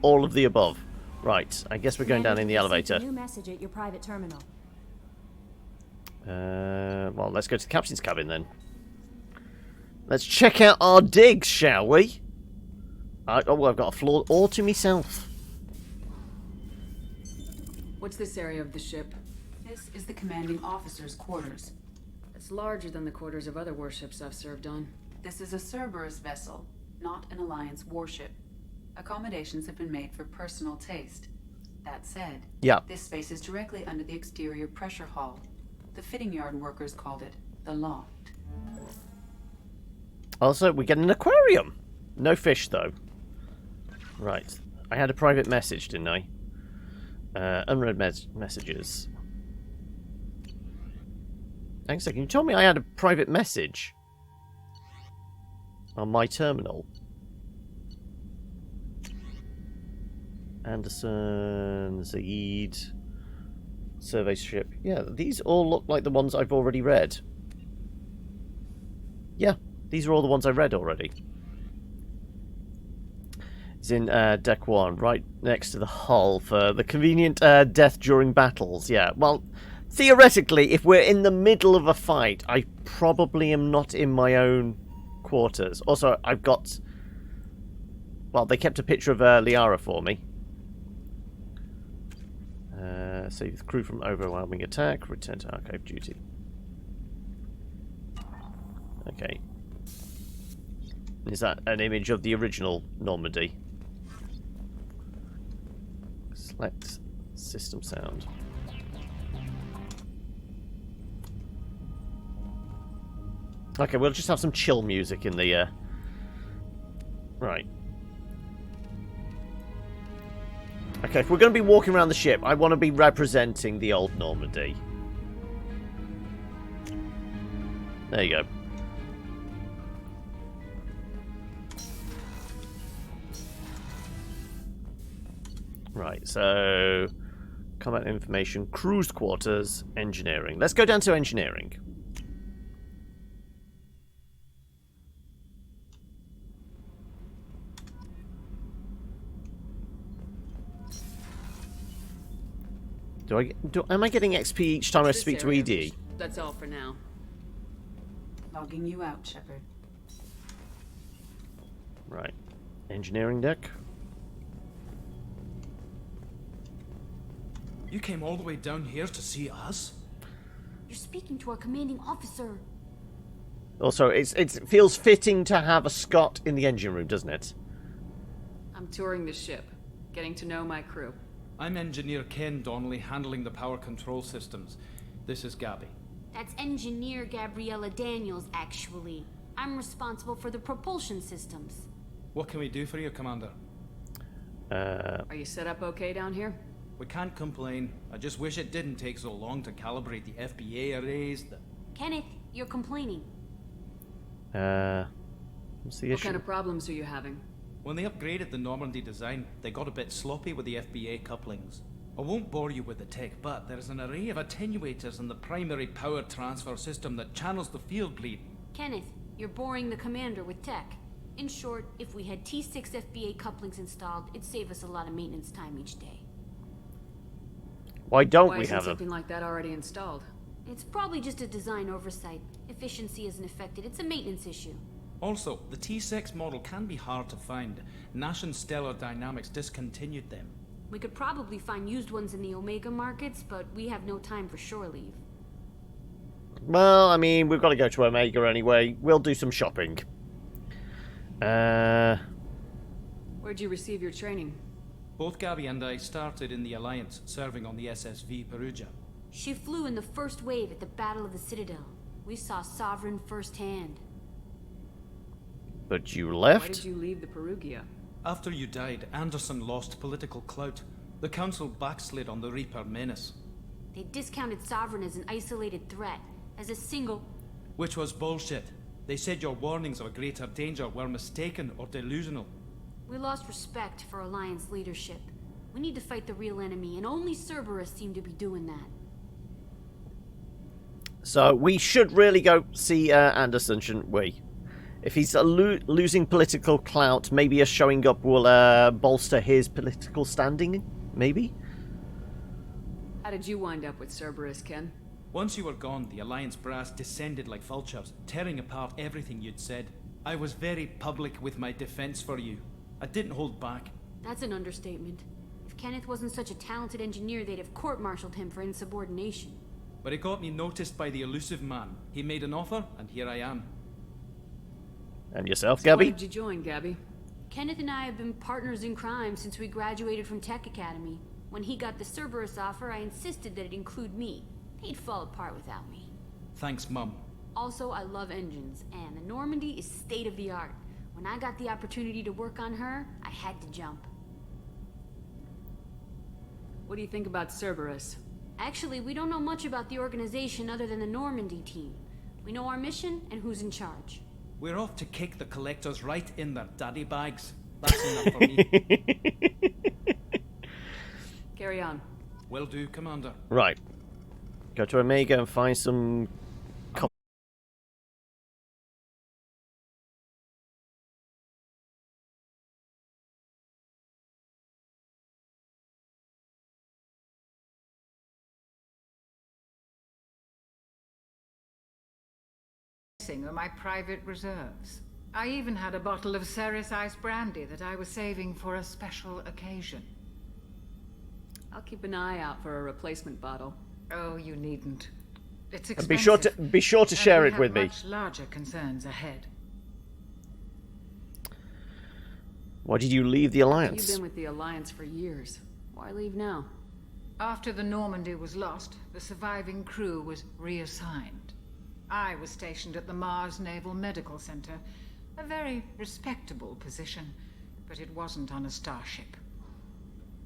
all of the above. Right, I guess we're going down in the elevator. New message at your private terminal. Well, let's go to the captain's cabin then. Let's check out our digs, shall we? Oh, I've got a floor all to myself. What's this area of the ship? This is the commanding officer's quarters. It's larger than the quarters of other warships I've served on. This is a Cerberus vessel, not an Alliance warship. Accommodations have been made for personal taste. That said, this space is directly under the exterior pressure hull. The fitting yard workers called it the loft. Also, we get an aquarium. No fish, though. Right. I had a private message, didn't I? Unread messages. Hang on a second. You told me I had a private message on my terminal. Anderson, Zaid, survey ship. Yeah, these all look like the ones I've already read. Yeah, these are all the ones I read already. It's in deck 1, right next to the hull for the convenient death during battles. Yeah, well, theoretically, if we're in the middle of a fight, I probably am not in my own quarters. Also, I've got... Well, they kept a picture of Liara for me. Save the crew from overwhelming attack. Return to archive duty. Okay. Is that an image of the original Normandy? Select system sound. Okay, we'll just have some chill music in the... Right. Okay, if we're going to be walking around the ship, I want to be representing the old Normandy. There you go. Right, so... Combat information, cruise quarters, engineering. Let's go down to engineering. Am I getting XP each time I speak to ED? That's all for now. Logging you out, Shepard. Right. Engineering deck. You came all the way down here to see us? You're speaking to our commanding officer. Also, it feels fitting to have a Scot in the engine room, doesn't it? I'm touring the ship, getting to know my crew. I'm Engineer Ken Donnelly, handling the power control systems. This is Gabby. That's Engineer Gabriella Daniels, actually. I'm responsible for the propulsion systems. What can we do for you, Commander? Are you set up okay down here? We can't complain. I just wish it didn't take so long to calibrate the FBA arrays. Kenneth, you're complaining. What's the issue? What kind of problems are you having? When they upgraded the Normandy design, they got a bit sloppy with the FBA couplings. I won't bore you with the tech, but there's an array of attenuators in the primary power transfer system that channels the field bleed. Kenneth, you're boring the commander with tech. In short, if we had T6 FBA couplings installed, it'd save us a lot of maintenance time each day. Why don't Why we isn't have them? something like that already installed? It's probably just a design oversight. Efficiency isn't affected. It's a maintenance issue. Also, the T6 model can be hard to find. Nash and Stellar Dynamics discontinued them. We could probably find used ones in the Omega markets, but we have no time for shore leave. Well, I mean, we've got to go to Omega anyway. We'll do some shopping. Where'd you receive your training? Both Gabby and I started in the Alliance, serving on the SSV Perugia. She flew in the first wave at the Battle of the Citadel. We saw Sovereign firsthand. But you left? Why did you leave the Perugia? After you died, Anderson lost political clout. The Council backslid on the Reaper menace. They discounted Sovereign as an isolated threat, as a single... Which was bullshit. They said your warnings of a greater danger were mistaken or delusional. We lost respect for Alliance leadership. We need to fight the real enemy, and only Cerberus seem to be doing that. So we should really go see Anderson, shouldn't we? If he's losing political clout, maybe us showing up will bolster his political standing, maybe? How did you wind up with Cerberus, Ken? Once you were gone, the Alliance brass descended like vultures, tearing apart everything you'd said. I was very public with my defense for you. I didn't hold back. That's an understatement. If Kenneth wasn't such a talented engineer, they'd have court-martialed him for insubordination. But it got me noticed by the elusive man. He made an offer, and here I am. And yourself, So Gabby? why did you join, Gabby? Kenneth and I have been partners in crime since we graduated from Tech Academy. When he got the Cerberus offer, I insisted that it include me. He'd fall apart without me. Thanks, Mum. Also, I love engines, and the Normandy is state-of-the-art. When I got the opportunity to work on her, I had to jump. What do you think about Cerberus? Actually, we don't know much about the organization other than the Normandy team. We know our mission and who's in charge. We're off to kick the collectors right in their daddy bags. That's enough for me. Carry on. Will do, Commander. Right. Go to Omega and find some... Are my private reserves. I even had a bottle of Ceres Ice brandy that I was saving for a special occasion. I'll keep an eye out for a replacement bottle. Oh, you needn't. It's And expensive. be sure to share And it we with have me. much larger concerns ahead. Why did you leave the Alliance? You've been with the Alliance for years. Why leave now? After the Normandy was lost, the surviving crew was reassigned. I was stationed at the Mars Naval Medical Center, a very respectable position, but it wasn't on a starship.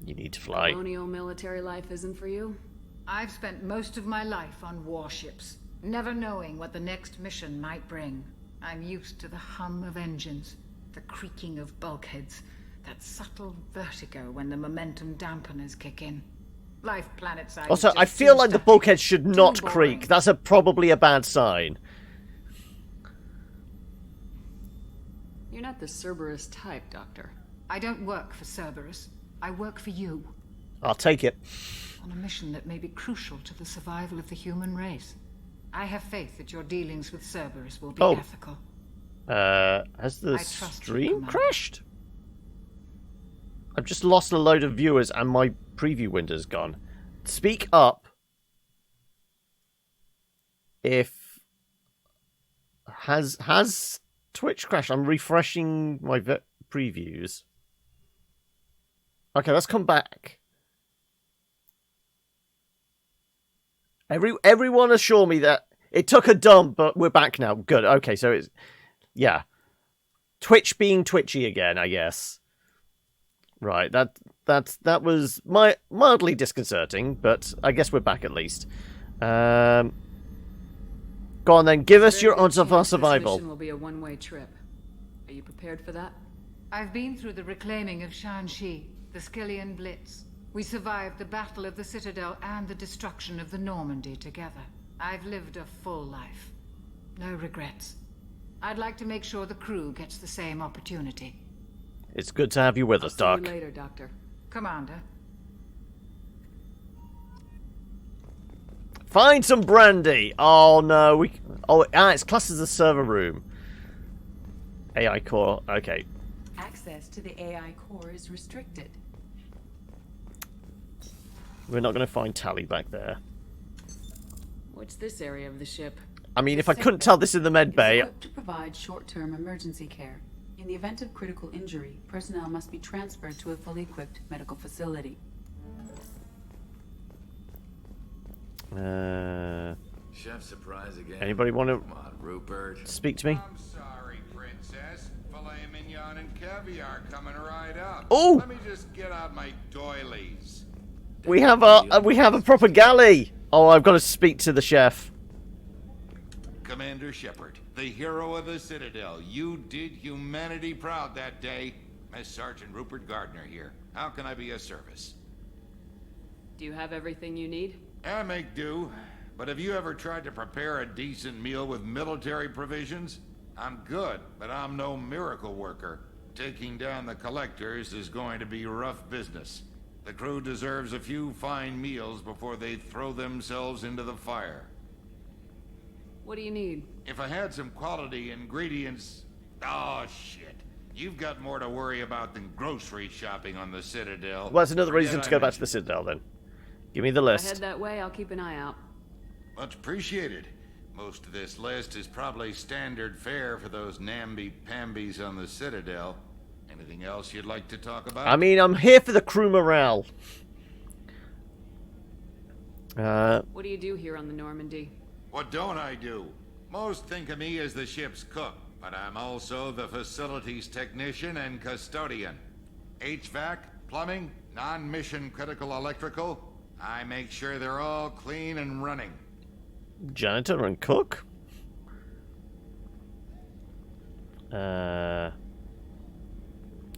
You need to fly. Colonial military life isn't for you? I've spent most of my life on warships, never knowing what the next mission might bring. I'm used to the hum of engines, the creaking of bulkheads, that subtle vertigo when the momentum dampeners kick in. Life planet-side. Also, I feel like the bulkhead should not creak. That's probably a bad sign. You're not the Cerberus type, Doctor. I don't work for Cerberus. I work for you. I'll take it. On a mission that may be crucial to the survival of the human race. I have faith that your dealings with Cerberus will be ethical. Has the stream crashed? I've just lost a load of viewers and my preview window's gone. Speak up if... Has Twitch crashed? I'm refreshing my previews. Okay, let's come back. Everyone assure me that it took a dump, but we're back now. Good. Okay, so it's... Yeah. Twitch being twitchy again, I guess. Right, that was mildly disconcerting, but I guess we're back at least. Go on then, give us your odds of our survival. This mission will be a one-way trip. Are you prepared for that? I've been through the reclaiming of Shanxi, the Skillian Blitz. We survived the Battle of the Citadel and the destruction of the Normandy together. I've lived a full life. No regrets. I'd like to make sure the crew gets the same opportunity. It's good to have you with us, Doc. See you later, Doctor. Commander. Find some brandy! Oh no, it's classed as a server room. AI core, okay. Access to the AI core is restricted. We're not going to find Tally back there. What's this area of the ship? I mean, if I couldn't tell this in the med bay... Equipped to provide short-term emergency care. In the event of critical injury, personnel must be transferred to a fully equipped medical facility. Chef surprise again. Anybody want to Come on, Rupert. speak to me? I'm sorry, Princess. Filet mignon and caviar coming right up. Oh! Let me just get out my doilies. We have a proper galley. Oh, I've got to speak to the chef. Commander Shepard, the hero of the Citadel. You did humanity proud that day. Miss Sergeant Rupert Gardner here. How can I be of service? Do you have everything you need? I make do. But have you ever tried to prepare a decent meal with military provisions? I'm good, but I'm no miracle worker. Taking down the collectors is going to be rough business. The crew deserves a few fine meals before they throw themselves into the fire. What do you need? If I had some quality ingredients... Oh, shit. You've got more to worry about than grocery shopping on the Citadel. Well, that's another reason Forget to I go back to mentioned- the Citadel, then. Give me the If I list. head that way, I'll keep an eye out. Much appreciated. Most of this list is probably standard fare for those namby-pambies on the Citadel. Anything else you'd like to talk about? I mean, I'm here for the crew morale. What do you do here on the Normandy? What don't I do? Most think of me as the ship's cook, but I'm also the facilities technician and custodian. HVAC, plumbing, non-mission critical electrical. I make sure they're all clean and running. Janitor and cook?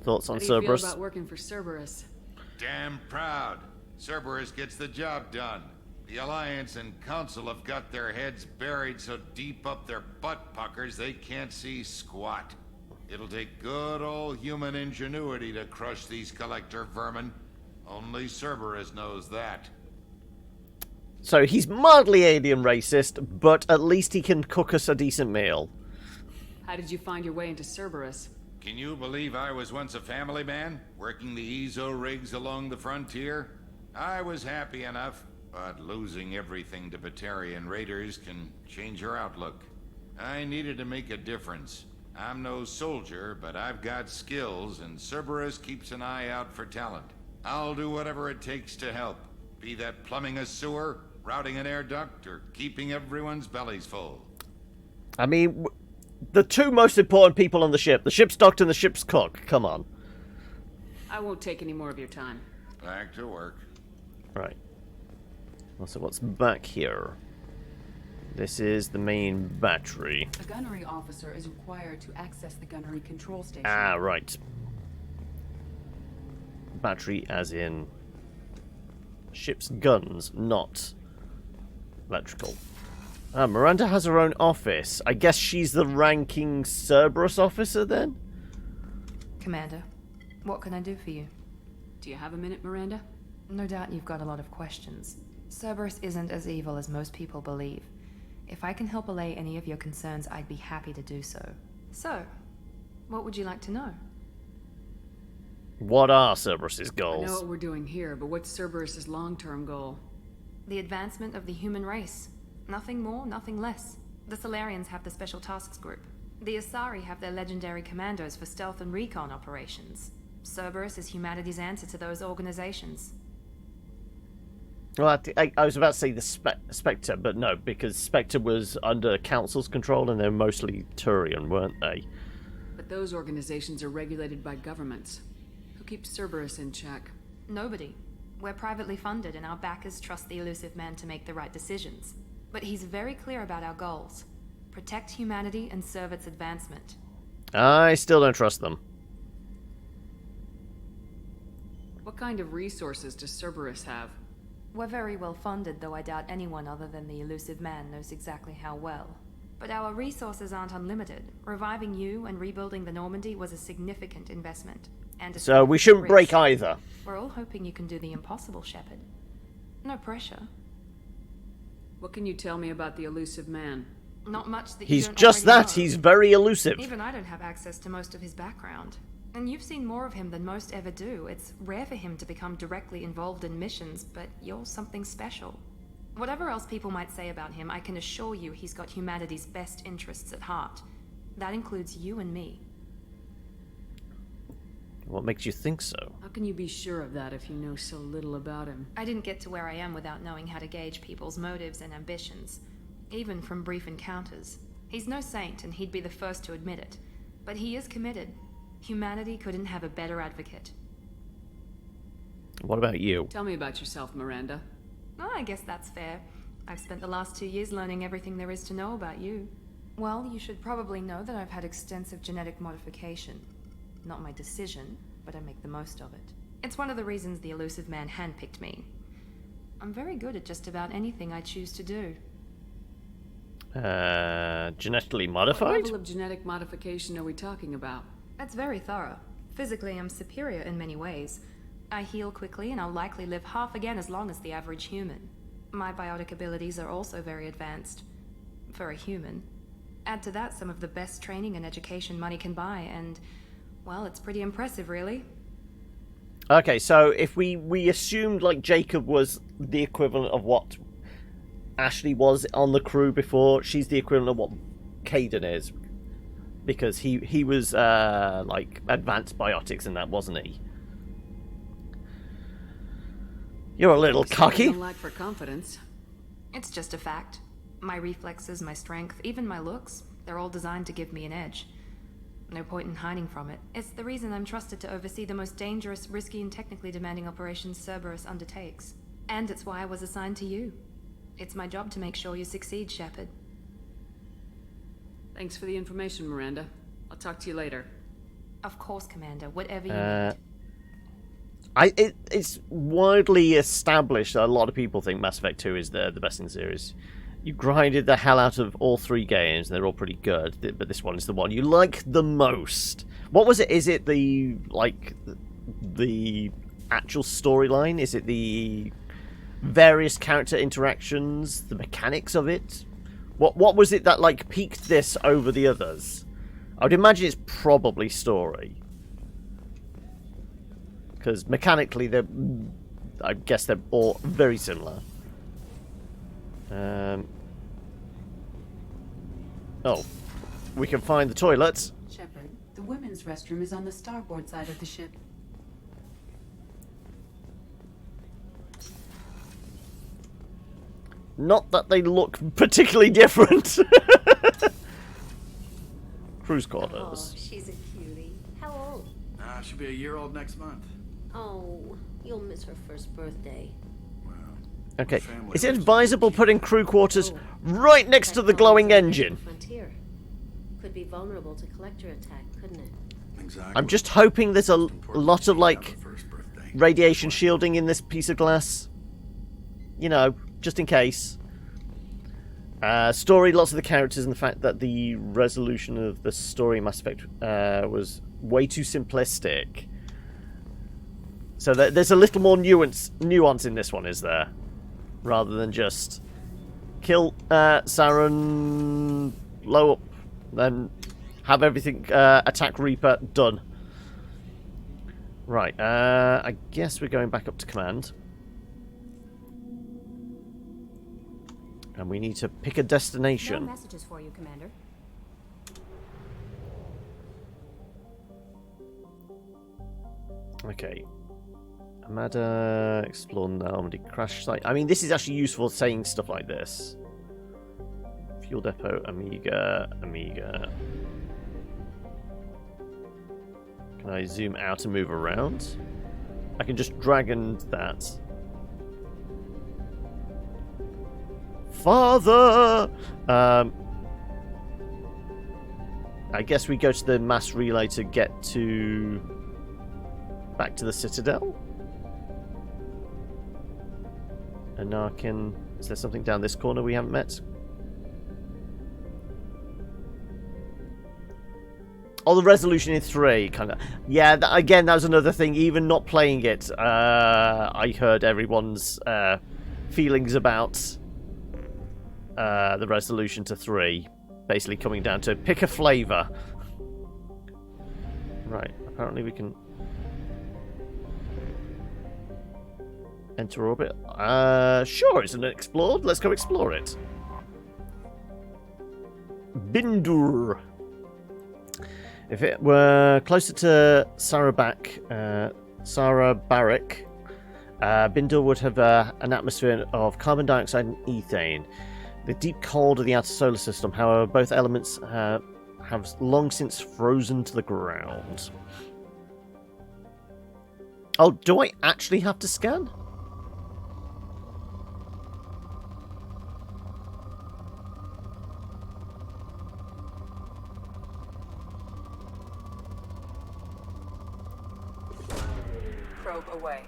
Thoughts on How do you feel Cerberus? about working for Cerberus? Damn proud. Cerberus gets the job done. The Alliance and Council have got their heads buried so deep up their butt puckers they can't see squat. It'll take good old human ingenuity to crush these collector vermin. Only Cerberus knows that. So he's mildly alien racist, but at least he can cook us a decent meal. How did you find your way into Cerberus? Can you believe I was once a family man, working the EZO rigs along the frontier? I was happy enough, but losing everything to Batarian raiders can change your outlook. I needed to make a difference. I'm no soldier, but I've got skills, and Cerberus keeps an eye out for talent. I'll do whatever it takes to help, be that plumbing a sewer, routing an air duct, or keeping everyone's bellies full. I mean, the two most important people on the ship's doctor and the ship's cook. Come on. I won't take any more of your time. Back to work. Right. Well, so what's back here? This is the main battery. A gunnery officer is required to access the gunnery control station. Ah, right. Battery as in ship's guns, not electrical. Ah, Miranda has her own office. I guess she's the ranking Cerberus officer then? Commander, what can I do for you? Do you have a minute, Miranda? No doubt you've got a lot of questions. Cerberus isn't as evil as most people believe. If I can help allay any of your concerns, I'd be happy to do so. So, what would you like to know? What are Cerberus's I goals? know what we're doing here, but what's Cerberus's long-term goal? The advancement of the human race. Nothing more, nothing less. The Solarians have the Special Tasks Group. The Asari have their legendary commandos for stealth and recon operations. Cerberus is humanity's answer to those organizations. Well, I was about to say the Spectre, but no, because Spectre was under Council's control and they're mostly Turian, weren't they? But those organizations are regulated by governments. Who keeps Cerberus in check? Nobody. We're privately funded and our backers trust the elusive man to make the right decisions. But he's very clear about our goals. Protect humanity and serve its advancement. I still don't trust them. What kind of resources does Cerberus have? We're very well funded, though I doubt anyone other than the elusive man knows exactly how well. But our resources aren't unlimited. Reviving you and rebuilding the Normandy was a significant investment. And So we shouldn't break either. We're all hoping you can do the impossible, Shepard. No pressure. What can you tell me about the elusive man? Not much that you He's don't just already that. know. He's very elusive. Even I don't have access to most of his background. And you've seen more of him than most ever do. It's rare for him to become directly involved in missions, but you're something special. Whatever else people might say about him, I can assure you he's got humanity's best interests at heart. That includes you and me. What makes you think so? How can you be sure of that if you know so little about him? I didn't get to where I am without knowing how to gauge people's motives and ambitions, even from brief encounters. He's no saint, and he'd be the first to admit it. But he is committed. Humanity couldn't have a better advocate. What about you? Tell me about yourself, Miranda. Oh, I guess that's fair. I've spent the last 2 years learning everything there is to know about you. Well, you should probably know that I've had extensive genetic modification. Not my decision, but I make the most of it. It's one of the reasons the elusive man handpicked me. I'm very good at just about anything I choose to do. Genetically What modified? level of genetic modification are we talking about? That's very thorough. Physically, I'm superior in many ways. I heal quickly, and I'll likely live half again as long as the average human. My biotic abilities are also very advanced. For a human. Add to that some of the best training and education money can buy, and, well, it's pretty impressive, really. Okay, so if we assumed like Jacob was the equivalent of what Ashley was on the crew before, she's the equivalent of what Caden is, because he was like advanced biotics and that, wasn't he? You're a little cocky. No lack for confidence. It's just a fact. My reflexes, my strength, even my looks, they're all designed to give me an edge. No point in hiding from it. It's the reason I'm trusted to oversee the most dangerous, risky, and technically demanding operations Cerberus undertakes. And it's why I was assigned to you. It's my job to make sure you succeed, Shepard. Thanks for the information, Miranda. I'll talk to you later. Of course, Commander. Whatever you need. It's widely established that a lot of people think Mass Effect 2 is the best in the series. You grinded the hell out of all 3 games, and they're all pretty good, but this one is the one you like the most. What was it? Is it the actual storyline? Is it the various character interactions, the mechanics of it? What was it that like piqued this over the others? I would imagine it's probably story. Because mechanically, I guess they're all very similar. Oh, we can find the toilets. Shepard, the women's restroom is on the starboard side of the ship. Not that they look particularly different. Cruise quarters. Oh, she's a cutie. How old? She'll be a year old next month. Oh, you'll miss her first birthday. Okay, is it advisable putting crew quarters right next to the glowing engine? Frontier. Could be vulnerable to collector attack, couldn't it? Exactly. I'm just hoping there's a lot of like radiation shielding in this piece of glass. You know, just in case. Story, lots of the characters, and the fact that the resolution of the story in Mass Effect was way too simplistic. So there's a little more nuance in this one, is there? Rather than just kill Saren, blow up, then have everything attack Reaper, done. Right, I guess we're going back up to command. And we need to pick a destination. No messages for you, Commander. Okay. Amada, explore Normandy crash site. I mean, this is actually useful saying stuff like this. Fuel depot, Amiga. Can I zoom out and move around? I can just drag and that. Father! I guess we go to the mass relay to get back to the Citadel. Anarkin. Is there something down this corner we haven't met? Oh, the resolution in 3, kind of. Yeah, again, that was another thing. Even not playing it, I heard everyone's feelings about the resolution to 3. Basically coming down to pick a flavour. Right, apparently we can... Enter orbit. Sure, isn't it explored? Let's go explore it. Bindur. If it were closer to Sarabak, Bindur would have an atmosphere of carbon dioxide and ethane. The deep cold of the outer solar system, however, both elements have long since frozen to the ground. Oh, do I actually have to scan? Probe away.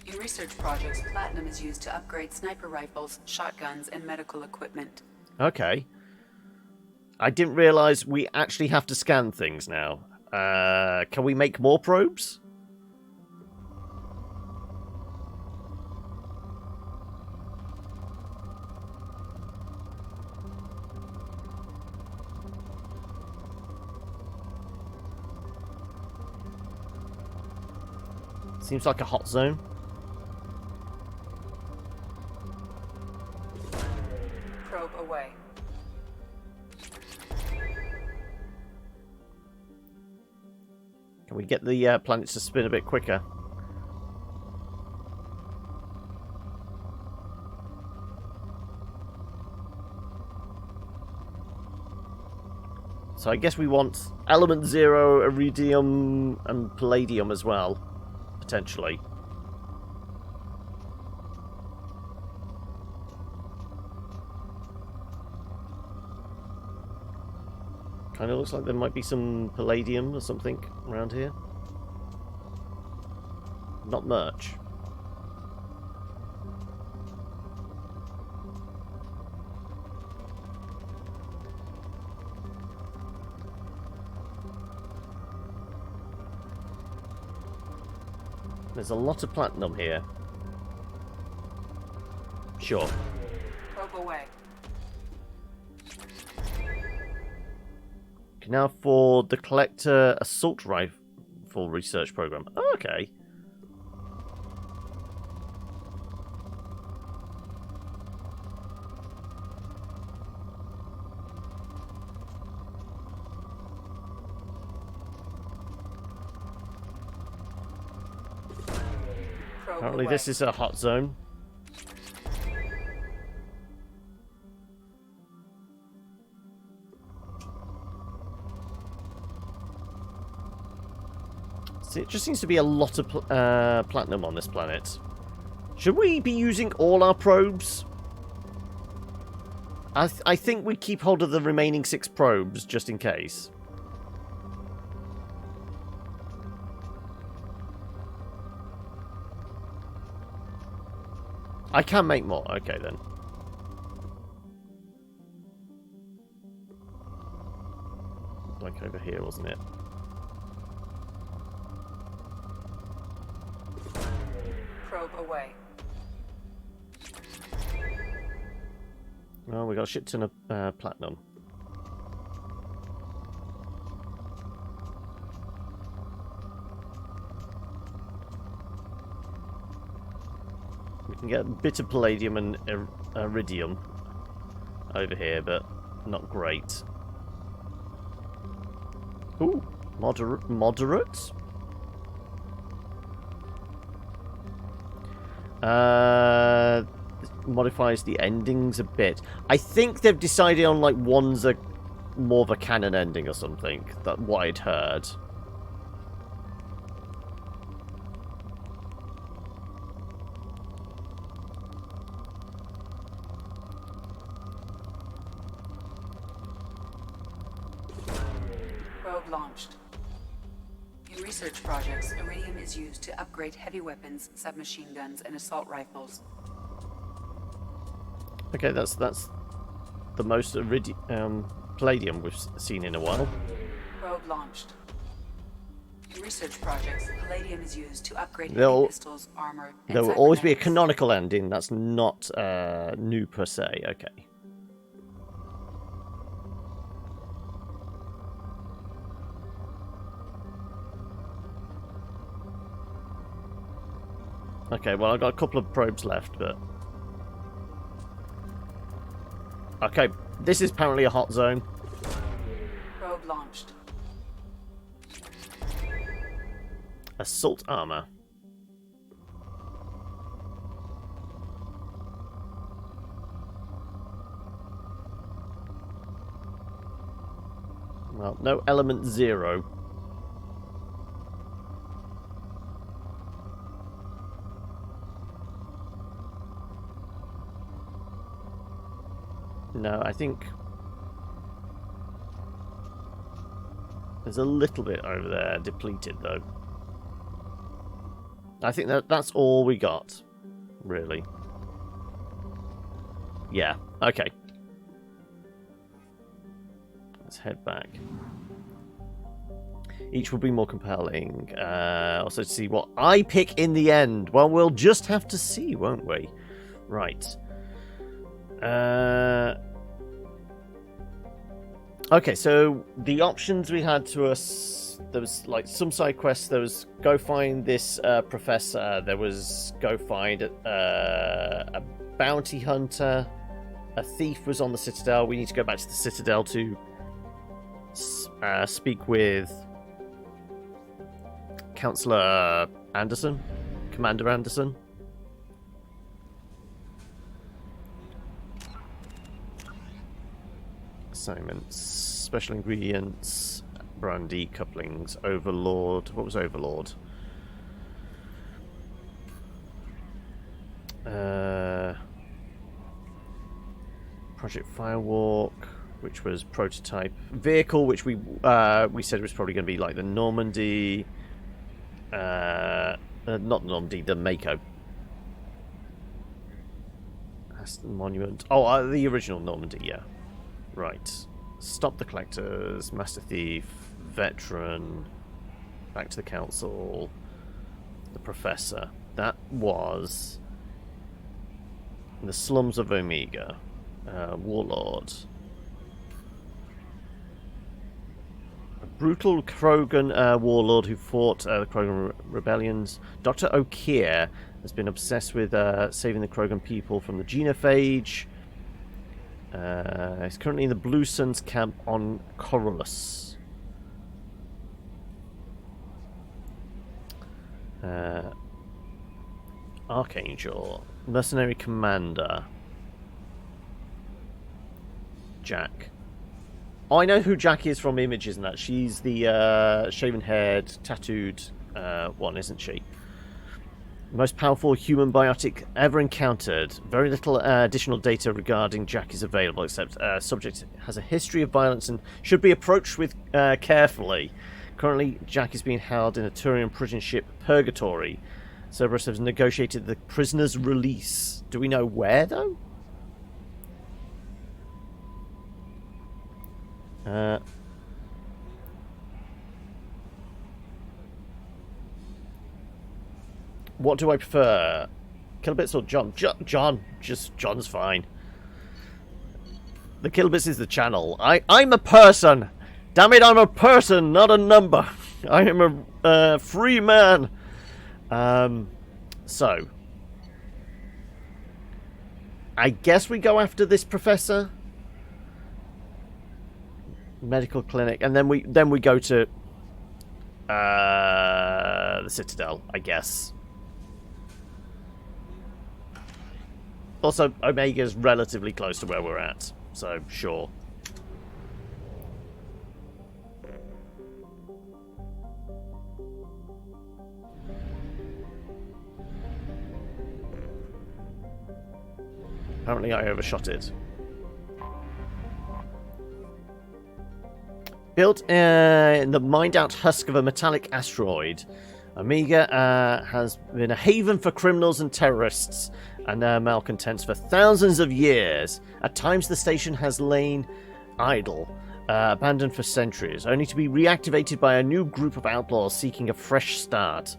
In research projects, platinum is used to upgrade sniper rifles, shotguns, and medical equipment. Okay. I didn't realize we actually have to scan things now. Can we make more probes? Seems like a hot zone. Probe away. Can we get the planets to spin a bit quicker? So I guess we want element 0, iridium, and palladium as well. Potentially. Kind of looks like there might be some palladium or something around here. Not much. There's a lot of platinum here. Sure. Probe away. Can now afford the collector assault rifle research program. Oh, okay. Apparently this is a hot zone. See, it just seems to be a lot of platinum on this planet. Should we be using all our probes? I think we keep hold of the remaining 6 probes just in case. I can make more. Okay, then. Like over here, wasn't it? Probe away. Oh, we got a shit ton of platinum. We can get a bit of palladium and iridium over here, but not great. Ooh, moderate? Modifies the endings a bit. I think they've decided on like one's a more of a canon ending or something. That's what I'd heard. Probe launched. In research projects, iridium is used to upgrade heavy weapons, submachine guns, and assault rifles. Okay, that's the most palladium we've seen in a while. Probe launched. In research projects, palladium is used to upgrade There'll- heavy pistols, armor, and There will always be a cybernetics. canonical ending. That's not new per se. Okay. Okay, well, I've got a couple of probes left, but... Okay, this is apparently a hot zone. Probe launched. Assault armor. Well, no element 0. No, I think there's a little bit over there depleted, though. I think that's all we got, really. Yeah, okay. Let's head back. Each will be more compelling. Also to see what I pick in the end. Well, we'll just have to see, won't we? Right. Okay, so the options we had to us, there was like some side quests. There was go find this professor. There was go find a bounty hunter. A thief was on the Citadel. We need to go back to the Citadel to speak with Counselor Anderson, Commander Anderson. Assignments, special ingredients, brandy, couplings, Overlord. What was Overlord? Project Firewalk, which was prototype vehicle, which we said was probably going to be like the Normandy, not Normandy, the Mako. That's the monument. Oh, the original Normandy, yeah. Right. Stop the collectors, Master Thief, Veteran, back to the Council, the Professor. That was in the slums of Omega. Warlord. A brutal Krogan warlord who fought the Krogan rebellions. Dr. O'Keir has been obsessed with saving the Krogan people from the genophage. He's currently in the Blue Suns camp on Corollas. Archangel. Mercenary Commander. Jack. Oh, I know who Jack is from images and that. She's the shaven-haired, tattooed one, isn't she? Most powerful human biotic ever encountered. Very little additional data regarding Jack is available, except subject has a history of violence and should be approached with carefully. Currently, Jack is being held in a Turian prison ship, Purgatory. Cerberus has negotiated the prisoner's release. Do we know where, though? What do I prefer? Kilobits or John? John. Just John's fine. The Kilobits is the channel. I'm a person. Damn it, I'm a person, not a number. I am a free man. So I guess we go after this professor. Medical clinic, and then we go to the Citadel, I guess. Also, Omega's relatively close to where we're at, so sure. Apparently I overshot it. Built in the mined-out husk of a metallic asteroid, Omega has been a haven for criminals and terrorists and their malcontents for thousands of years. At times the station has lain idle, abandoned for centuries, only to be reactivated by a new group of outlaws seeking a fresh start.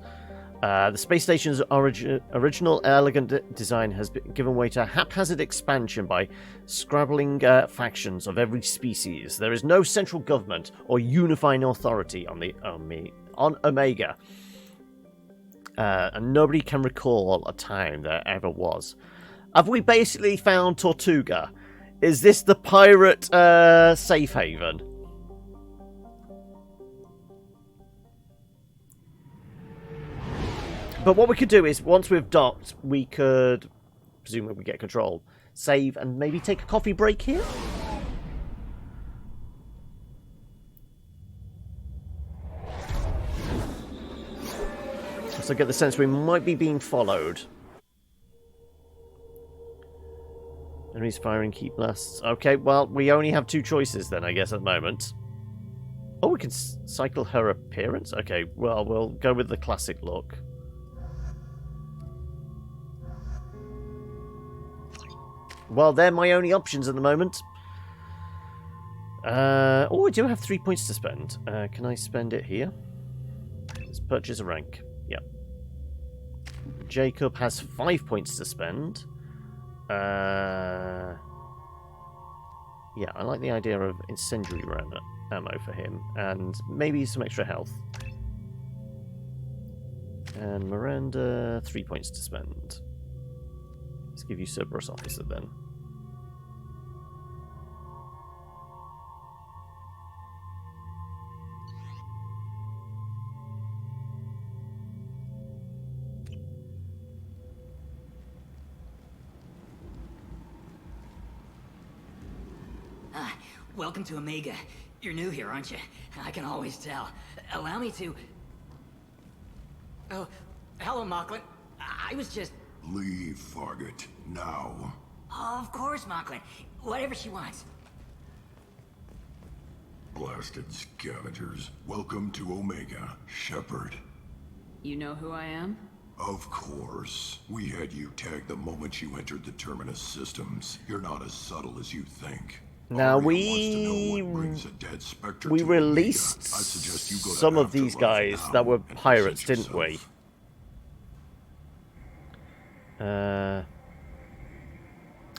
The space station's original elegant design has given way to haphazard expansion by scrabbling factions of every species. There is no central government or unifying authority on Omega. and nobody can recall a time there ever was. Have we basically found Tortuga? Is this the pirate safe haven? But what we could do is, once we've docked, we could, presumably we get control, save and maybe take a coffee break here? So I get the sense we might be being followed. Enemies firing, keep blasts. Okay, well, we only have two choices then, I guess, at the moment. Oh, we can cycle her appearance? Okay, well, we'll go with the classic look. Well, they're my only options at the moment. Oh, I do have 3 points to spend. Can I spend it here? Let's purchase a rank. Yep. Jacob has 5 points to spend. Yeah, I like the idea of incendiary ammo for him. And maybe some extra health. And Miranda, 3 points to spend. Let's give you Cerberus Officer then. Welcome to Omega. You're new here, aren't you? I can always tell. Allow me to... Oh, hello, Mocklin. I was just... Leave, Fargate. Now. Of course, Mocklin. Whatever she wants. Blasted scavengers. Welcome to Omega, Shepard. You know who I am? Of course. We had you tagged the moment you entered the Terminus systems. You're not as subtle as you think. Now we released some of these guys that were pirates, didn't we? And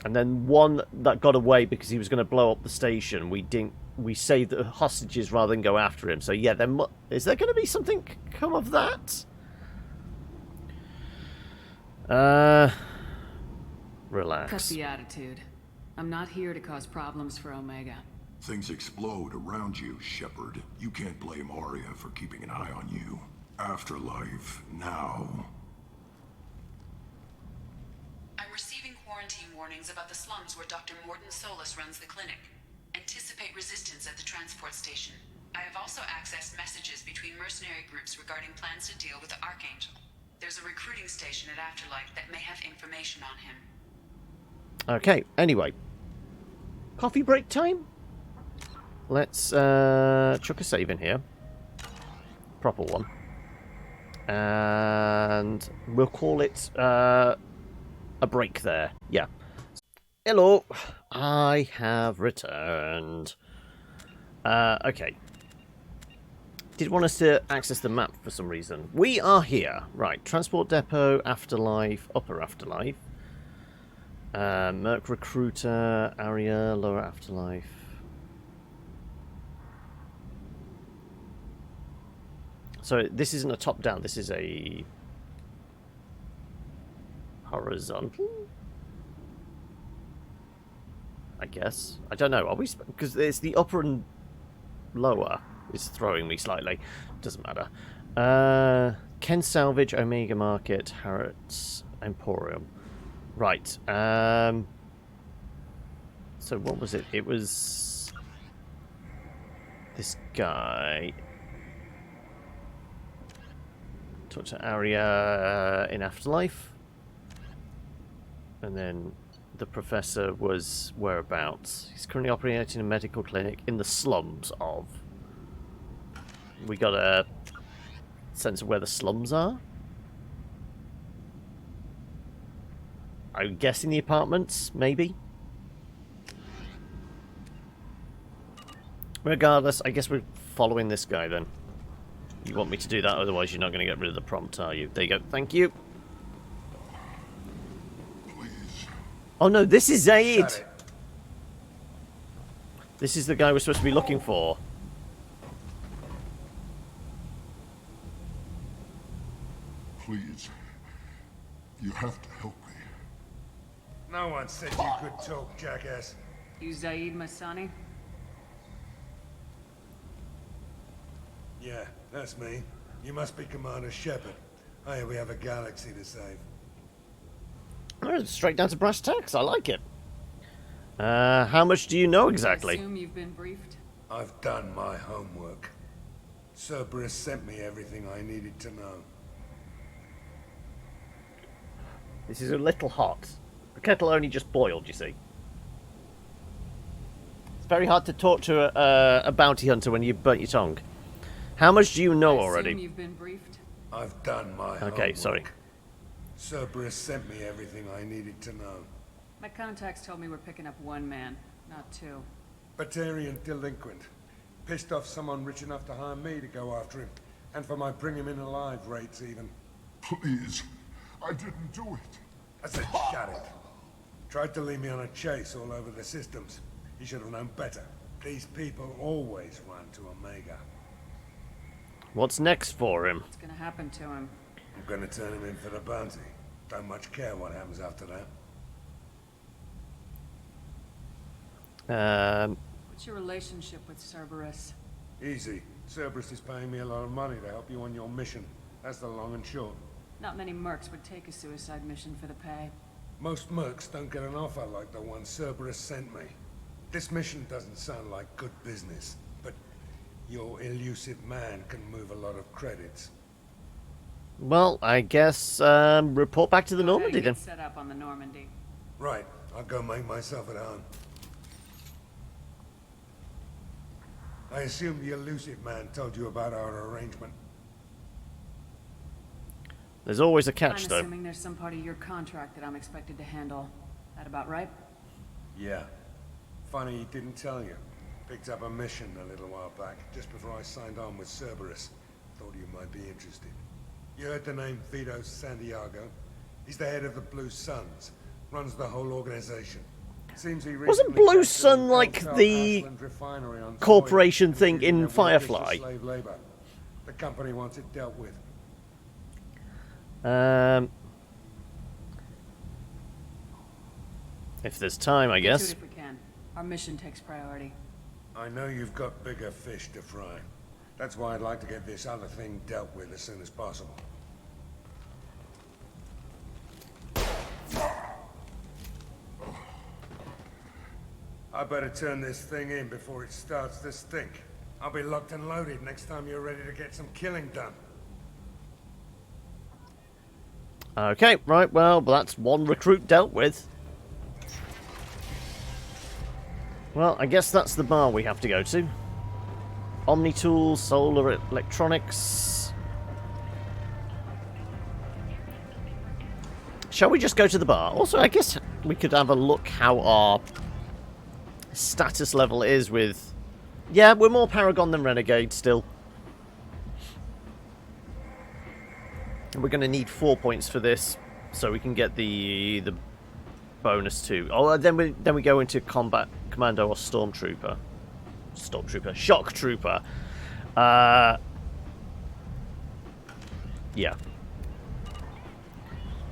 then one that got away because he was going to blow up the station. We saved the hostages rather than go after him. So yeah, is there going to be something come of that? Relax. Cut the attitude. I'm not here to cause problems for Omega. Things explode around you, Shepard. You can't blame Arya for keeping an eye on you. Afterlife, now. I'm receiving quarantine warnings about the slums where Dr. Morton Solus runs the clinic. Anticipate resistance at the transport station. I have also accessed messages between mercenary groups regarding plans to deal with the Archangel. There's a recruiting station at Afterlife that may have information on him. Okay, anyway. Coffee break time? Let's chuck a save in here. Proper one. And we'll call it a break there. Yeah. Hello. I have returned. Okay. Did want us to access the map for some reason. We are here. Right. Transport depot, Afterlife, Upper Afterlife. Merc Recruiter, Area, Lower Afterlife. So this isn't a top-down, this is a horizontal? I guess. I don't know. Are we... Because it's the upper and lower is throwing me slightly. Doesn't matter. Ken Salvage, Omega Market, Harrods, Emporium. Right. So what was it? It was this guy. Talk to Arya in Afterlife. And then the professor was whereabouts. He's currently operating a medical clinic in the slums of... We got a sense of where the slums are? I'm guessing the apartments, maybe? Regardless, I guess we're following this guy then. You want me to do that, otherwise you're not going to get rid of the prompt, are you? There you go. Thank you. Oh no, this is Zaid! This is the guy we're supposed to be looking for. Please, You have to help me. No one said you could talk, jackass. You Zaid Masani? Yeah, that's me. You must be Commander Shepard. Hey, we have a galaxy to save. Oh, straight down to brass tacks. I like it. How much do you know exactly? I assume you've been briefed? I've done my homework. Cerberus sent me everything I needed to know. This is a little hot. The kettle only just boiled, you see. It's very hard to talk to a bounty hunter when you've burnt your tongue. How much do you know already? You've been briefed? I've done my homework. Okay, sorry. Cerberus sent me everything I needed to know. My contacts told me we're picking up one man, not two. Batarian delinquent. Pissed off someone rich enough to hire me to go after him. And for my bring him in alive rates even. Please, I didn't do it. I said shut it. Tried to lead me on a chase all over the systems. He should have known better. These people always run to Omega. What's next for him? What's gonna happen to him? I'm gonna turn him in for the bounty. Don't much care what happens after that. What's your relationship with Cerberus? Easy. Cerberus is paying me a lot of money to help you on your mission. That's the long and short. Not many mercs would take a suicide mission for the pay. Most mercs don't get an offer like the one Cerberus sent me. This mission doesn't sound like good business, but your elusive man can move a lot of credits. Well, I guess report back to the Normandy then. Set up on the Normandy. Right. I'll go make myself at home. I assume the elusive man told you about our arrangement. There's always a catch, I'm though. assuming there's some part of your contract that I'm expected to handle. That about right? Yeah. Funny he didn't tell you. Picked up a mission a little while back, just before I signed on with Cerberus. Thought you might be interested. You heard the name Vito Santiago? He's the head of the Blue Suns. Runs the whole organization. Seems he Wasn't Blue Sun like the corporation thing in Firefly? The company wants it dealt with. If there's time, I guess. If we can. Our mission takes priority. I know you've got bigger fish to fry. That's why I'd like to get this other thing dealt with as soon as possible. I better turn this thing in before it starts to stink. I'll be locked and loaded next time you're ready to get some killing done. Okay, right, well, that's one recruit dealt with. Well, I guess that's the bar we have to go to. Omnitool, Solar Electronics. Shall we just go to the bar? Also, I guess we could have a look how our status level is with... Yeah, we're more Paragon than Renegade still. And we're going to need 4 points for this, so we can get the bonus too. Oh, then we go into Combat Commando or Stormtrooper. Shock Trooper. Yeah.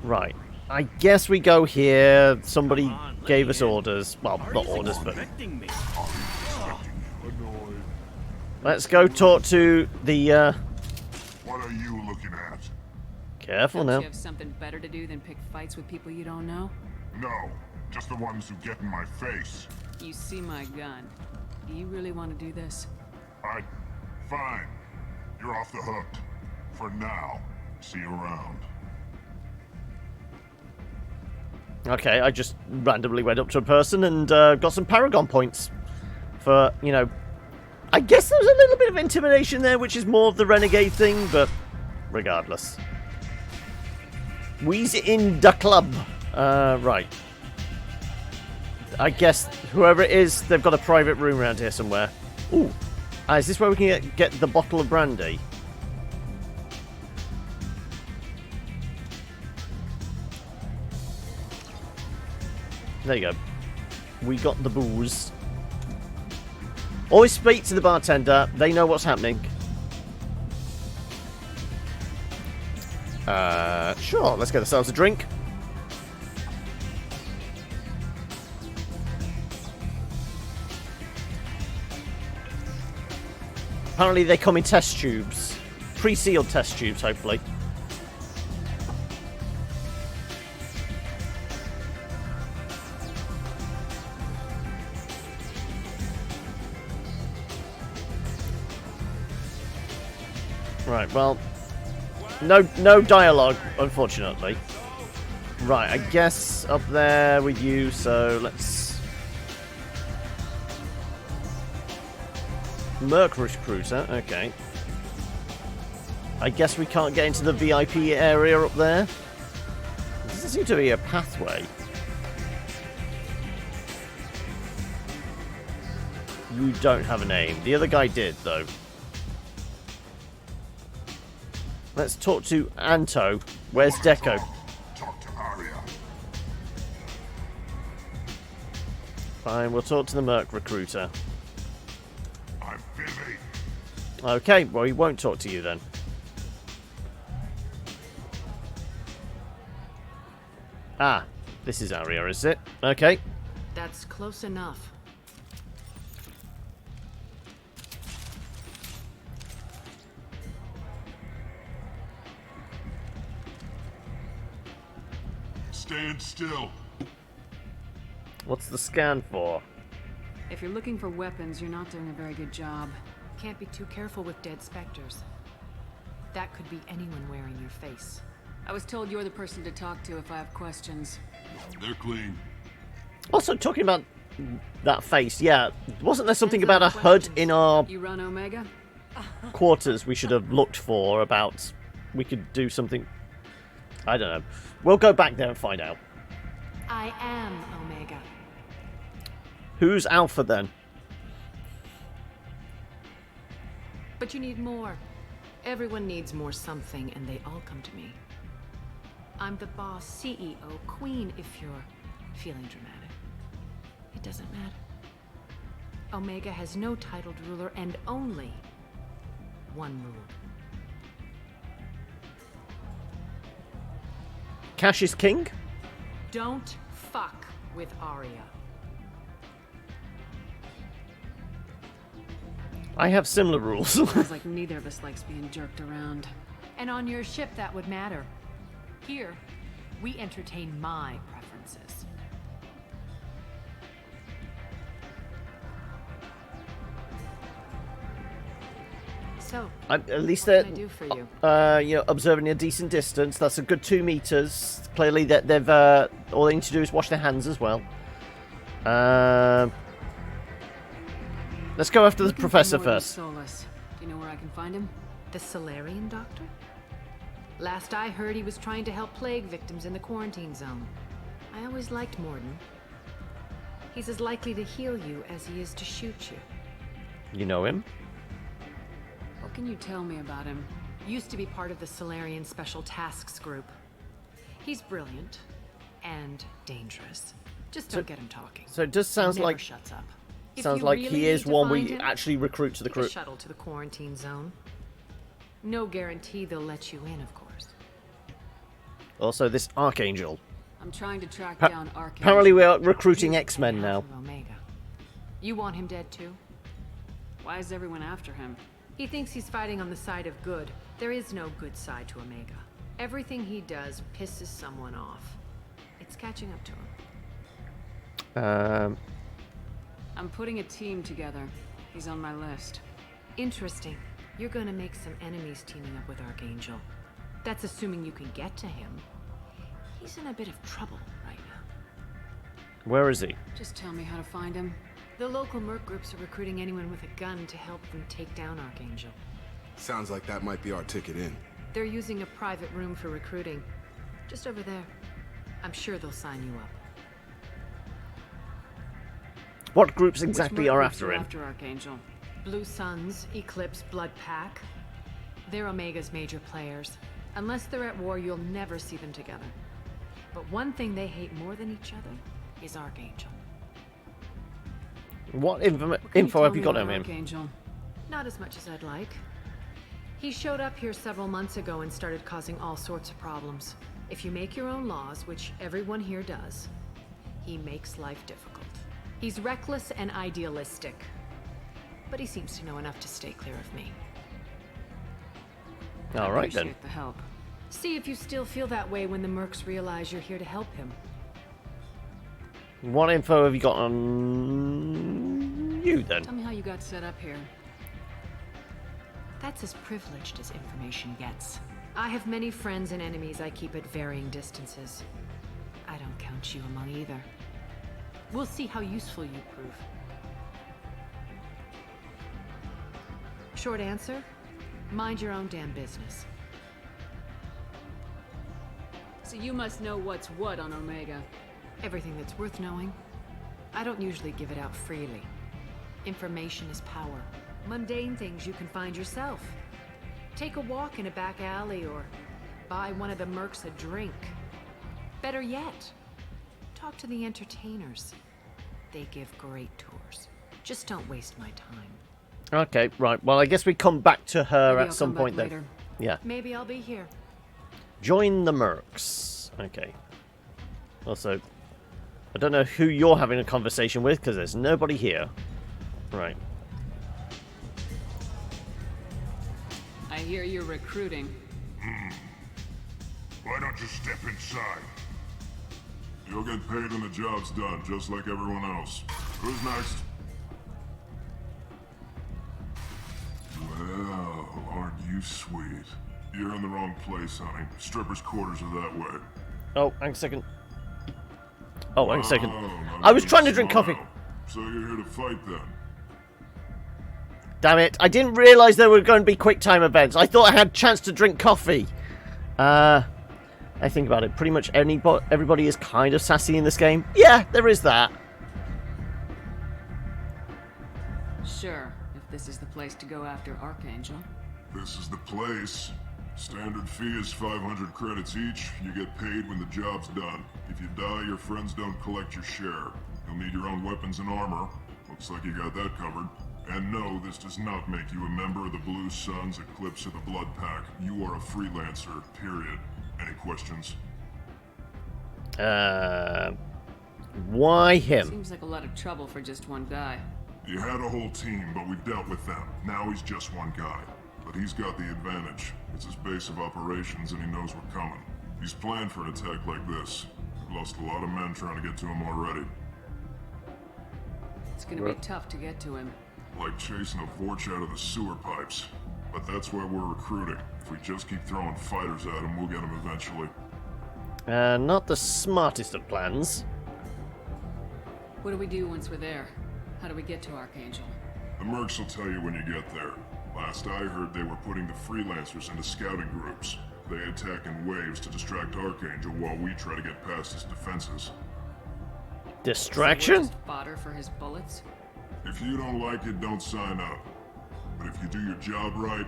Right. I guess we go here. Somebody gave us orders. Well, not orders, but... Let's go talk to the... What are you looking at? Careful now. Don't you have something better to do than pick fights with people you don't know? No, just the ones who get in my face. You see my gun. Do you really want to do this? Fine. You're off the hook. For now. See you around. Okay, I just randomly went up to a person and got some Paragon points. For, you know... I guess there was a little bit of intimidation there, which is more of the Renegade thing, but regardless. We's in the club. Right. I guess whoever it is, they've got a private room around here somewhere. Ooh. Is this where we can get the bottle of brandy? There you go. We got the booze. Always speak to the bartender. They know what's happening. Sure, let's get ourselves a drink. Apparently they come in test tubes. Pre-sealed test tubes, hopefully. Right, well, no dialogue, unfortunately. Right, I guess up there with you, so let's... Merc Recruiter, okay. I guess we can't get into the VIP area up there. There doesn't seem to be a pathway. You don't have a name. The other guy did, though. Let's talk to Anto. Where's Deco? Talk to Aria. Fine, we'll talk to the Merc Recruiter. I'm busy. Okay, well, he won't talk to you then. Ah, this is Aria, is it? Okay. That's close enough. Stand still. What's the scan for? If you're looking for weapons, you're not doing a very good job. Can't be too careful with dead specters. That could be anyone wearing your face. I was told you're the person to talk to if I have questions. They're clean. Also, talking about that face, yeah, wasn't there something about a HUD in our You run Omega? quarters we should have looked for about we could do something? I don't know. We'll go back there and find out. I am Omega. Who's Alpha then? But you need more. Everyone needs more something, and they all come to me. I'm the boss, CEO, queen, if you're feeling dramatic. It doesn't matter. Omega has no titled ruler and only one rule. Cash is king? Don't fuck with Arya. I have similar rules. Sounds like neither of us likes being jerked around. And on your ship, that would matter. Here, we entertain my preferences. So, at least what they're, can I do for you? you know, observing a decent distance. That's a good 2 meters. Clearly, that they've all they need to do is wash their hands as well. Let's go after the professor first. Solus. Do you know where I can find him? The Salarian doctor? Last I heard, he was trying to help plague victims in the quarantine zone. I always liked Morden. He's as likely to heal you as he is to shoot you. You know him? What can you tell me about him? Used to be part of the Salarian Special Tasks Group. He's brilliant and dangerous. Just don't get him talking. So it does sound He never like shuts up. sounds like he is one we actually recruit to the crew. Shuttle to the quarantine zone. No guarantee they'll let you in, of course. Also, this Archangel. I'm trying to track down Archangel. Apparently, we are recruiting X-Men now. Omega. You want him dead too? Why is everyone after him? He thinks he's fighting on the side of good. There is no good side to Omega. Everything he does pisses someone off. It's catching up to him. I'm putting a team together. He's on my list. Interesting. You're gonna make some enemies teaming up with Archangel. That's assuming you can get to him. He's in a bit of trouble right now. Where is he? Just tell me how to find him. The local merc groups are recruiting anyone with a gun to help them take down Archangel. Sounds like that might be our ticket in. They're using a private room for recruiting. Just over there. I'm sure they'll sign you up. What groups exactly are after him? After Archangel. Blue Suns, Eclipse, Blood Pack. They're Omega's major players. Unless they're at war, you'll never see them together. But one thing they hate more than each other is Archangel. What info have you got on him? Archangel? Not as much as I'd like. He showed up here several months ago and started causing all sorts of problems. If you make your own laws, which everyone here does, he makes life difficult. He's reckless and idealistic. but he seems to know enough to stay clear of me. All right then. Appreciate the help. See if you still feel that way when the mercs realize you're here to help him. What info have you got on you then? Tell me how you got set up here. That's as privileged as information gets. I have many friends and enemies I keep at varying distances. I don't count you among either. We'll see how useful you prove. Short answer, mind your own damn business. So you must know what's what on Omega. Everything that's worth knowing. I don't usually give it out freely. Information is power. Mundane things you can find yourself. Take a walk in a back alley or buy one of the mercs a drink. Better yet, talk to the entertainers. They give great tours. Just don't waste my time. Okay, right. Well, I guess we come back to her Maybe at I'll some come point back then. later. Yeah. Maybe I'll be here. Join the mercs. Okay. Also, I don't know who you're having a conversation with because there's nobody here. Right. I hear you're recruiting. Why don't you step inside? You'll get paid when the job's done, just like everyone else. Who's next? Well, aren't you sweet? You're in the wrong place, honey. Strippers' quarters are that way. Oh, hang a second. Oh, hang a second. Wow, I was trying to drink smile. coffee. So you're here to fight then? Damn it. I didn't realise there were going to be quick time events. I thought I had a chance to drink coffee. I think about it. Pretty much everybody is kind of sassy in this game. Yeah, there is that. Sure, if this is the place to go after Archangel. This is the place. Standard fee is 500 credits each. You get paid when the job's done. If you die, your friends don't collect your share. You'll need your own weapons and armor. Looks like you got that covered. And no, this does not make you a member of the Blue Suns, Eclipse, or the Blood Pack. You are a freelancer, period. Any questions? Why him? Seems like a lot of trouble for just one guy. You had a whole team, but we've dealt with them. Now he's just one guy. But he's got the advantage. It's his base of operations and he knows we're coming. He's planned for an attack like this. We've lost a lot of men trying to get to him already. It's gonna be tough to get to him. Like chasing a Vorch out of the sewer pipes. But that's why we're recruiting. If we just keep throwing fighters at him, we'll get him eventually. Not the smartest of plans. What do we do once we're there? How do we get to Archangel? The mercs will tell you when you get there. Last I heard, they were putting the freelancers into scouting groups. They attack in waves to distract Archangel while we try to get past his defenses. Distraction? So we're just fodder for his bullets? If you don't like it, don't sign up. But if you do your job right,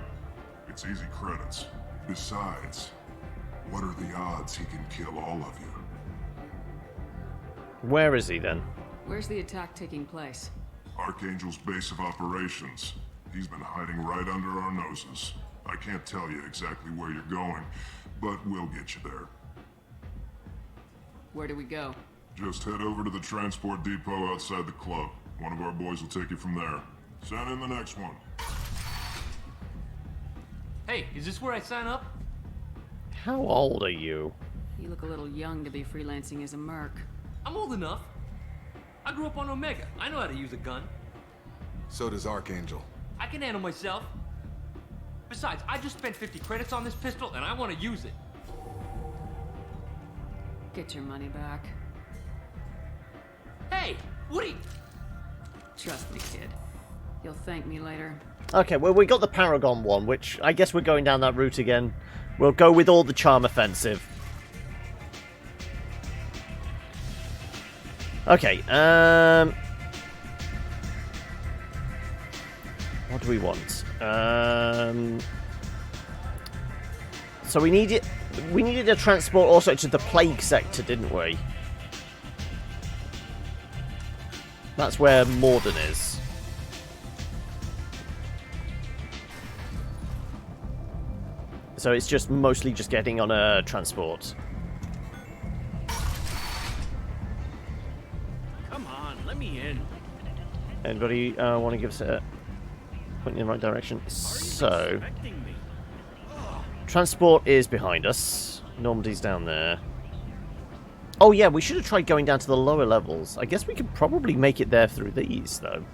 it's easy credits. Besides, what are the odds he can kill all of you? Where is he then? Where's the attack taking place? Archangel's base of operations. He's been hiding right under our noses. I can't tell you exactly where you're going, but we'll get you there. Where do we go? Just head over to the transport depot outside the club. One of our boys will take you from there. Send in the next one. Hey, is this where I sign up? How old are you? You look a little young to be freelancing as a merc. I'm old enough. I grew up on Omega. I know how to use a gun. So does Archangel. I can handle myself. Besides, I just spent 50 credits on this pistol and I want to use it. Get your money back. Hey, Woody! Trust me, kid. You'll thank me later. Okay, well, we got the Paragon one, which I guess we're going down that route again. We'll go with all the charm offensive. Okay, what do we want? So we needed a transport also to the Plague Sector, didn't we? That's where Morden is. So it's just mostly just getting on a transport. Come on, let me in. Anybody want to give us a... Pointing in the right direction. So, transport is behind us. Normandy's down there. Oh yeah, we should have tried going down to the lower levels. I guess we could probably make it there through these, though.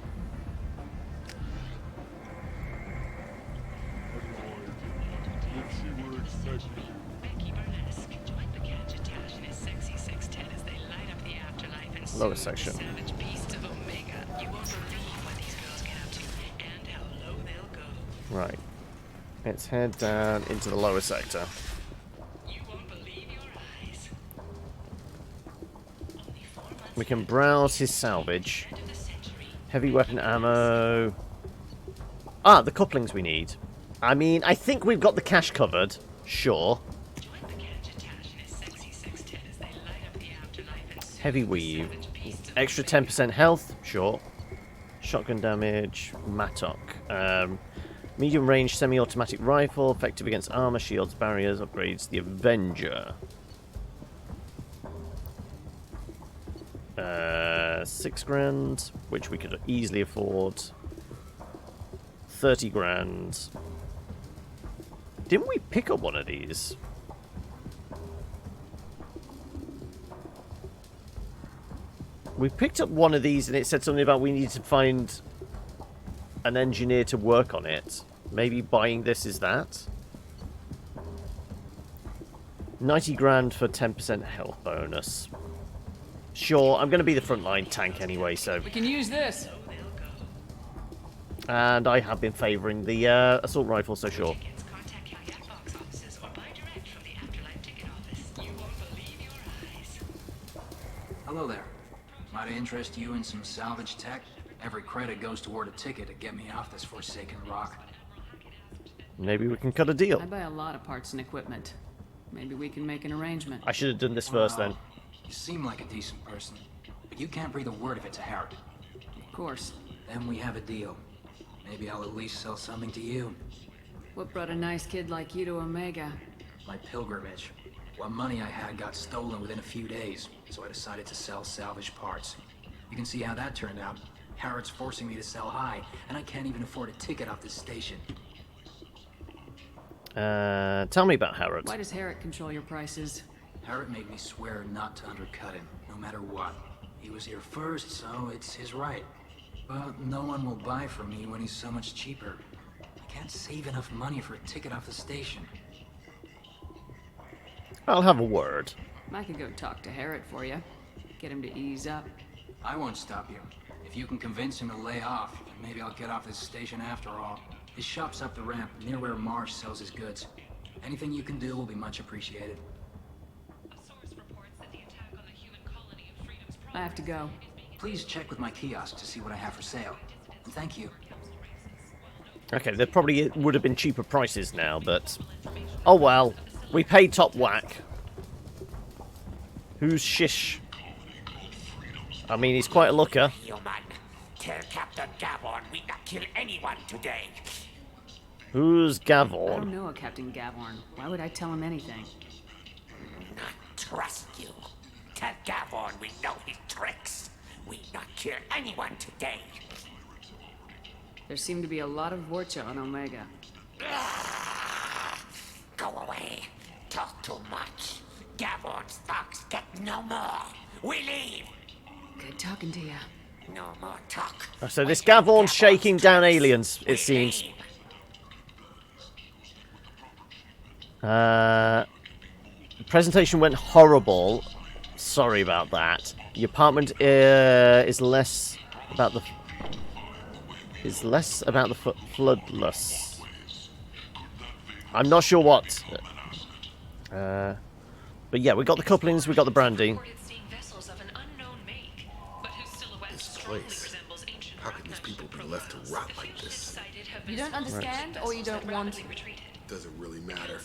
Lower section. Right. Let's head down into the lower sector. We can browse his salvage. Heavy weapon ammo. Ah, the couplings we need. I mean, I think we've got the cache covered. Sure. Heavy weave. Extra 10% health. Sure. Shotgun damage. Mattock. Medium range semi-automatic rifle. Effective against armor, shields, barriers. Upgrades the Avenger. 6 grand, which we could easily afford. 30 grand. Didn't we pick up one of these? We picked up one of these and it said something about we need to find an engineer to work on it. Maybe buying this is that? 90 grand for 10% health bonus. Sure, I'm going to be the frontline tank anyway, so... We can use this! And I have been favouring the assault rifle, so sure. Hello there. Might I interest you in some salvage tech? Every credit goes toward a ticket to get me off this forsaken rock. Maybe we can cut a deal. I buy a lot of parts and equipment. Maybe we can make an arrangement. I should have done this first then. You seem like a decent person, but you can't breathe a word of it to Harrod. Of course. Then we have a deal. Maybe I'll at least sell something to you. What brought a nice kid like you to Omega? My pilgrimage. What money I had got stolen within a few days, so I decided to sell salvage parts. You can see how that turned out. Harrod's forcing me to sell high, and I can't even afford a ticket off this station. Tell me about Harrod. Why does Harrod control your prices? Harrod made me swear not to undercut him, no matter what. He was here first, so it's his right. But no one will buy from me when he's so much cheaper. I can't save enough money for a ticket off the station. I'll have a word. I could go talk to Harrod for you. Get him to ease up. I won't stop you. If you can convince him to lay off, maybe I'll get off this station after all. His shop's up the ramp, near where Marsh sells his goods. Anything you can do will be much appreciated. I have to go. Please check with my kiosk to see what I have for sale. And thank you. Okay, there probably would have been cheaper prices now, but... Oh well. We paid top whack. Who's shish? I mean, he's quite a looker. Human, tell Captain Gavon we not kill anyone today. Who's I Gavorn? don't know a Captain Gavorn. Why would I tell him anything? Not trust you. Tell Gavon we know his tricks. We not kill anyone today. There seem to be a lot of Vorcha on Omega. Go away. Talk too much. Gavon's thugs get no more. We leave. Good talking to you. No more talk. So this Gavorn's shaking down aliens, it seems. The presentation went horrible. Sorry about that. The apartment is less about the floodless. I'm not sure what. But yeah, we got the couplings, we got the brandy. This place. How can these people be left to rot like this? You don't understand, or you don't want to? Doesn't really matter.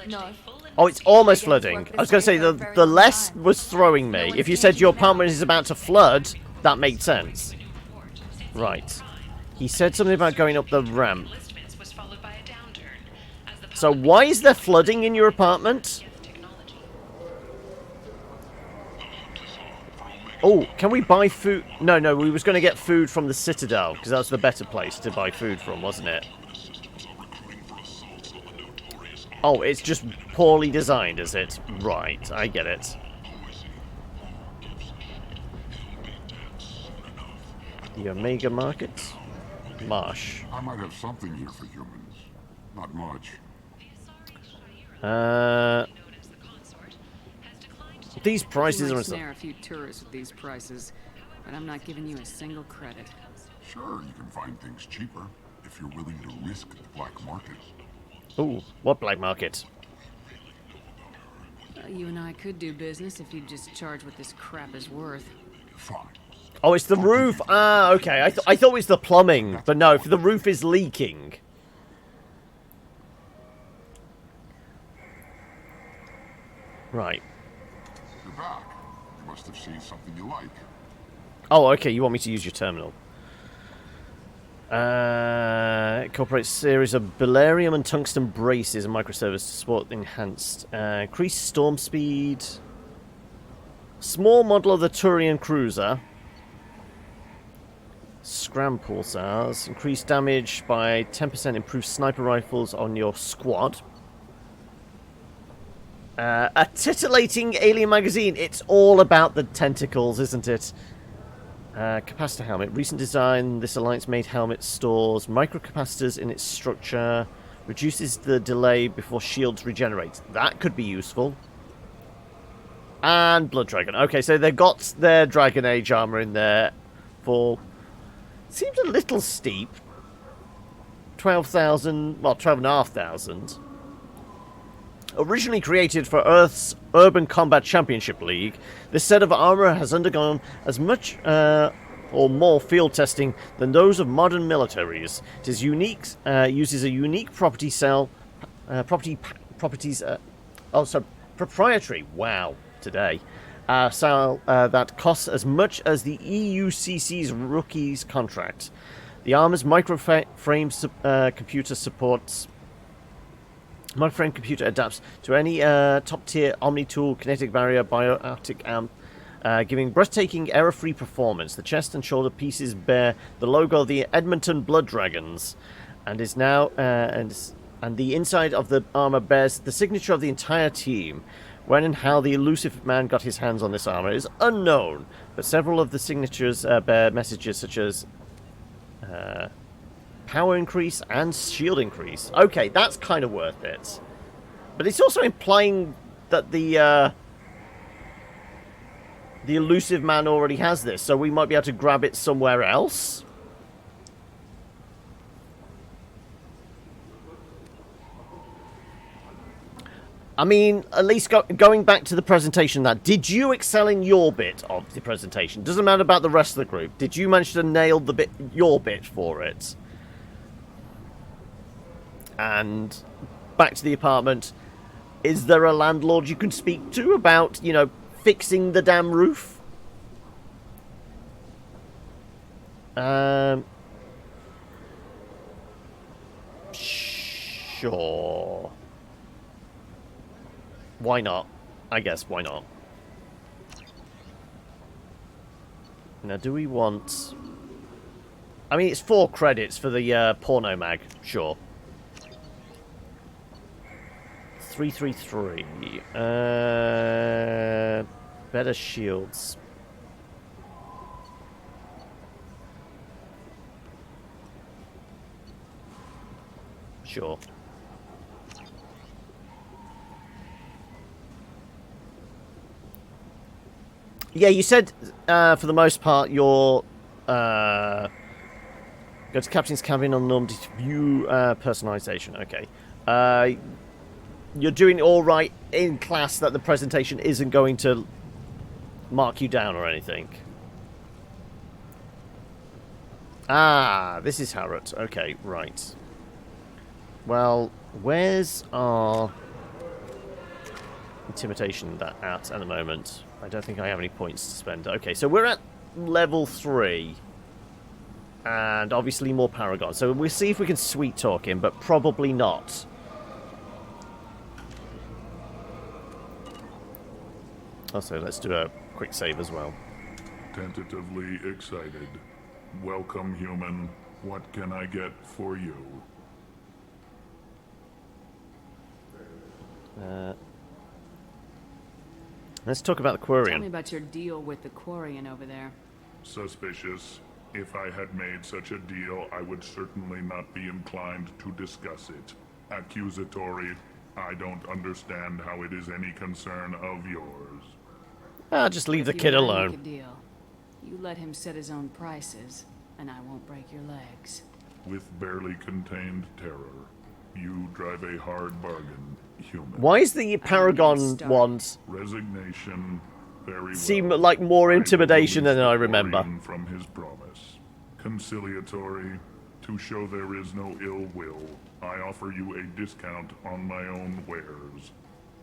No. Oh, it's almost flooding. I was going to say, the less was throwing me. If you said your apartment is about to flood, that made sense. Right. He said something about going up the ramp. So why is there flooding in your apartment? Oh, can we buy food? No, we was going to get food from the Citadel, because that's the better place to buy food from, wasn't it? Oh, it's just poorly designed, is it? Right, I get it. The Omega Market? Marsh. I might have something here for humans. Not much. These prices You are... might snare a few tourists with these prices, but I'm not giving you a single credit. Sure, you can find things cheaper if you're willing to risk the black market. Ooh, what black market? You and I could do business if you'd just charge what this crap is worth. Fine. Oh, it's the roof. Ah, okay. I thought it was the plumbing, but no, the roof is leaking. Right. You're back. You must have seen something you like. Oh, okay. You want me to use your terminal? Incorporates series of beryllium and tungsten braces and microservice to support enhanced. Increased storm speed. Small model of the Turian cruiser. Scram pulsars. Increased damage by 10%. Improved sniper rifles on your squad. A titillating alien magazine. It's all about the tentacles, isn't it? Capacitor helmet. Recent design. This Alliance-made helmet stores microcapacitors in its structure. Reduces the delay before shields regenerate. That could be useful. And Blood Dragon. Okay, so they've got their Dragon Age armor in there for... Seems a little steep. 12,000... Well, 12,500. Originally created for Earth's Urban Combat Championship League, this set of armor has undergone as much or more field testing than those of modern militaries. It is unique, uses a unique property cell, proprietary. Wow, today. Cell that costs as much as the EUCC's rookie's contract. The armor's microframe computer supports. Microframe computer adapts to any top-tier Omni-Tool kinetic barrier biotic amp, giving breathtaking error-free performance. The chest and shoulder pieces bear the logo of the Edmonton Blood Dragons, and is now and the inside of the armor bears the signature of the entire team. When and how the elusive man got his hands on this armor is unknown, but several of the signatures bear messages such as power increase and shield increase. Okay, that's kind of worth it. But it's also implying that the elusive man already has this, so we might be able to grab it somewhere else. I mean, at least going back to the presentation, did you excel in your bit of the presentation? Doesn't matter about the rest of the group. Did you manage to nail your bit for it? And back to the apartment. Is there a landlord you can speak to about, you know, fixing the damn roof? Sure. Why not? I guess, why not? Now, do we want... I mean, it's 4 credits for the porno mag. Sure. 333. Better shields. Sure. Yeah, you said, for the most part, you're, go to Captain's Cabin on Normandy to view, personalization. Okay. You're doing all right in class that the presentation isn't going to mark you down or anything. Ah, this is Harrod. Okay, right. Well, where's our intimidation at the moment? I don't think I have any points to spend. Okay, so we're at level 3. And obviously more Paragon. So we'll see if we can sweet talk him, but probably not. Also, let's do a quick save as well. tentatively excited. Welcome, human. What can I get for you? Let's talk about the Tell me Quarian. about your deal with the Quarian over there. Suspicious. If I had made such a deal, I would certainly not be inclined to discuss it. Accusatory. I don't understand how it is any concern of yours. Just leave the If kid you and I alone. make a deal, you let him set his own prices, and I won't break your legs. With barely contained terror, you drive a hard bargain, human. Why is the Paragon ones Resignation, very seem well. like more I will intimidation than release I the remember? Quarian from his promise. Conciliatory, to show there is no ill will, I offer you a discount on my own wares.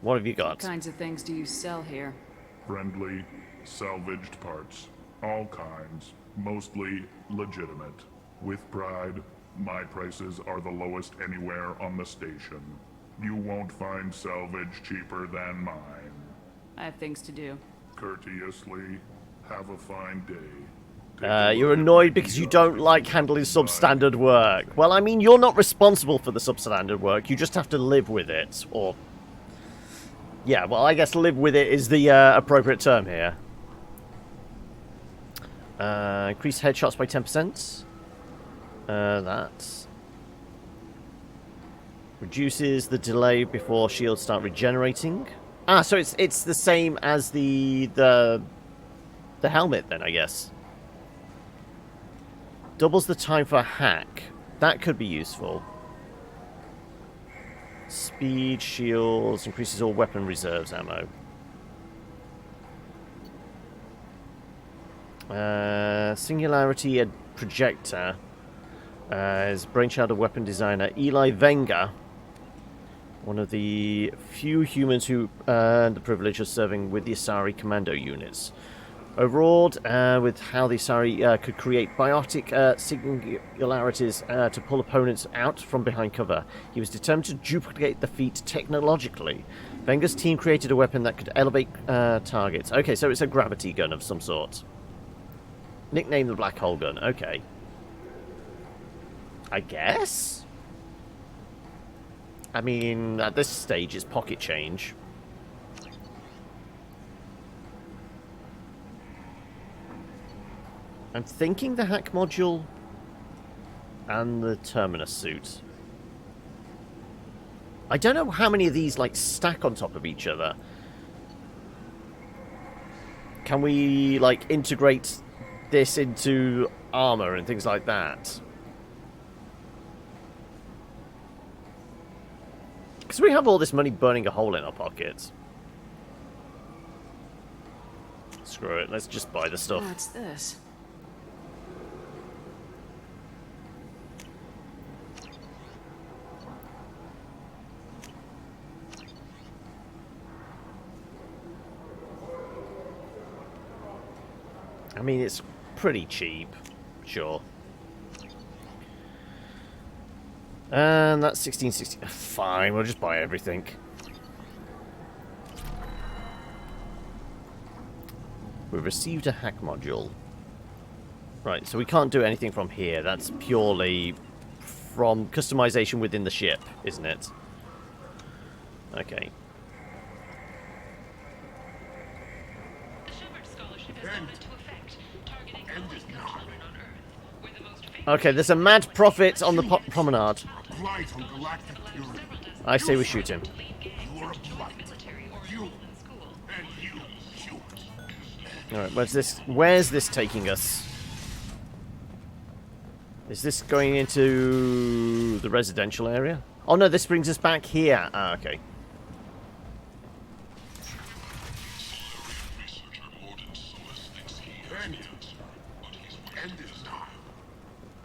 What have you What got? kinds of things do you sell here? Friendly, salvaged parts, all kinds, mostly legitimate. With pride, my prices are the lowest anywhere on the station. You won't find salvage cheaper than mine. I have things to do. Courteously, have a fine day. You're annoyed because you don't like handling substandard work. Well, I mean, you're not responsible for the substandard work. You just have to live with it. Or, yeah, well, I guess live with it is the appropriate term here. Increase headshots by 10%. That reduces the delay before shields start regenerating. Ah, so it's the same as the helmet then, I guess. Doubles the time for a hack. That could be useful. Speed, shields, increases all weapon reserves ammo. Singularity projector. Is brainchild of weapon designer Eli Wenger. One of the few humans who earned the privilege of serving with the Asari commando units. Overawed with how the Asari could create biotic singularities to pull opponents out from behind cover, he was determined to duplicate the feat technologically. Wenger's team created a weapon that could elevate targets. Okay, so it's a gravity gun of some sort. Nicknamed the Black Hole Gun. Okay. I guess? I mean, at this stage, it's pocket change. I'm thinking the hack module and the Terminus suit. I don't know how many of these, like, stack on top of each other. Can we, like, integrate this into armor and things like that? Because we have all this money burning a hole in our pockets. Screw it, let's just buy the stuff. What's this? I mean, it's pretty cheap, sure. And that's 1660. Fine, we'll just buy everything. We've received a hack module. Right, so we can't do anything from here. That's purely from customization within the ship, isn't it? Okay. Okay, there's a mad prophet on the promenade. I say we shoot him. Alright, where's this taking us? Is this going into the residential area? Oh no, this brings us back here. Ah, okay.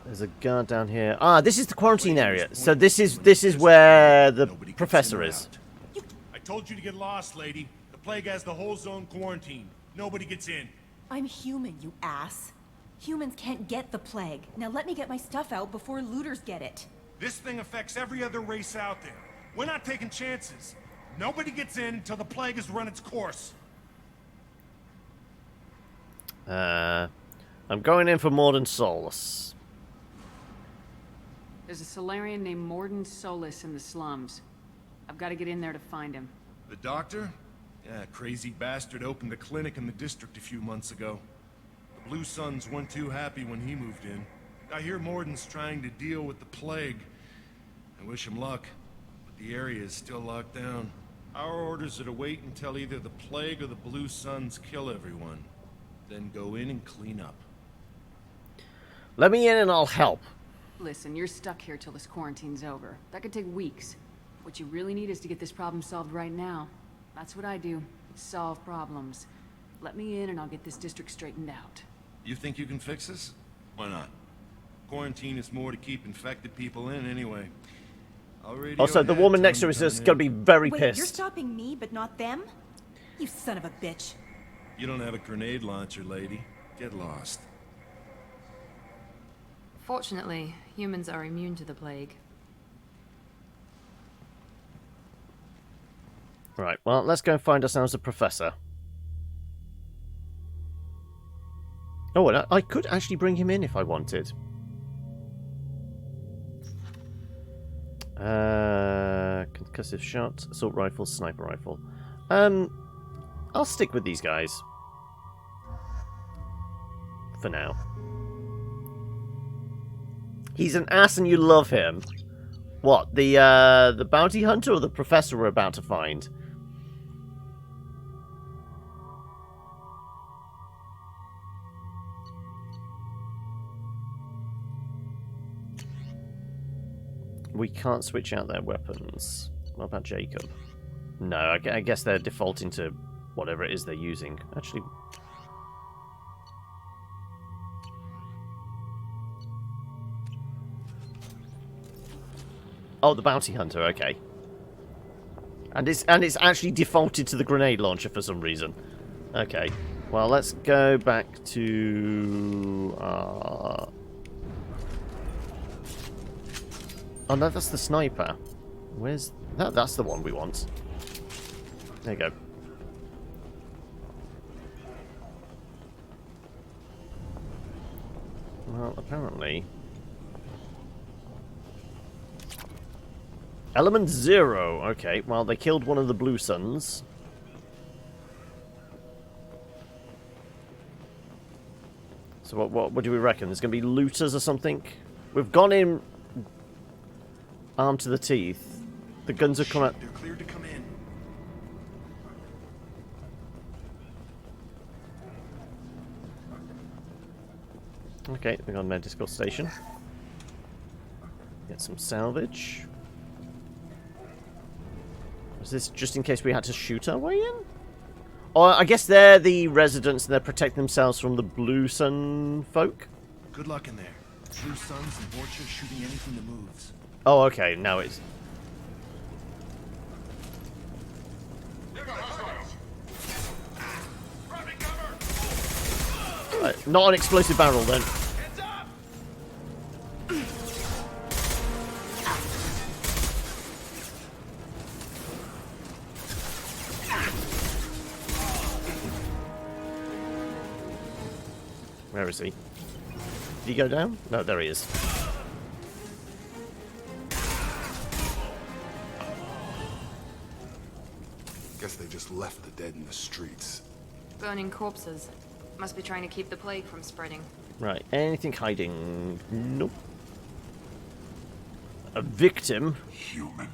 There's a guard down here. Ah, this is the quarantine area. So this is where the professor is. I told you to get lost, lady. The plague has the whole zone quarantined. Nobody gets in. I'm human, you ass. Humans can't get the plague. Now let me get my stuff out before looters get it. This thing affects every other race out there. We're not taking chances. Nobody gets in until the plague has run its course. I'm going in for Morden Solus. There's a Solarian named Morden Solus in the slums. I've got to get in there to find him. The doctor? Yeah, crazy bastard opened a clinic in the district a few months ago. The Blue Suns weren't too happy when he moved in. I hear Morden's trying to deal with the plague. I wish him luck, but the area is still locked down. Our orders are to wait until either the plague or the Blue Suns kill everyone. Then go in and clean up. Let me in and I'll help. Listen, you're stuck here till this quarantine's over. That could take weeks. What you really need is to get this problem solved right now. That's what I do. Solve problems. Let me in and I'll get this district straightened out. You think you can fix this? Why not? Quarantine is more to keep infected people in anyway. Also, the woman next to us is going to be very Wait, pissed. You're stopping me, but not them? You son of a bitch. You don't have a grenade launcher, lady. Get lost. Fortunately, humans are immune to the plague. Right, well, let's go and find ourselves a professor. Oh, and I could actually bring him in if I wanted. Concussive shot, assault rifle, sniper rifle. I'll stick with these guys. For now. He's an ass and you love him. What, the bounty hunter or the professor we're about to find? We can't switch out their weapons. What about Jacob? No, I guess they're defaulting to whatever it is they're using. Actually... Oh, the bounty hunter, okay. And it's actually defaulted to the grenade launcher for some reason. Okay. Well, let's go back to... Oh no, that's the sniper. Where's... No, that's the one we want. There you go. Well, apparently... Element 0. Okay, well, they killed one of the Blue Suns. So what do we reckon? There's going to be looters or something? We've gone in... armed to the teeth. The guns have come out. They're cleared to come in. Okay, we're on medical station. Get some salvage. Was this just in case we had to shoot our way in? Or I guess they're the residents and they're protecting themselves from the Blue Sun folk? Good luck in there. Blue Suns and Vorcha shooting anything that moves. Oh, okay, now it's... not an explosive barrel, then. Where is he? Did he go down? No, there he is. Guess they just left the dead in the streets. Burning corpses. Must be trying to keep the plague from spreading. Right, anything hiding? Nope. A victim? Human.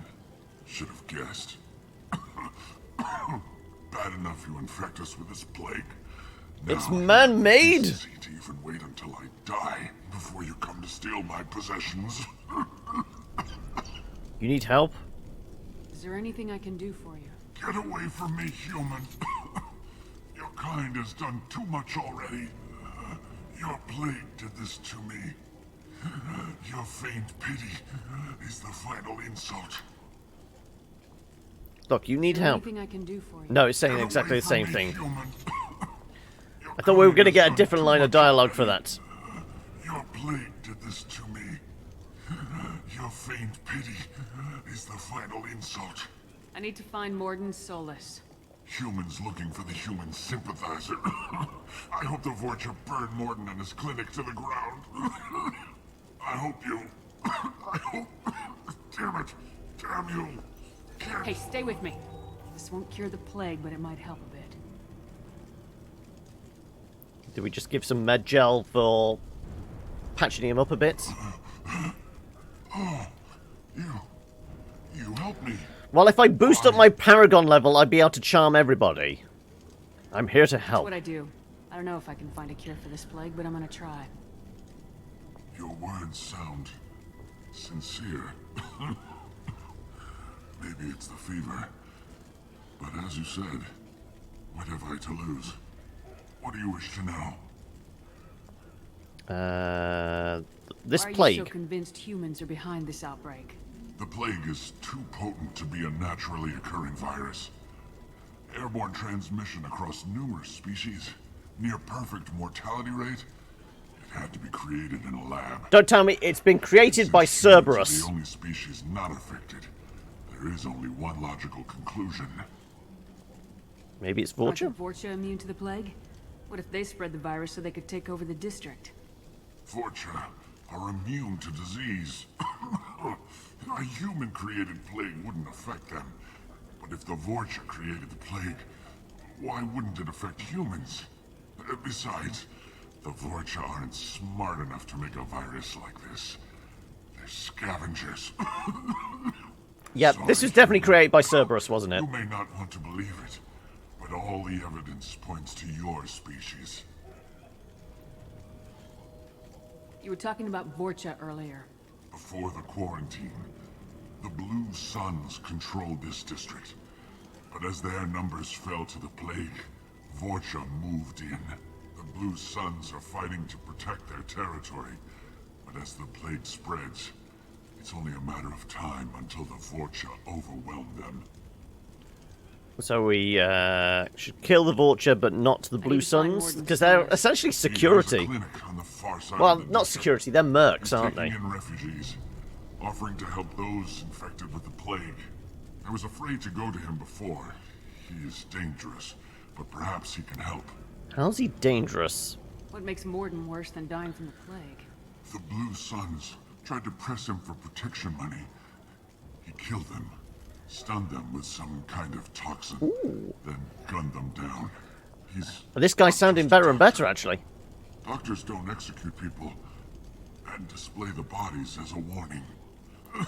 Should have guessed. Bad enough you infect us with this plague. Now, it's man-made! It's easy to even wait until I die before you come to steal my possessions. You need help? Is there anything I can do for you? Get away from me, human. Your kind has done too much already. Your plague did this to me. Your faint pity is the final insult. Look, you need help. Anything I can do for you? No, it's saying exactly the same thing. I thought we were going to get a different line of dialogue for that. Your plague did this to me. Your faint pity is the final insult. I need to find Morden Solus. Humans looking for the human sympathizer. I hope the Vorcha burn Morton and his clinic to the ground. I hope you... I hope... Damn it! Damn you! Can't... Hey, stay with me. This won't cure the plague, but it might help a bit. Do we just give some med gel for patching him up a bit? Oh, you helped me. Well, if I boost up my Paragon level, I'd be able to charm everybody. I'm here to That's help. what I do. I don't know if I can find a cure for this plague, but I'm gonna try. Your words sound sincere. Maybe it's the fever. But as you said, what have I to lose? What do you wish to know? This Why are plague. you so convinced humans are behind this outbreak? The plague is too potent to be a naturally occurring virus. Airborne transmission across numerous species, near perfect mortality rate. It had to be created in a lab. Don't tell me it's been created by Cerberus. The only species not affected. There is only one logical conclusion. Maybe it's Aren't Vorcha? the Vorcha immune to the plague? What if they spread the virus so they could take over the district? Vorcha are immune to disease. A human-created plague wouldn't affect them. But if the Vorcha created the plague, why wouldn't it affect humans? Besides, the Vorcha aren't smart enough to make a virus like this. They're scavengers. Yeah, this was definitely created by Cerberus, wasn't it? You may not want to believe it, but all the evidence points to your species. You were talking about Vorcha earlier. Before the quarantine, the Blue Suns controlled this district. But as their numbers fell to the plague, Vorcha moved in. The Blue Suns are fighting to protect their territory. But as the plague spreads, it's only a matter of time until the Vorcha overwhelm them. So we should kill the Vorcha, but not the Blue Suns, because they're essentially security. Well, not security, they're mercs, aren't they? Taking in refugees, offering to help those infected with the plague. I was afraid to go to him before. He is dangerous, but perhaps he can help. How's he dangerous? What makes Morden worse than dying from the plague? The Blue Suns tried to press him for protection money. He killed them, stunned them with some kind of toxin, then gunned them down. This guy's sounding better and better, actually. Doctors don't execute people and display the bodies as a warning.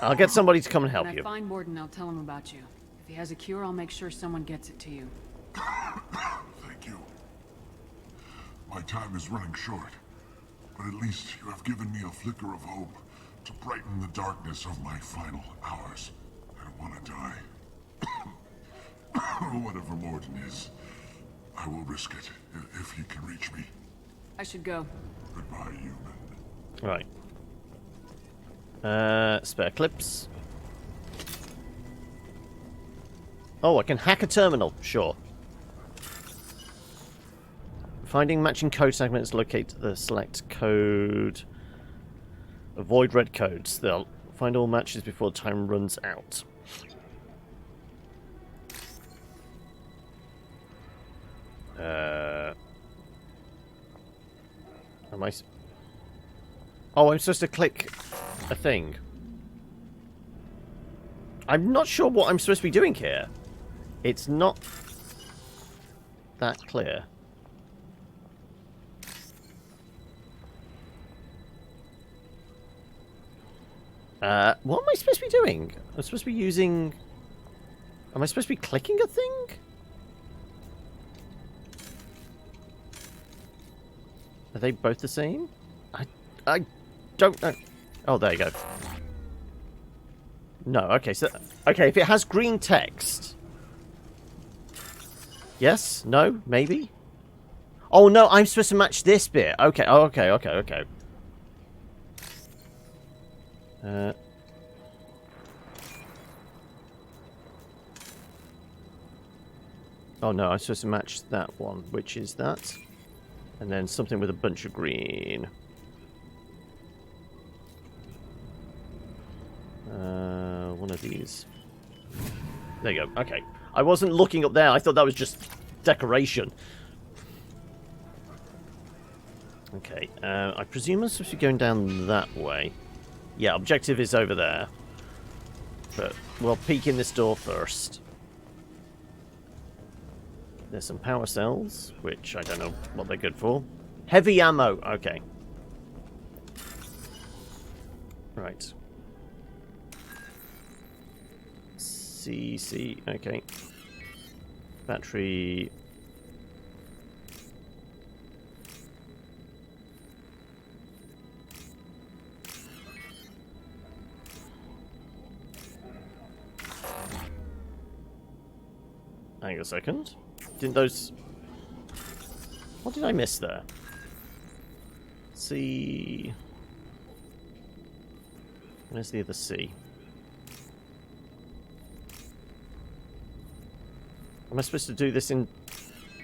I'll get somebody to come and help When you. I find Morden, I'll tell him about you. If he has a cure, I'll make sure someone gets it to you. Thank you. My time is running short, but at least you have given me a flicker of hope to brighten the darkness of my final hours. I don't want to die. Whatever Morden is, I will risk it if he can reach me. I should go. Goodbye, human. Right. Spare clips. Oh, I can hack a terminal. Sure. Finding matching code segments, locate the select code. Avoid red codes. They'll find all matches before time runs out. Am I... Oh, I'm supposed to click a thing. I'm not sure what I'm supposed to be doing here. It's not that clear. What am I supposed to be doing? I'm supposed to be using... Am I supposed to be clicking a thing? Are they both the same? I don't know. Oh, there you go. No, okay, so... Okay, if it has green text... Yes? No? Maybe? Oh, no, I'm supposed to match this bit. Okay, oh, okay. Oh no, I'm supposed to match that one, which is that. And then something with a bunch of green. One of these. There you go. Okay. I wasn't looking up there. I thought that was just decoration. Okay. I presume I'm supposed to be going down that way. Yeah, objective is over there. But we'll peek in this door first. There's some power cells, which I don't know what they're good for. Heavy ammo. Okay. Right. CC. Okay. Battery. Hang on a second. Didn't those... What did I miss there? C... Where's the other C? Am I supposed to do this in...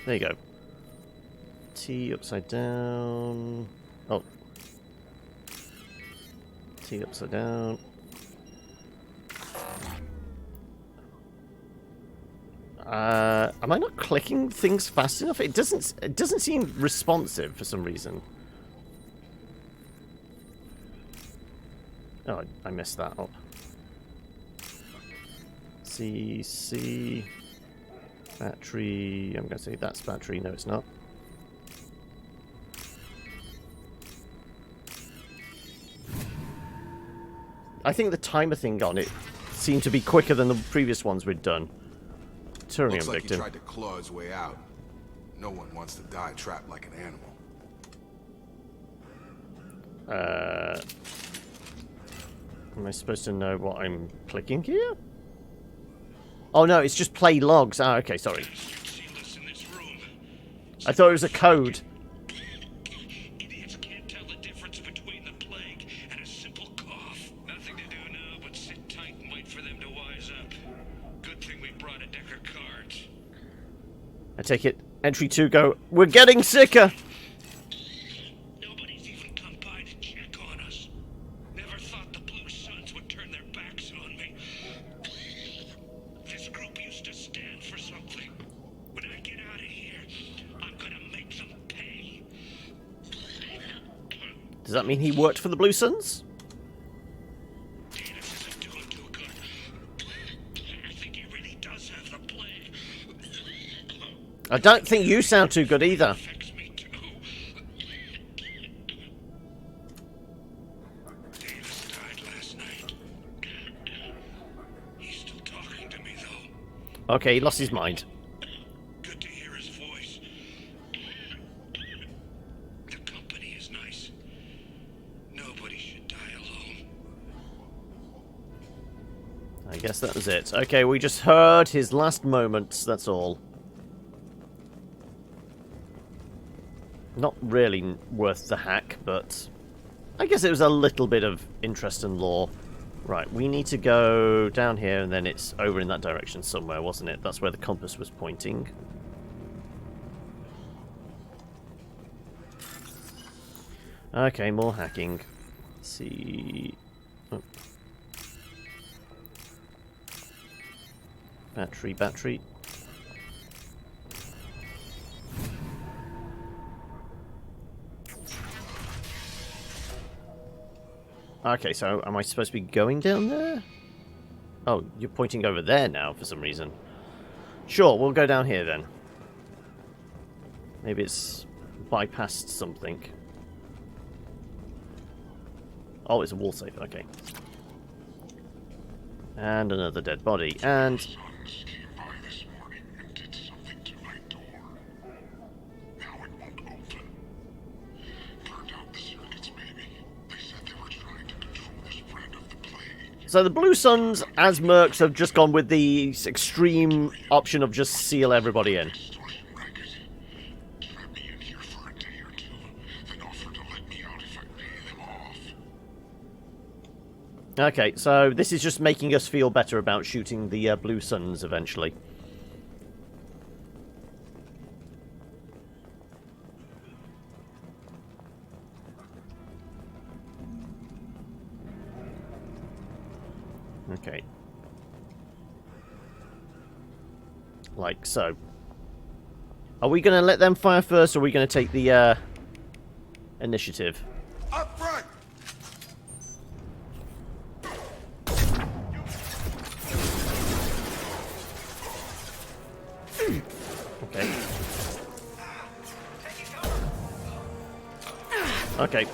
There you go. T upside down... Oh. T upside down. Am I not clicking things fast enough? It doesn't seem responsive for some reason. Oh, I messed that up. C battery. I'm going to say that's battery. No, it's not. I think the timer thing on it seemed to be quicker than the previous ones we'd done. Turning Looks like victim. he tried to claw his way out. No one wants to die trapped like an animal. Am I supposed to know what I'm clicking here? Oh no, it's just play logs. Ah, okay, sorry. I thought it was a code. I take it, entry 2 go, we're getting sicker! Nobody's even come by to check on us. Never thought the Blue Suns would turn their backs on me. This group used to stand for something. When I get out of here, I'm gonna make them pay. Does that mean he worked for the Blue Suns? I don't think you sound too good either. Okay, he lost his mind. Good to hear his voice. The company is nice. Nobody should die alone. I guess that was it. Okay, we just heard his last moments, that's all. Not really worth the hack, but I guess it was a little bit of interest and lore. Right, we need to go down here, and then it's over in that direction somewhere, wasn't it? That's where the compass was pointing. Okay, more hacking. Let's see... Oh. Battery. Okay, so am I supposed to be going down there? Oh, you're pointing over there now for some reason. Sure, we'll go down here then. Maybe it's bypassed something. Oh, it's a wall safe, okay. And another dead body, and... So the Blue Suns, as mercs, have just gone with the extreme option of just seal everybody in. Okay, so this is just making us feel better about shooting the Blue Suns eventually. Okay. Like so. Are we going to let them fire first, or are we going to take the initiative? Up front! Okay. Okay.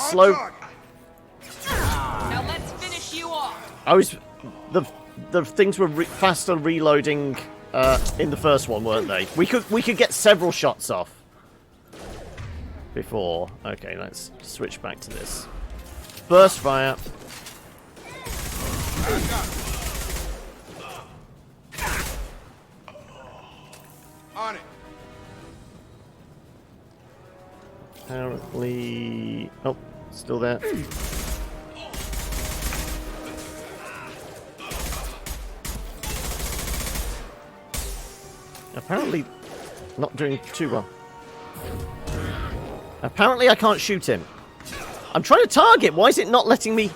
Slow. Now let's finish you off. I was the things were faster reloading in the first one, weren't they? We could get several shots off before. Okay, let's switch back to this. Burst fire. On it. Apparently, oh, still there. Apparently, not doing too well. Apparently, I can't shoot him. I'm trying to target. Why is it not letting me?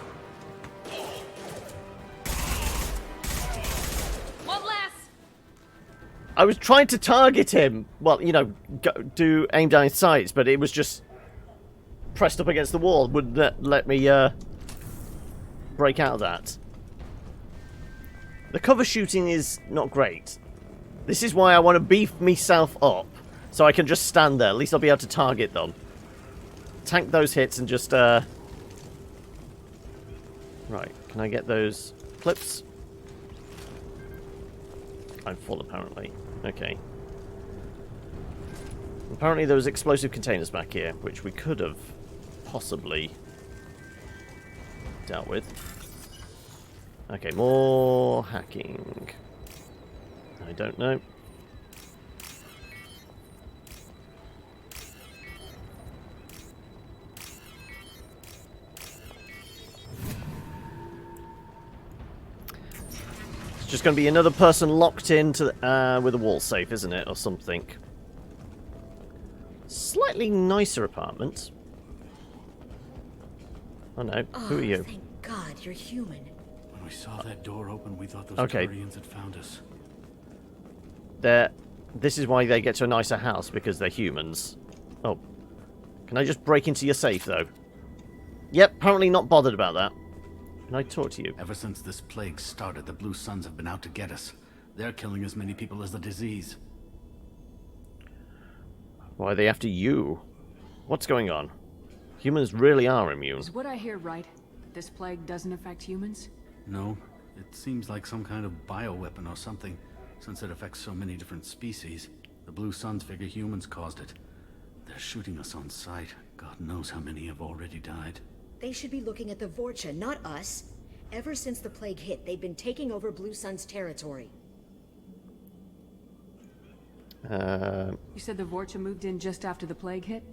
One less. I was trying to target him. Well, you know, do aim down his sights, but it was just pressed up against the wall. Wouldn't let me break out of that. The cover shooting is not great. This is why I want to beef myself up, so I can just stand there. At least I'll be able to target them. Tank those hits and just, Right, can I get those clips? I'm full, apparently. Okay. Apparently there was explosive containers back here, which we could have possibly dealt with. Okay, more hacking. I don't know. It's just going to be another person locked into with a wall safe, isn't it, or something? Slightly nicer apartment. Oh no, who are you? Thank God you're human. When we saw that door open, we thought those Okay. Turians had found us. This is why they get to a nicer house, because they're humans. Oh. Can I just break into your safe, though? Yep, apparently not bothered about that. Can I talk to you? Ever since this plague started, the Blue Suns have been out to get us. They're killing as many people as the disease. Why are they after you? What's going on? Humans really are immune. Is what I hear right? This plague doesn't affect humans? No, it seems like some kind of bioweapon or something. Since it affects so many different species, the Blue Suns figure humans caused it. They're shooting us on sight. God knows how many have already died. They should be looking at the Vorcha, not us. Ever since the plague hit, they've been taking over Blue Sun's territory. You said the Vorcha moved in just after the plague hit?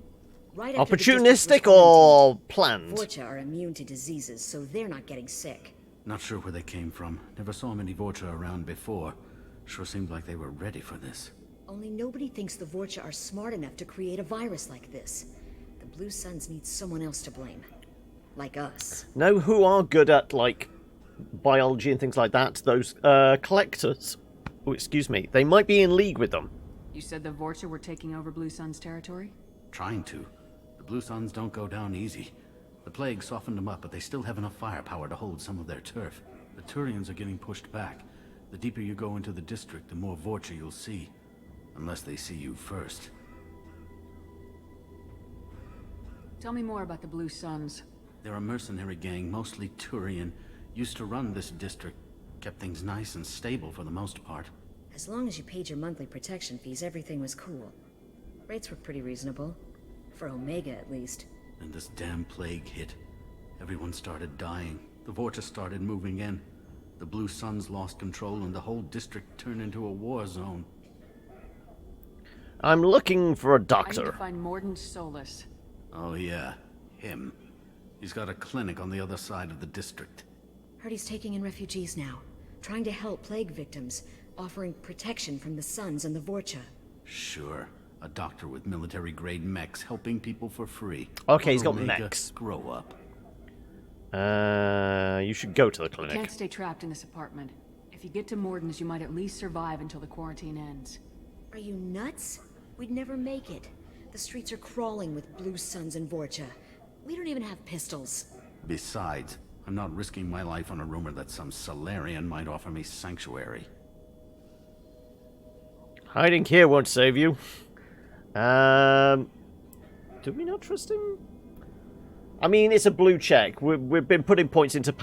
Right after opportunistic or planned? Vorcha are immune to diseases, so they're not getting sick. Not sure where they came from. Never saw many Vorcha around before. Sure seemed like they were ready for this. Only nobody thinks the Vorcha are smart enough to create a virus like this. The Blue Suns need someone else to blame. Like us. Know who are good at, like, biology and things like that? Those collectors. Oh, excuse me. They might be in league with them. You said the Vorcha were taking over Blue Sun's territory? Trying to. The Blue Suns don't go down easy. The plague softened them up, but they still have enough firepower to hold some of their turf. The Turians are getting pushed back. The deeper you go into the district, the more Vorcha you'll see. Unless they see you first. Tell me more about the Blue Suns. They're a mercenary gang, mostly Turian. Used to run this district. Kept things nice and stable for the most part. As long as you paid your monthly protection fees, everything was cool. Rates were pretty reasonable. For Omega, at least. Then this damn plague hit. Everyone started dying. The Vorcha started moving in. The Blue Suns lost control and the whole district turned into a war zone. I'm looking for a I need doctor. to find Mordin Solus. Oh yeah, him. He's got a clinic on the other side of the district. Heard he's taking in refugees now. Trying to help plague victims. Offering protection from the Suns and the Vorcha. Sure. A doctor with military-grade mechs helping people for free. Okay, he's got Omega, mechs. Grow up. You should go to the I clinic. can't stay trapped in this apartment. If If you get to Morden's, you might at least survive until the quarantine ends. Are you nuts? We'd never make it. The streets are crawling with Blue Suns and Vorcha. We don't even have pistols. Besides, I'm not risking my life on a rumor that some Solarian might offer me sanctuary. Hiding here won't save you. Do we not trust him? I mean, it's a blue check. We've been putting points into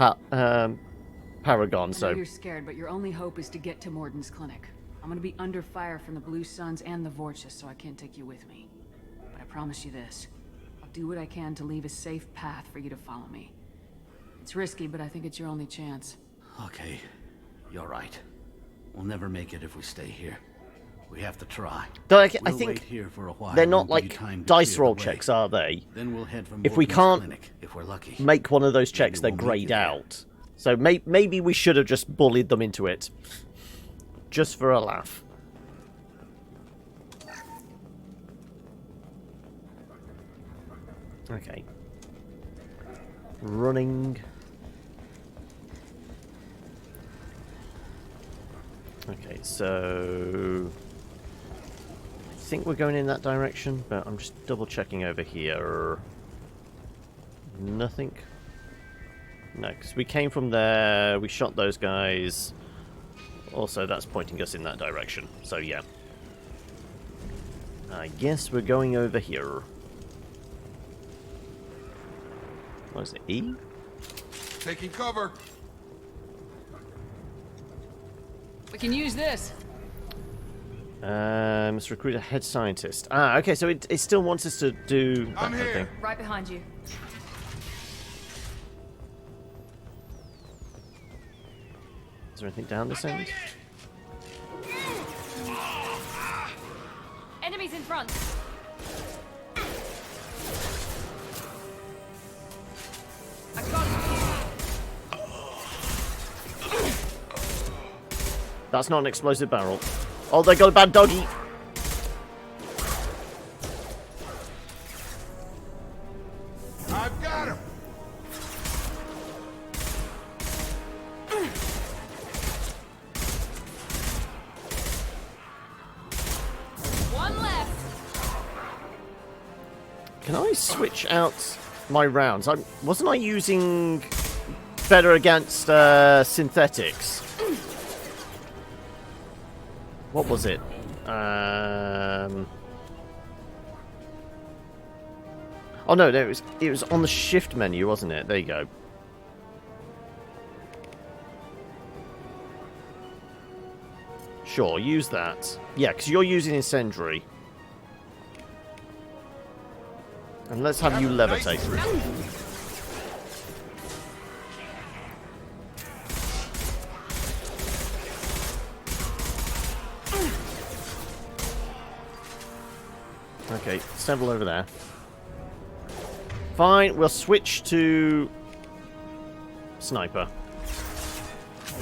Paragon, so... I know you're scared, but your only hope is to get to Morden's clinic. I'm gonna be under fire from the Blue Suns and the Vorcha, so I can't take you with me. But I promise you this. I'll do what I can to leave a safe path for you to follow me. It's risky, but I think it's your only chance. Okay, you're right. We'll never make it if we stay here. We have to try. I We'll think wait here for a while they're not and give you like time to dice clear roll the way. checks, are they? Then we'll head for If we Morden's can't clinic, if we're lucky. make one of those checks, they're Maybe we'll meet grayed you there. out. So maybe we should have just bullied them into it. Just for a laugh. Okay. Running. Okay, so... I think we're going in that direction, but I'm just double checking over here. Nothing. No, because we came from there, we shot those guys. Also, that's pointing us in that direction, so yeah. I guess we're going over here. What is it, E? Taking cover. We can use this. Must recruit a head scientist. Ah, okay, so it still wants us to do that kind of thing. Right behind you. Is there anything down this end? Enemies in front. I got it. That's not an explosive barrel. Oh, they got a bad doggy. I've got him. One left. Can I switch out my rounds? Wasn't I using better against synthetics? What was it? Oh no, it was on the shift menu, wasn't it? There you go. Sure, use that. Yeah, because you're using incendiary. And let's have you levitate. Okay, several over there. Fine, we'll switch to sniper.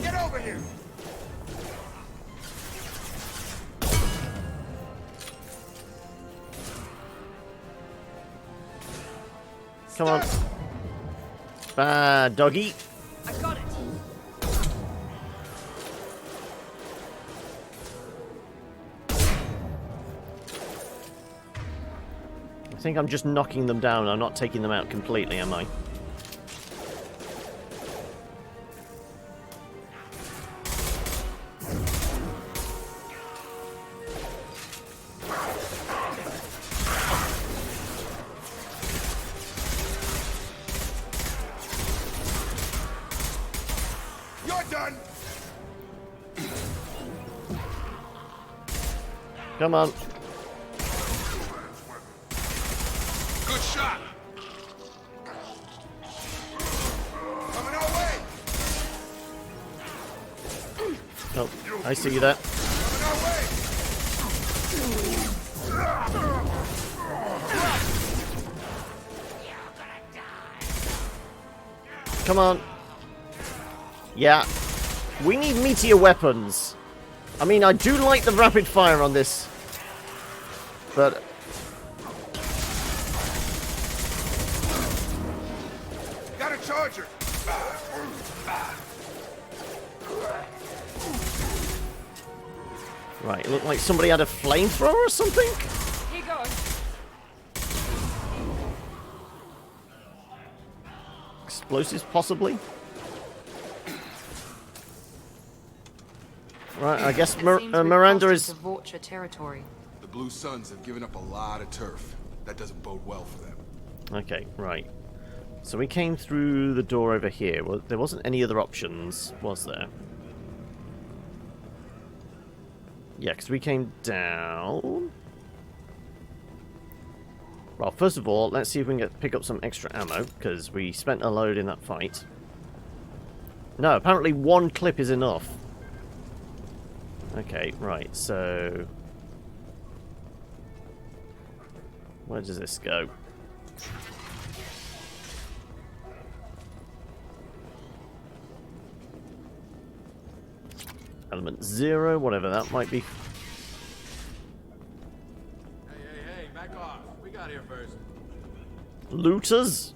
Get over here. Come on. Bad doggy. I got it. I think I'm just knocking them down. I'm not taking them out completely, am I? You're done. Come on. Good shot. Coming our way. Oh, I see you there. Coming our way. Come on. Yeah. We need meteor weapons. I mean, I do like the rapid fire on this. But... Got a charger. Right, it looked like somebody had a flamethrower or something? Here goes. Explosives, possibly? Right, I guess Miranda is... Vorcha territory. The Blue Suns have given up a lot of turf. That doesn't bode well for them. Okay, right. So we came through the door over here. Well, there wasn't any other options, was there? Yeah, because we came down... Well, first of all, let's see if we can pick up some extra ammo, because we spent a load in that fight. No, apparently one clip is enough. Okay, right, so... Where does this go? Element 0, whatever that might be. Hey, back off. We got here first. Looters?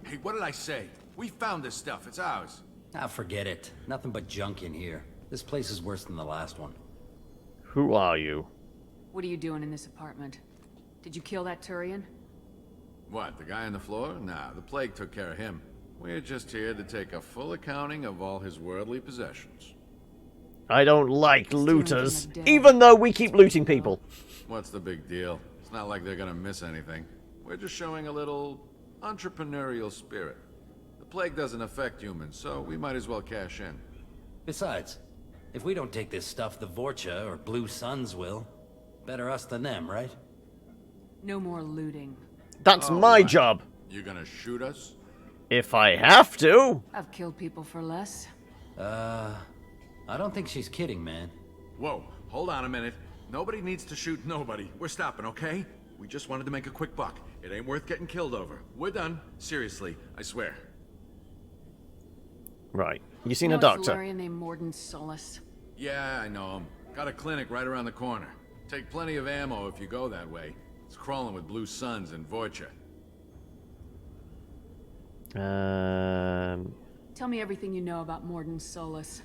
Hey, what did I say? We found this stuff. It's ours. Ah, forget it. Nothing but junk in here. This place is worse than the last one. Who are you? What are you doing in this apartment? Did you kill that Turian? What, the guy on the floor? Nah, the plague took care of him. We're just here to take a full accounting of all his worldly possessions. I don't like looters, even though we keep looting people. What's the big deal? It's not like they're gonna miss anything. We're just showing a little entrepreneurial spirit. The plague doesn't affect humans, so we might as well cash in. Besides, if we don't take this stuff, the Vorcha or Blue Suns will. Better us than them, right? No more looting. That's my job. You gonna shoot us? If I have to. I've killed people for less. I don't think she's kidding, man. Whoa, hold on a minute. Nobody needs to shoot nobody. We're stopping, okay? We just wanted to make a quick buck. It ain't worth getting killed over. We're done. Seriously, I swear. Right. You seen a It's doctor? a Solarian named Morden Solus. Yeah, I know him. Got a clinic right around the corner. Take plenty of ammo if you go that way. It's crawling with Blue Suns and Vorcha. Tell me everything you know about Morden Solus.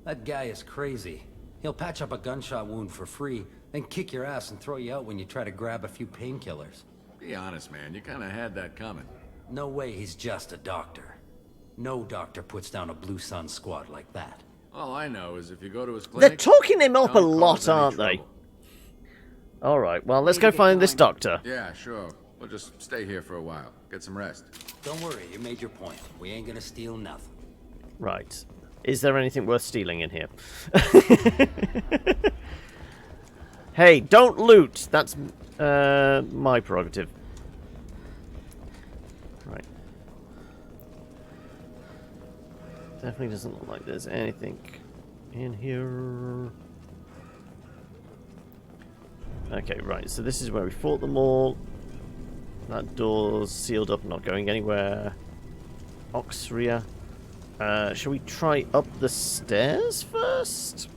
That guy is crazy. He'll patch up a gunshot wound for free, then kick your ass and throw you out when you try to grab a few painkillers. Be honest, man. You kind of had that coming. No way he's just a doctor. No doctor puts down a Blue Sun squad like that. All I know is if you go to his clinic... They're talking him up a don't lot, cause any aren't they? trouble. Alright, well, let's go find this doctor. Yeah, sure. We'll just stay here for a while. Get some rest. Don't worry, you made your point. We ain't gonna steal nothing. Right. Is there anything worth stealing in here? Hey, don't loot! That's my prerogative. Right. Definitely doesn't look like there's anything in here. Okay, right, so this is where we fought them all. That door's sealed up, not going anywhere. Oxria. Shall we try up the stairs first?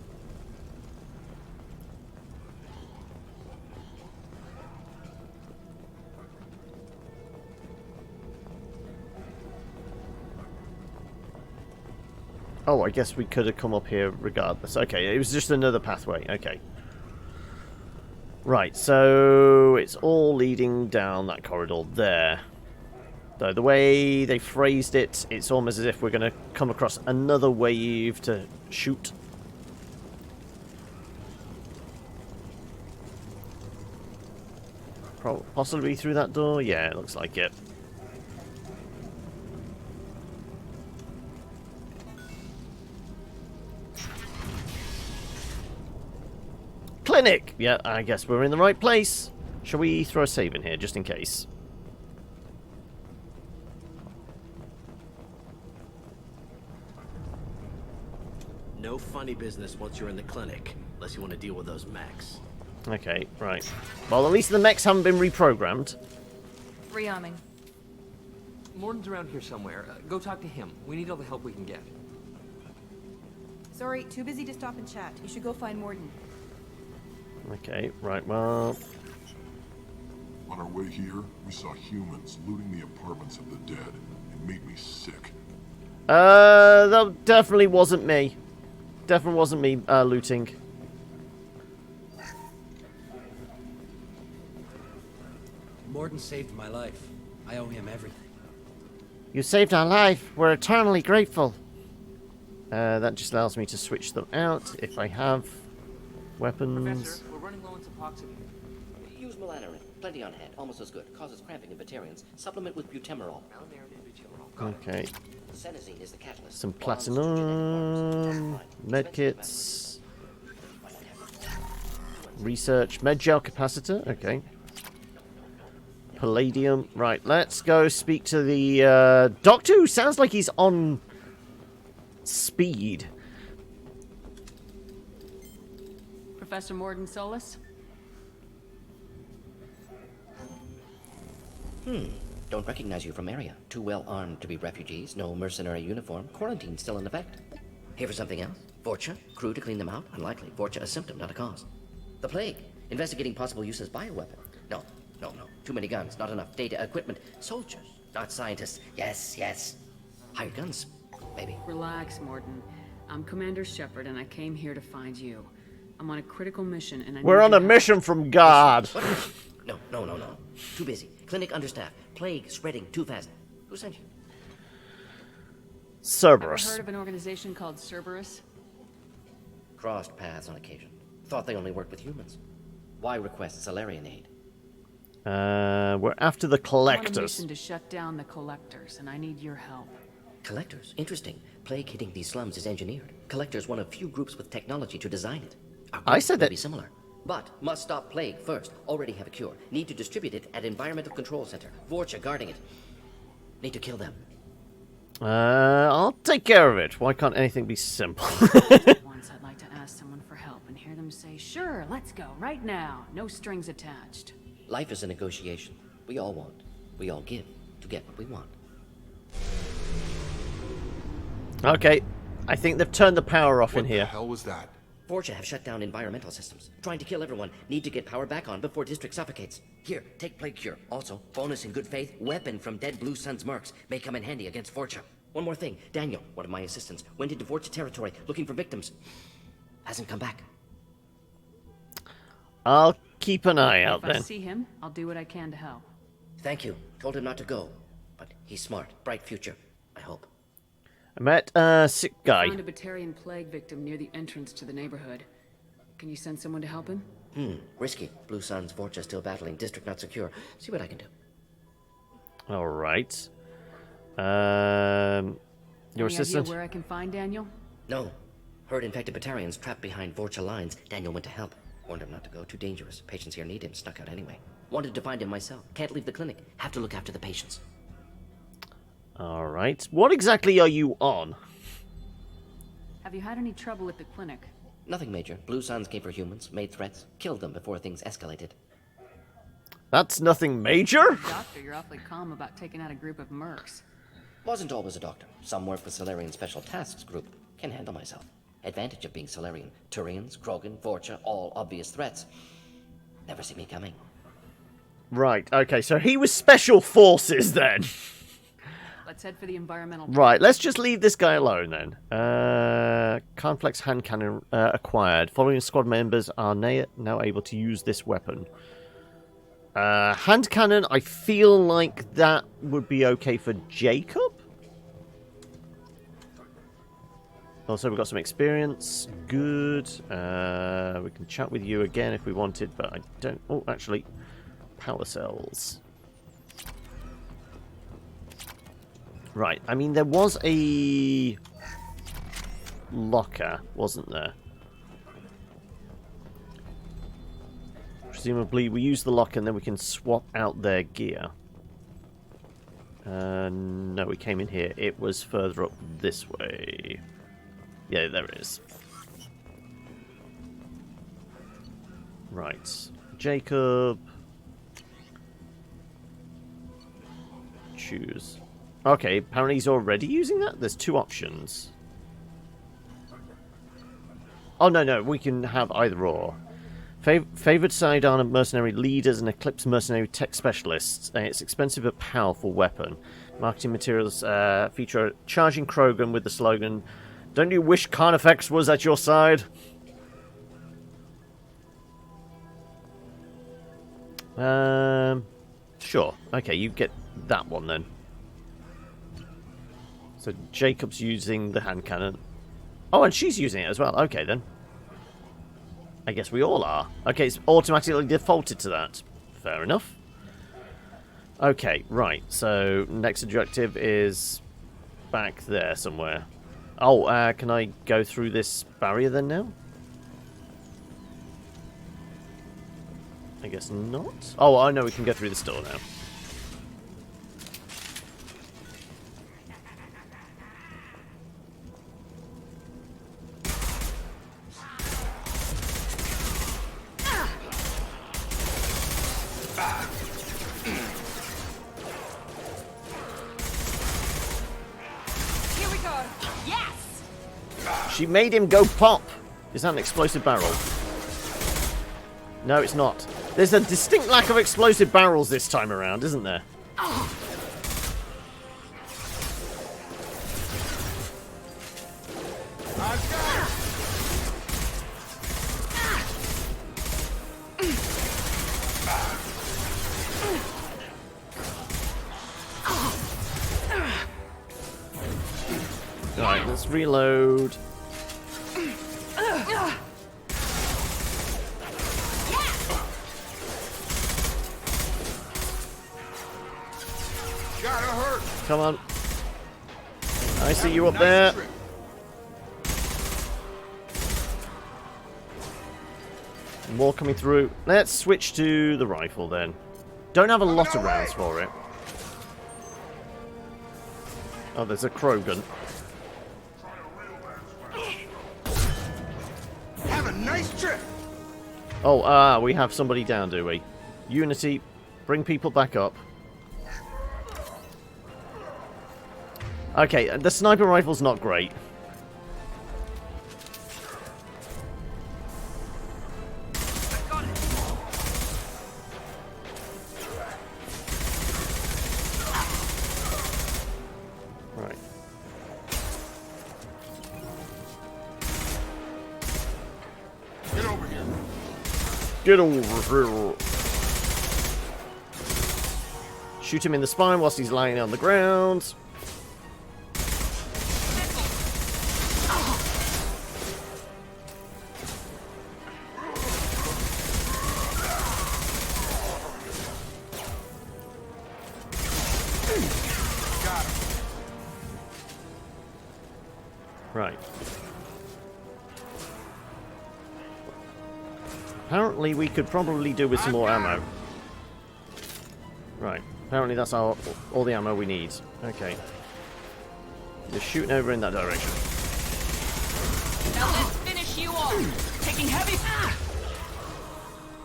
Oh, I guess we could have come up here regardless. Okay, it was just another pathway. Okay. Right, so it's all leading down that corridor there. Though the way they phrased it, it's almost as if we're going to come across another wave to shoot. Possibly through that door? Yeah, it looks like it. Clinic! Yeah, I guess we're in the right place. Shall we throw a save in here, just in case? No funny business once you're in the clinic, unless you want to deal with those mechs. Okay, right. Well, at least the mechs haven't been reprogrammed. Rearming. Morden's around here somewhere. Go talk to him. We need all the help we can get. Sorry, too busy to stop and chat. You should go find Morden. Okay, right, well... On our way here, we saw humans looting the apartments of the dead. It made me sick. That definitely wasn't me. Definitely wasn't me looting. Morden saved my life. I owe him everything. You saved our life. We're eternally grateful. That just allows me to switch them out if I have weapons. Professor, we're running low on Suboxone. Use melanorin. Plenty on hand. Almost as good. Causes cramping in Batarians. Supplement with butemerol. Okay. Senesine is the catalyst. Some platinum. Medkits. Research. Medgel capacitor. Okay. Palladium. Right, let's go speak to the doctor who sounds like he's on speed. Professor Morden Solus? Don't recognize you from area. Too well armed to be refugees. No mercenary uniform. Quarantine still in effect. Here for something else? Vorcha? Crew to clean them out? Unlikely. Vorcha a symptom, not a cause. The plague. Investigating possible use as bioweapon. No. Too many guns, not enough data, equipment. Soldiers, not scientists. Yes. Hired guns, maybe. Relax, Morden. I'm Commander Shepard, and I came here to find you. I'm on a critical mission, and We're on a mission from God. No. Too busy. Clinic understaffed. Plague spreading too fast. Who sent you? Cerberus. Ever heard of an organization called Cerberus? Crossed paths on occasion. Thought they only worked with humans. Why request Salarian aid? We're after the I'm on a collectors. mission to shut down the collectors, and I need your help. Collectors? Interesting. Plague hitting these slums is engineered. Collectors one of few groups with technology to design it. I said may that. be similar. But must stop plague first. Already have a cure. Need to distribute it at Environmental Control Center. Vorcha guarding it. Need to kill them. I'll take care of it. Why can't anything be simple? Once I'd like to ask someone for help and hear them say, "Sure, let's go, right now. No strings attached." Life is a negotiation. We all want. We all give to get what we want. Okay, I think they've turned the power off in here. What the hell was that? Vorcha have shut down environmental systems. Trying to kill everyone. Need to get power back on before district suffocates. Here, take plague cure. Also, bonus in good faith, weapon from dead Blue Sun's mercs. May come in handy against Vorcha. One more thing. Daniel, one of my assistants, went into Vorcha territory looking for victims. Hasn't come back. I'll keep an eye out If I then. see him, I'll do what I can to help. Thank you. Told him not to go. But he's smart. Bright future. I hope. I met a sick guy. I found a Batarian plague victim near the entrance to the neighborhood. Can you send someone to help him? Risky. Blue Sun's Vorcha still battling. District not secure. See what I can do. All right. Your Any assistant? idea where I can find Daniel? No. Heard infected Batarians trapped behind Vorcha lines. Daniel went to help. Warned him not to go. Too dangerous. Patients here need him. Snuck out anyway. Wanted to find him myself. Can't leave the clinic. Have to look after the patients. All right. What exactly are you on? Have you had any trouble at the clinic? Nothing major. Blue Suns came for humans, made threats, killed them before things escalated. That's nothing major? Doctor, you're awfully calm about taking out a group of mercs. Wasn't always a doctor. Some work with Salarian Special Tasks Group. Can handle myself. Advantage of being Salarian. Turians, Krogan, Vorcha, all obvious threats. Never see me coming. Right, okay, so he was special forces then. Let's head for the environmental... Right, let's just leave this guy alone then. Conflex hand cannon acquired. Following squad members are now able to use this weapon. Hand cannon, I feel like that would be okay for Jacob. Also, we've got some experience. Good. We can chat with you again if we wanted, but I don't... Oh, actually, power cells. Right, I mean, there was a locker, wasn't there? Presumably, we use the locker and then we can swap out their gear. No, we came in here. It was further up this way. Yeah, there it is. Right. Jacob. Choose. Okay, apparently he's already using that? There's two options. Oh, no, we can have either or. Favored sidearm of mercenary leaders and Eclipse mercenary tech specialists. It's expensive but powerful weapon. Marketing materials feature a charging Krogan with the slogan, "Don't you wish Carnifex was at your side?" Sure. Okay, you get that one then. So Jacob's using the hand cannon. Oh, and she's using it as well. Okay, then. I guess we all are. Okay, it's automatically defaulted to that. Fair enough. Okay, right. So next objective is back there somewhere. Oh, can I go through this barrier then now? I guess not. Oh, I know we can go through this door now. Here we go. Yes. She made him go pop. Is that an explosive barrel? No, it's not. There's a distinct lack of explosive barrels this time around, isn't there? Right, let's reload. Come on. I see you up there. More coming through. Let's switch to the rifle then. Don't have a lot of rounds for it. Oh, there's a crow gun. Have a nice trip. Oh, we have somebody down, do we? Unity, bring people back up. Okay, the sniper rifle's not great. Right. Get over here. Get over here. Shoot him in the spine whilst he's lying on the ground. Right. Apparently we could probably do with some more ammo. Right. Apparently that's all the ammo we need. Okay. Just shooting over in that direction. Now let's finish you off. Taking heavy.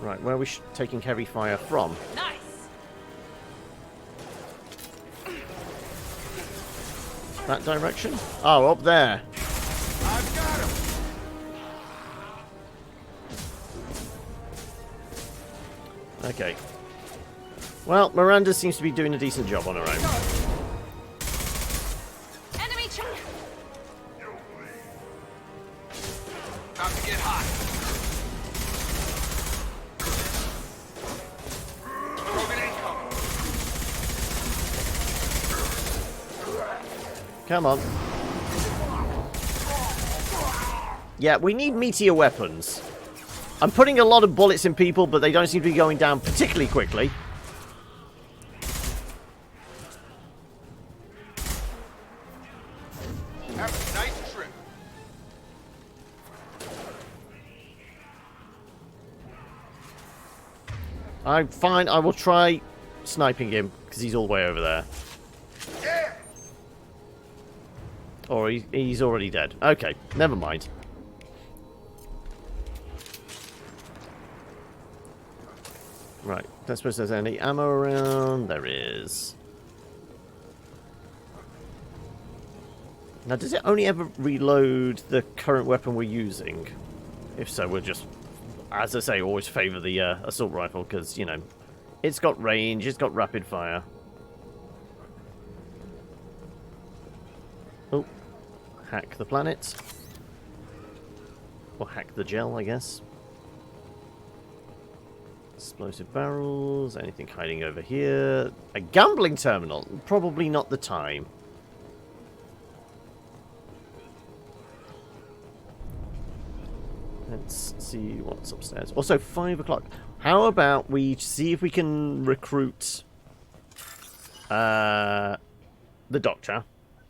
Right, where are we taking heavy fire from? Nice. That direction? Oh, up there. I've got him. Okay. Well, Miranda seems to be doing a decent job on her own. Enemy check. About to get hot. Come on. Yeah, we need meteor weapons. I'm putting a lot of bullets in people, but they don't seem to be going down particularly quickly. Have a nice trip. I'm fine. I will try sniping him, because he's all the way over there. Yeah. Or he's already dead. Okay, never mind. Right, don't suppose there's any ammo around. There is. Now, does it only ever reload the current weapon we're using? If so, we'll just, as I say, always favour the assault rifle, because, you know, it's got range, it's got rapid fire. Oh, hack the planet. Or hack the gel, I guess. Explosive barrels. Anything hiding over here? A gambling terminal. Probably not the time. Let's see what's upstairs. Also, 5 o'clock. How about we see if we can recruit the Doctor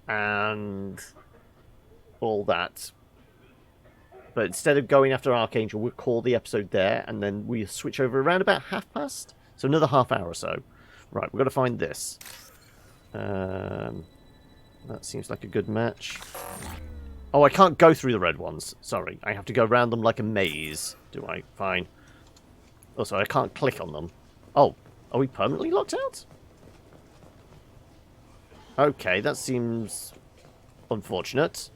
and all that. But instead of going after Archangel, we'll call the episode there, and then we switch over around about past. So another half hour or so. Right, we've got to find this. That seems like a good match. Oh, I can't go through the red ones. Sorry, I have to go around them like a maze. Do I? Fine. Also, I can't click on them. Oh, are we permanently locked out? Okay, that seems unfortunate.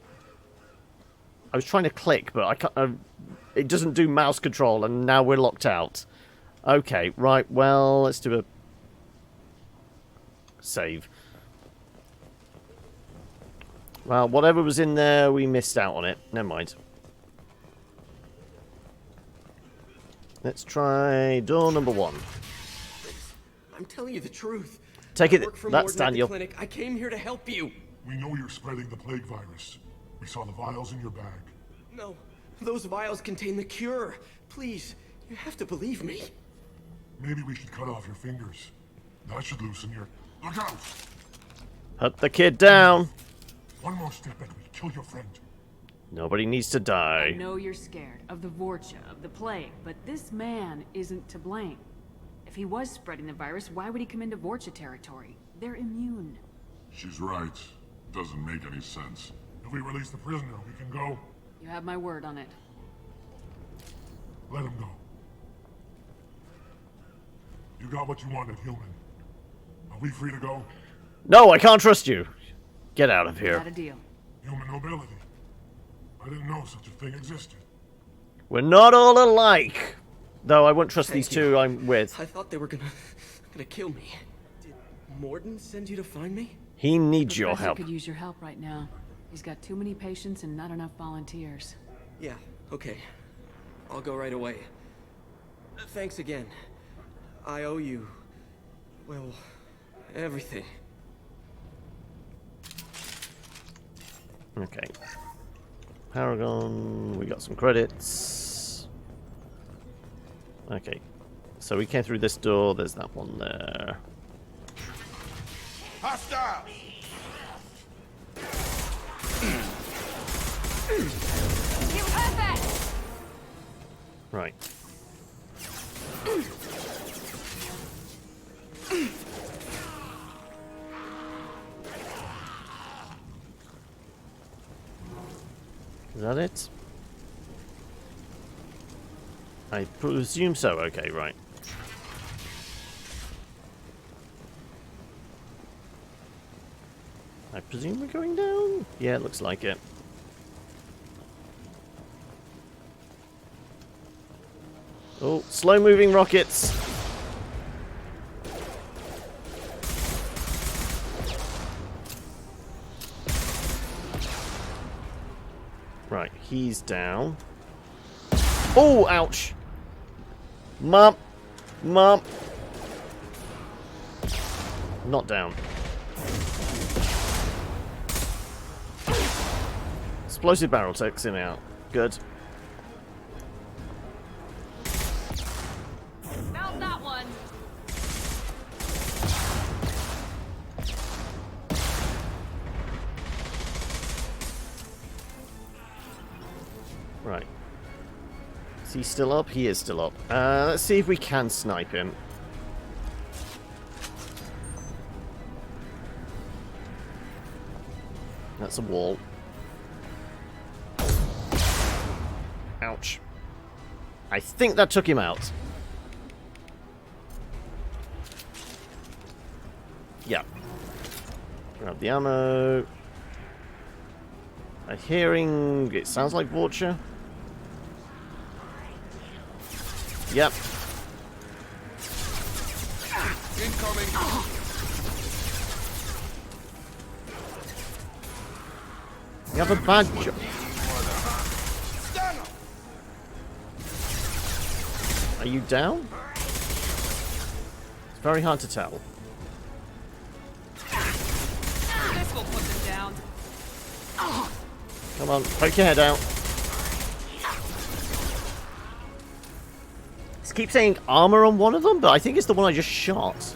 I was trying to click, but I can't. It doesn't do mouse control, and now we're locked out. Okay, right. Well, let's do a save. Well, whatever was in there, we missed out on it. Never mind. Let's try door number 1. I'm telling you the truth. Take it. That's Morden Daniel. at the clinic. I came here to help you. We know you're spreading the plague virus. We saw the vials in your bag. No, those vials contain the cure. Please, you have to believe me. Maybe we should cut off your fingers. That should loosen your... Look out! Put the kid down. One more step and we kill your friend. Nobody needs to die. I know you're scared of the Vorcha, of the plague, but this man isn't to blame. If he was spreading the virus, why would he come into Vorcha territory? They're immune. She's right. Doesn't make any sense. If we release the prisoner, we can go. You have my word on it. Let him go. You got what you wanted, human. Are we free to go? No, I can't trust you. Get out of here. Got a deal. Human nobility. I didn't know such a thing existed. We're not all alike. Though I wouldn't trust these two I'm with. I thought they were gonna kill me. Did Morden send you to find me? He needs your Professor help. could use your help right now. He's got too many patients and not enough volunteers. Yeah, okay. I'll go right away. Thanks again. I owe you... well, everything. Okay. Paragon, we got some credits. Okay. So we came through this door, there's that one there. Hostile! You heard that! Right. Is that it? I presume so. Okay, right. I presume we're going down? Yeah, it looks like it. Oh, slow-moving rockets! Right, he's down. Oh, ouch! Mom! Mom! Not down. Explosive barrel takes him out. Good. Found that one. Right. Is he still up? He is still up. Let's see if we can snipe him. That's a wall. Ouch. I think that took him out. Yeah. Grab the ammo. A hearing. It sounds like Vorcha. Yep. Incoming. You have a bad job. Are you down? Very hard to tell. This will put them down. Come on, poke your head out. It keeps saying armor on one of them, but I think it's the one I just shot.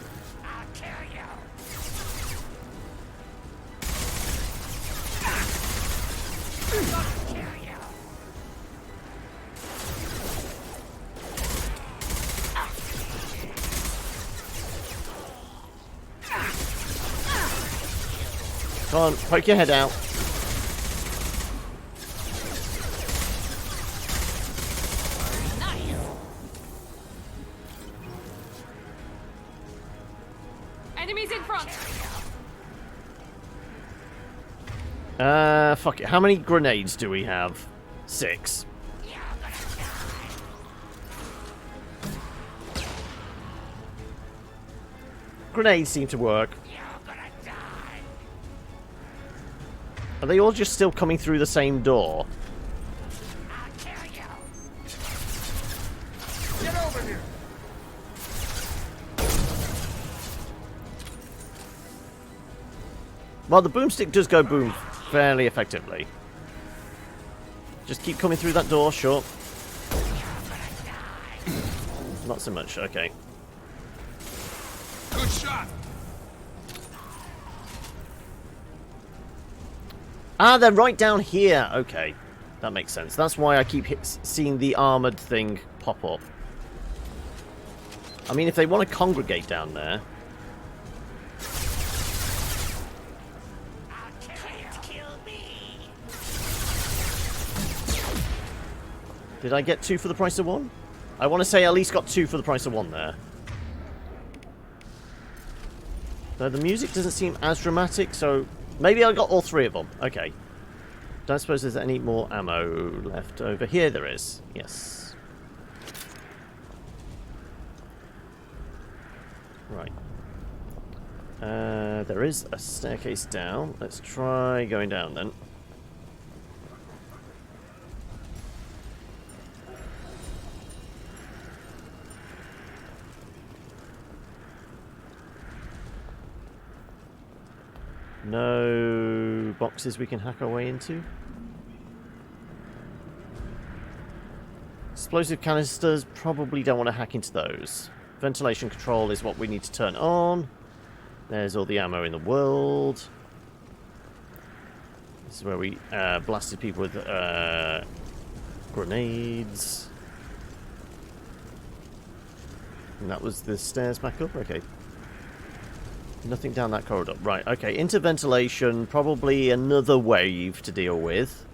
Come on, poke your head out. Enemies in front. Fuck it. How many grenades do we have? 6. Grenades seem to work. Are they all just still coming through the same door? Get over here! Well, the boomstick does go boom fairly effectively. Just keep coming through that door, sure. Not so much, okay. Good shot! Ah, they're right down here. Okay, that makes sense. That's why I keep seeing the armored thing pop up. I mean, if they want to congregate down there... Did I get 2 for the price of 1? I want to say I at least got 2 for the price of 1 there. Though the music doesn't seem as dramatic, so... Maybe I got all 3 of them. Okay. Don't suppose there's any more ammo left over here. There is. Yes. Right. There is a staircase down. Let's try going down then. No boxes we can hack our way into. Explosive canisters, probably don't want to hack into those. Ventilation control is what we need to turn on. There's all the ammo in the world. This is where we blasted people with grenades. And that was the stairs back up? Okay. Nothing down that corridor. Right, okay. Into ventilation. Probably another wave to deal with.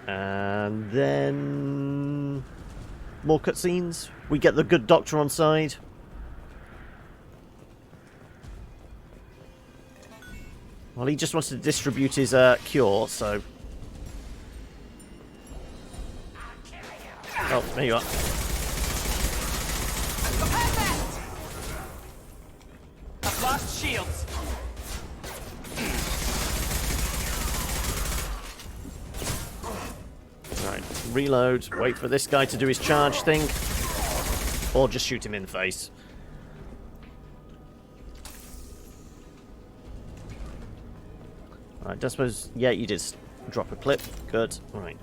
And then... more cutscenes. We get the good doctor on side. Well, he just wants to distribute his cure, so... Oh, there you are. I've lost shields. Right, reload, wait for this guy to do his charge thing, or just shoot him in the face. Alright, I suppose, yeah, you did drop a clip, good, right.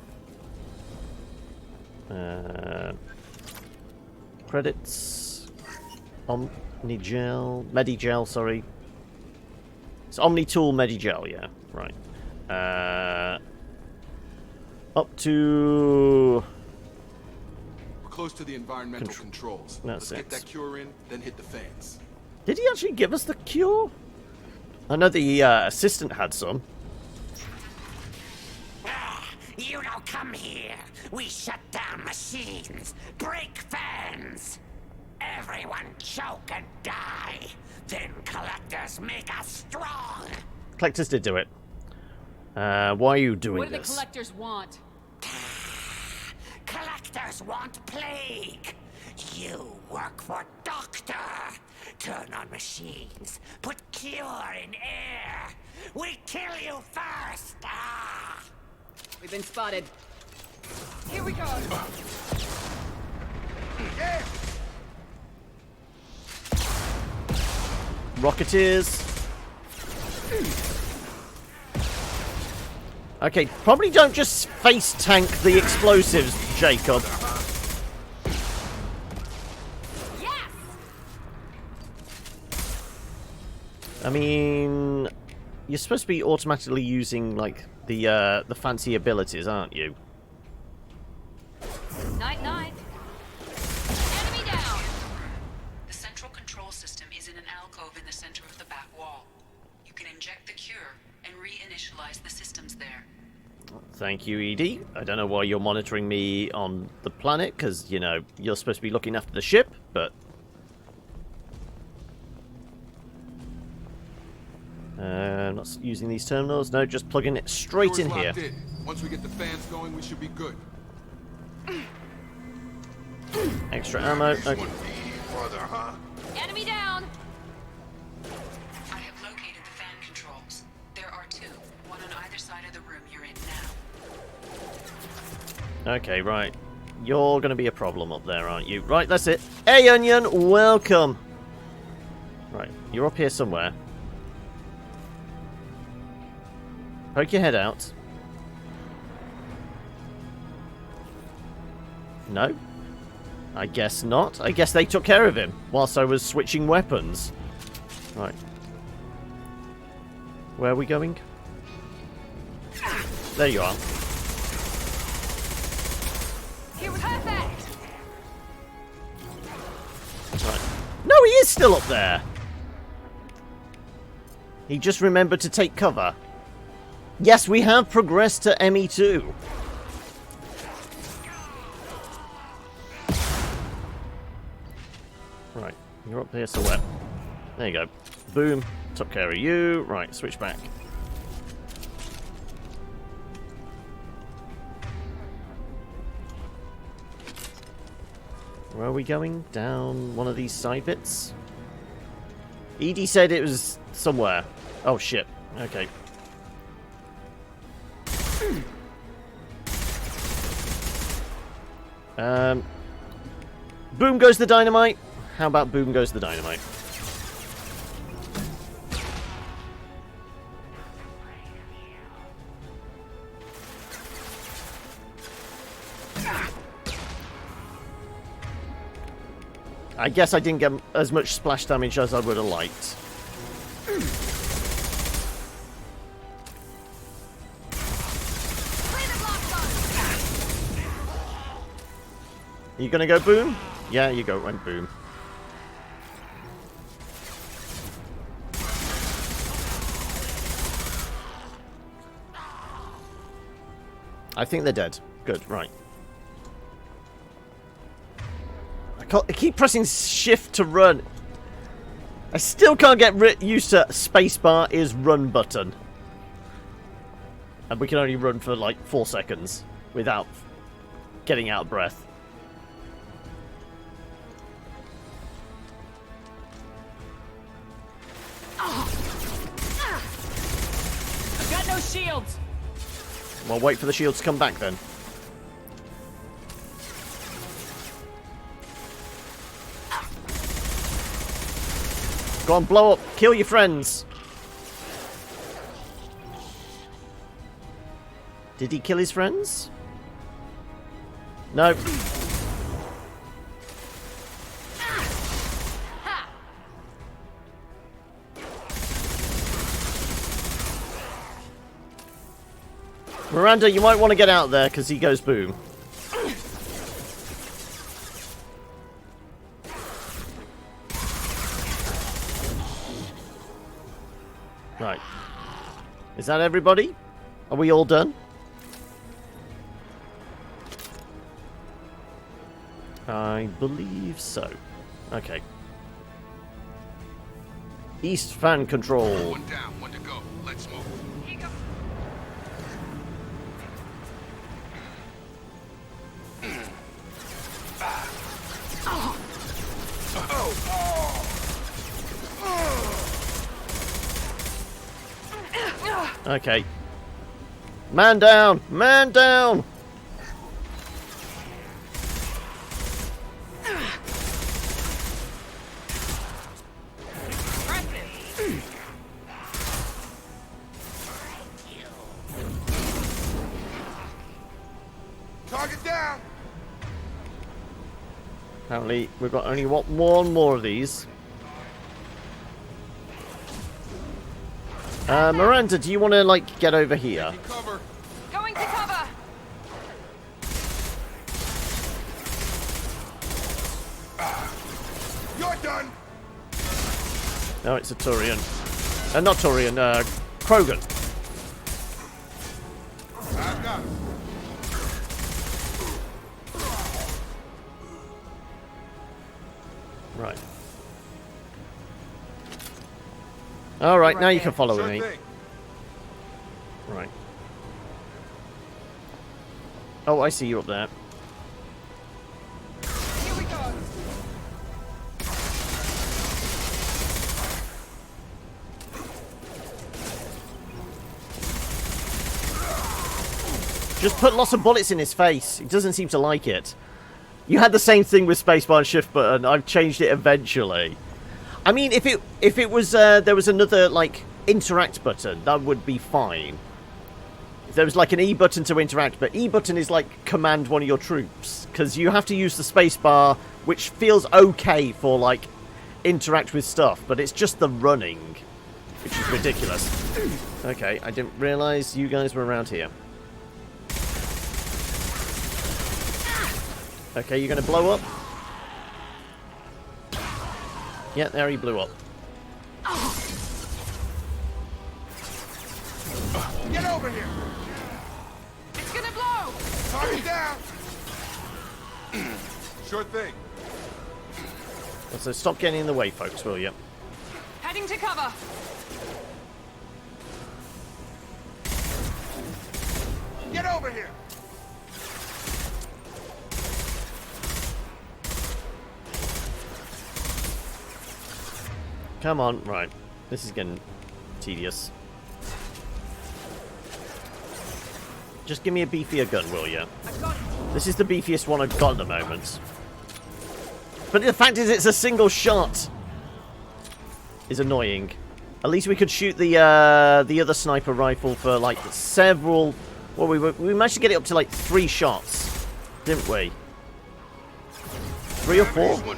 Credits, Omnigel, Medigel, sorry. It's Omnitool Medigel, yeah, right. Up to... We're close to the environmental controls. That's Let's get that cure in, then hit the fans. Did he actually give us the cure? I know the assistant had some. You don't come here. We shut down machines, break fans. Everyone choke and die. Then collectors make us strong. Collectors did do it. Why are you doing What do the this? collectors want? Collectors want plague. You work for Doctor. Turn on machines. Put cure in air. We kill you first. Ah. We've been spotted. Here we go. Yeah. Rocketeers. Okay, probably don't just face tank the explosives, Jacob. Yes! I mean, you're supposed to be automatically using like the fancy abilities, aren't you? Night, night. Enemy down. The central control system is in an alcove in the center of the back wall. You can inject the cure and reinitialize the systems there. Thank you, Edie. I don't know why you're monitoring me on the planet, because, you know, you're supposed to be looking after the ship, but... not using these terminals. No, just plugging it straight in here. Once we get the fans going, we should be good. Extra ammo. Okay. Enemy down. I have located the fan controls. There are two, one on either side of the room you're in now. Okay, right. You're going to be a problem up there, aren't you? Right, that's it. Hey, Onion, welcome. Right, you're up here somewhere. Poke your head out. No? I guess not. I guess they took care of him whilst I was switching weapons. Right. Where are we going? There you are. Perfect! Right. No, he is still up there! He just remembered to take cover. Yes, we have progressed to ME2. Right, you're up here somewhere. There you go. Boom. Took care of you. Right, switch back. Where are we going? Down one of these side bits? Edie said it was somewhere. Oh, shit. Okay. Boom goes the dynamite. How about boom goes the dynamite? I guess I didn't get as much splash damage as I would have liked. Are you gonna go boom? Yeah, you go went boom. I think they're dead. Good, right. I keep pressing shift to run. I still can't get used to spacebar is run button. And we can only run for like 4 seconds without getting out of breath. I've got no shields. Well, wait for the shields to come back then. Go on, blow up. Kill your friends. Did he kill his friends? No. Miranda, you might want to get out there because he goes boom. Right. Is that everybody? Are we all done? I believe so. Okay. East fan control. One down, one to go. Let's move. Okay. Man down! Man down! Apparently, we've got only one more of these. Miranda, do you want to, like, get over here? Going to cover! You're done! No, it's a Turian. Not Turian, Krogan. I've got him. Right. Alright, now you can follow me. Right. Oh, I see you up there. Here we go. Just put lots of bullets in his face. He doesn't seem to like it. You had the same thing with spacebar and shift button. I've changed it eventually. I mean, if it was there was another like interact button, that would be fine. If there was like an E button to interact, but E button is like command one of your troops because you have to use the spacebar, which feels okay for like interact with stuff, but it's just the running, which is ridiculous. Okay, I didn't realize you guys were around here. Okay, you're gonna blow up? Yeah, there he blew up. Get over here! It's gonna blow! Target down! Sure thing. So stop getting in the way, folks, will you? Heading to cover! Get over here! Come on, right. This is getting tedious. Just give me a beefier gun, will you? This is the beefiest one I've got at the moment. But the fact is, it's a single shot. Is annoying. At least we could shoot the other sniper rifle for like several. Well, we managed to get it up to like 3 shots, didn't we? 3 or 4.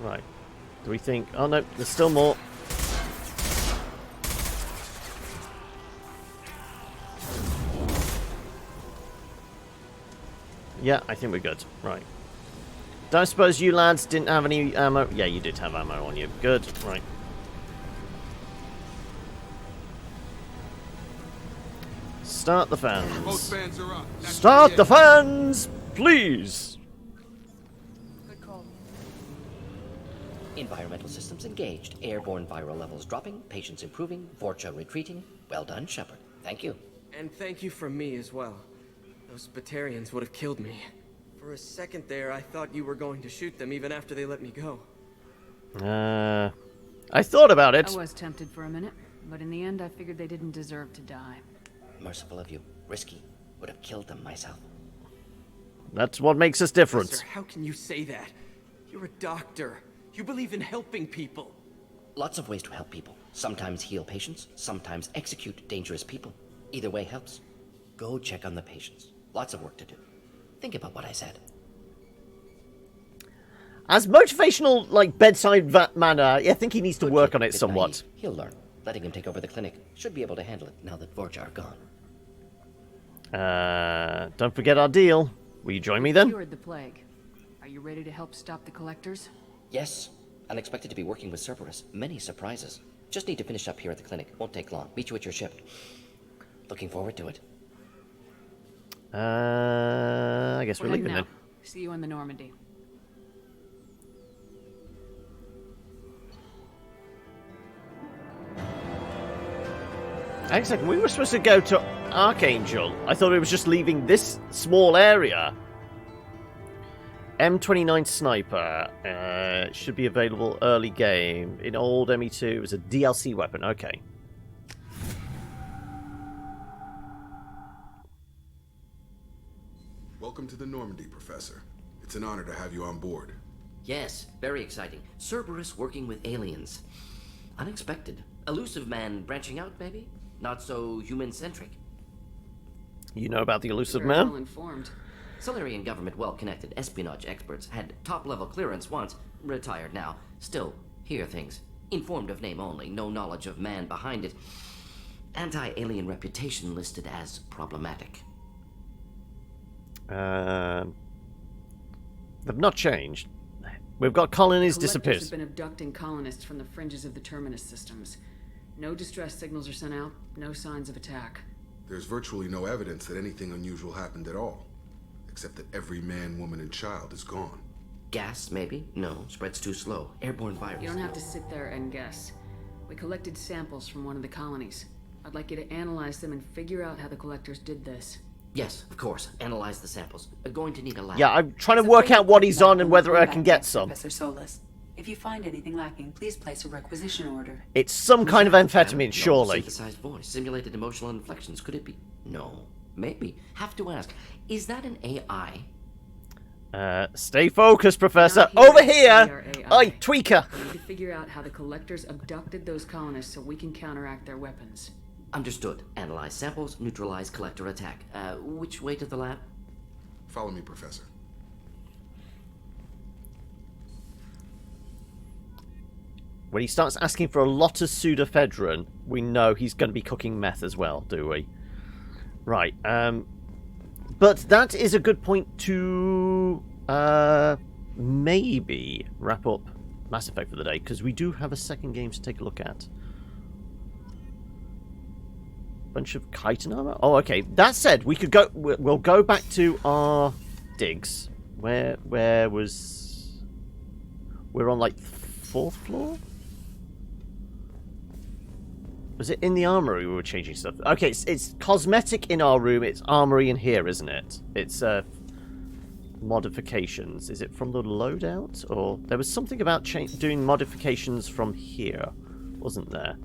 Right. Do we think... Oh, no. There's still more. Yeah, I think we're good. Right. Don't suppose you lads didn't have any ammo? Yeah, you did have ammo on you. Good. Right. Start the fans. Both fans are up. Start the fans, please. Environmental systems engaged. Airborne viral levels dropping. Patients improving. Vorcha retreating. Well done, Shepard. Thank you. And thank you from me as well. Those Batarians would have killed me. For a second there, I thought you were going to shoot them even after they let me go. I thought about it. I was tempted for a minute, but in the end I figured they didn't deserve to die. Merciful of you. Risky. Would have killed them myself. That's what makes us different. Sir, how can you say that? You're a doctor. You believe in helping people. Lots of ways to help people. Sometimes heal patients, sometimes execute dangerous people. Either way helps. Go check on the patients. Lots of work to do. Think about what I said. As motivational, like, bedside manner, I think he needs to work on it somewhat. Naive. He'll learn. Letting him take over the clinic. Should be able to handle it now that Vorcha are gone. Don't forget our deal. Will you join me then? Cured the plague. Are you ready to help stop the collectors? Yes. Unexpected to be working with Cerberus. Many surprises. Just need to finish up here at the clinic. Won't take long. Meet you at your ship. Looking forward to it. I guess we're leaving now. then. See you in the Normandy. Hang on a second, we were supposed to go to Archangel. I thought it was just leaving this small area. M29 Sniper. Should be available early game. In old ME2, it was a DLC weapon. Okay. Welcome to the Normandy, Professor. It's an honor to have you on board. Yes, very exciting. Cerberus working with aliens. Unexpected. Elusive man branching out, maybe? Not so human-centric. You know about the elusive Very well man? informed. Solarian government well-connected espionage experts had top-level clearance once, retired now, still hear things. Informed of name only, no knowledge of man behind it. Anti-alien reputation listed as problematic. They've not changed. We've got colonies Collectors disappears. have been abducting colonists from the fringes of the Terminus systems. No distress signals are sent out, no signs of attack. There's virtually no evidence that anything unusual happened at all. Except that every man, woman, and child is gone. Gas, maybe? No, spreads too slow. Airborne virus. You don't have to sit there and guess. We collected samples from one of the colonies. I'd like you to analyze them and figure out how the collectors did this. Yes, of course. Analyze the samples. Going to need a lab. Yeah, I'm trying to work out what he's on and whether I can get some. Professor Solis. If you find anything lacking, please place a requisition order. It's some kind of amphetamine, No, surely. synthesized voice, simulated emotional inflections. Could it be? No. Maybe. Have to ask. Is that an AI? Stay focused, Professor. Not Over here, here! we are AI. Oi, tweaker! We need to figure out how the collectors abducted those colonists so we can counteract their weapons. Understood. Analyze samples, neutralize collector attack. Which way to the lab? Follow me, Professor. When he starts asking for a lot of pseudoephedrine, we know he's going to be cooking meth as well, do we? Right. But that is a good point to maybe wrap up Mass Effect for the day, because we do have a second game to take a look at. Bunch of chitin armor. Oh, okay. That said, we could go. We'll go back to our digs. Where was? We're on like 4th floor. Was it in the armory we were changing stuff? Okay, it's cosmetic in our room. It's armory in here, isn't it? It's modifications. Is it from the loadout, or there was something about doing modifications from here, wasn't there?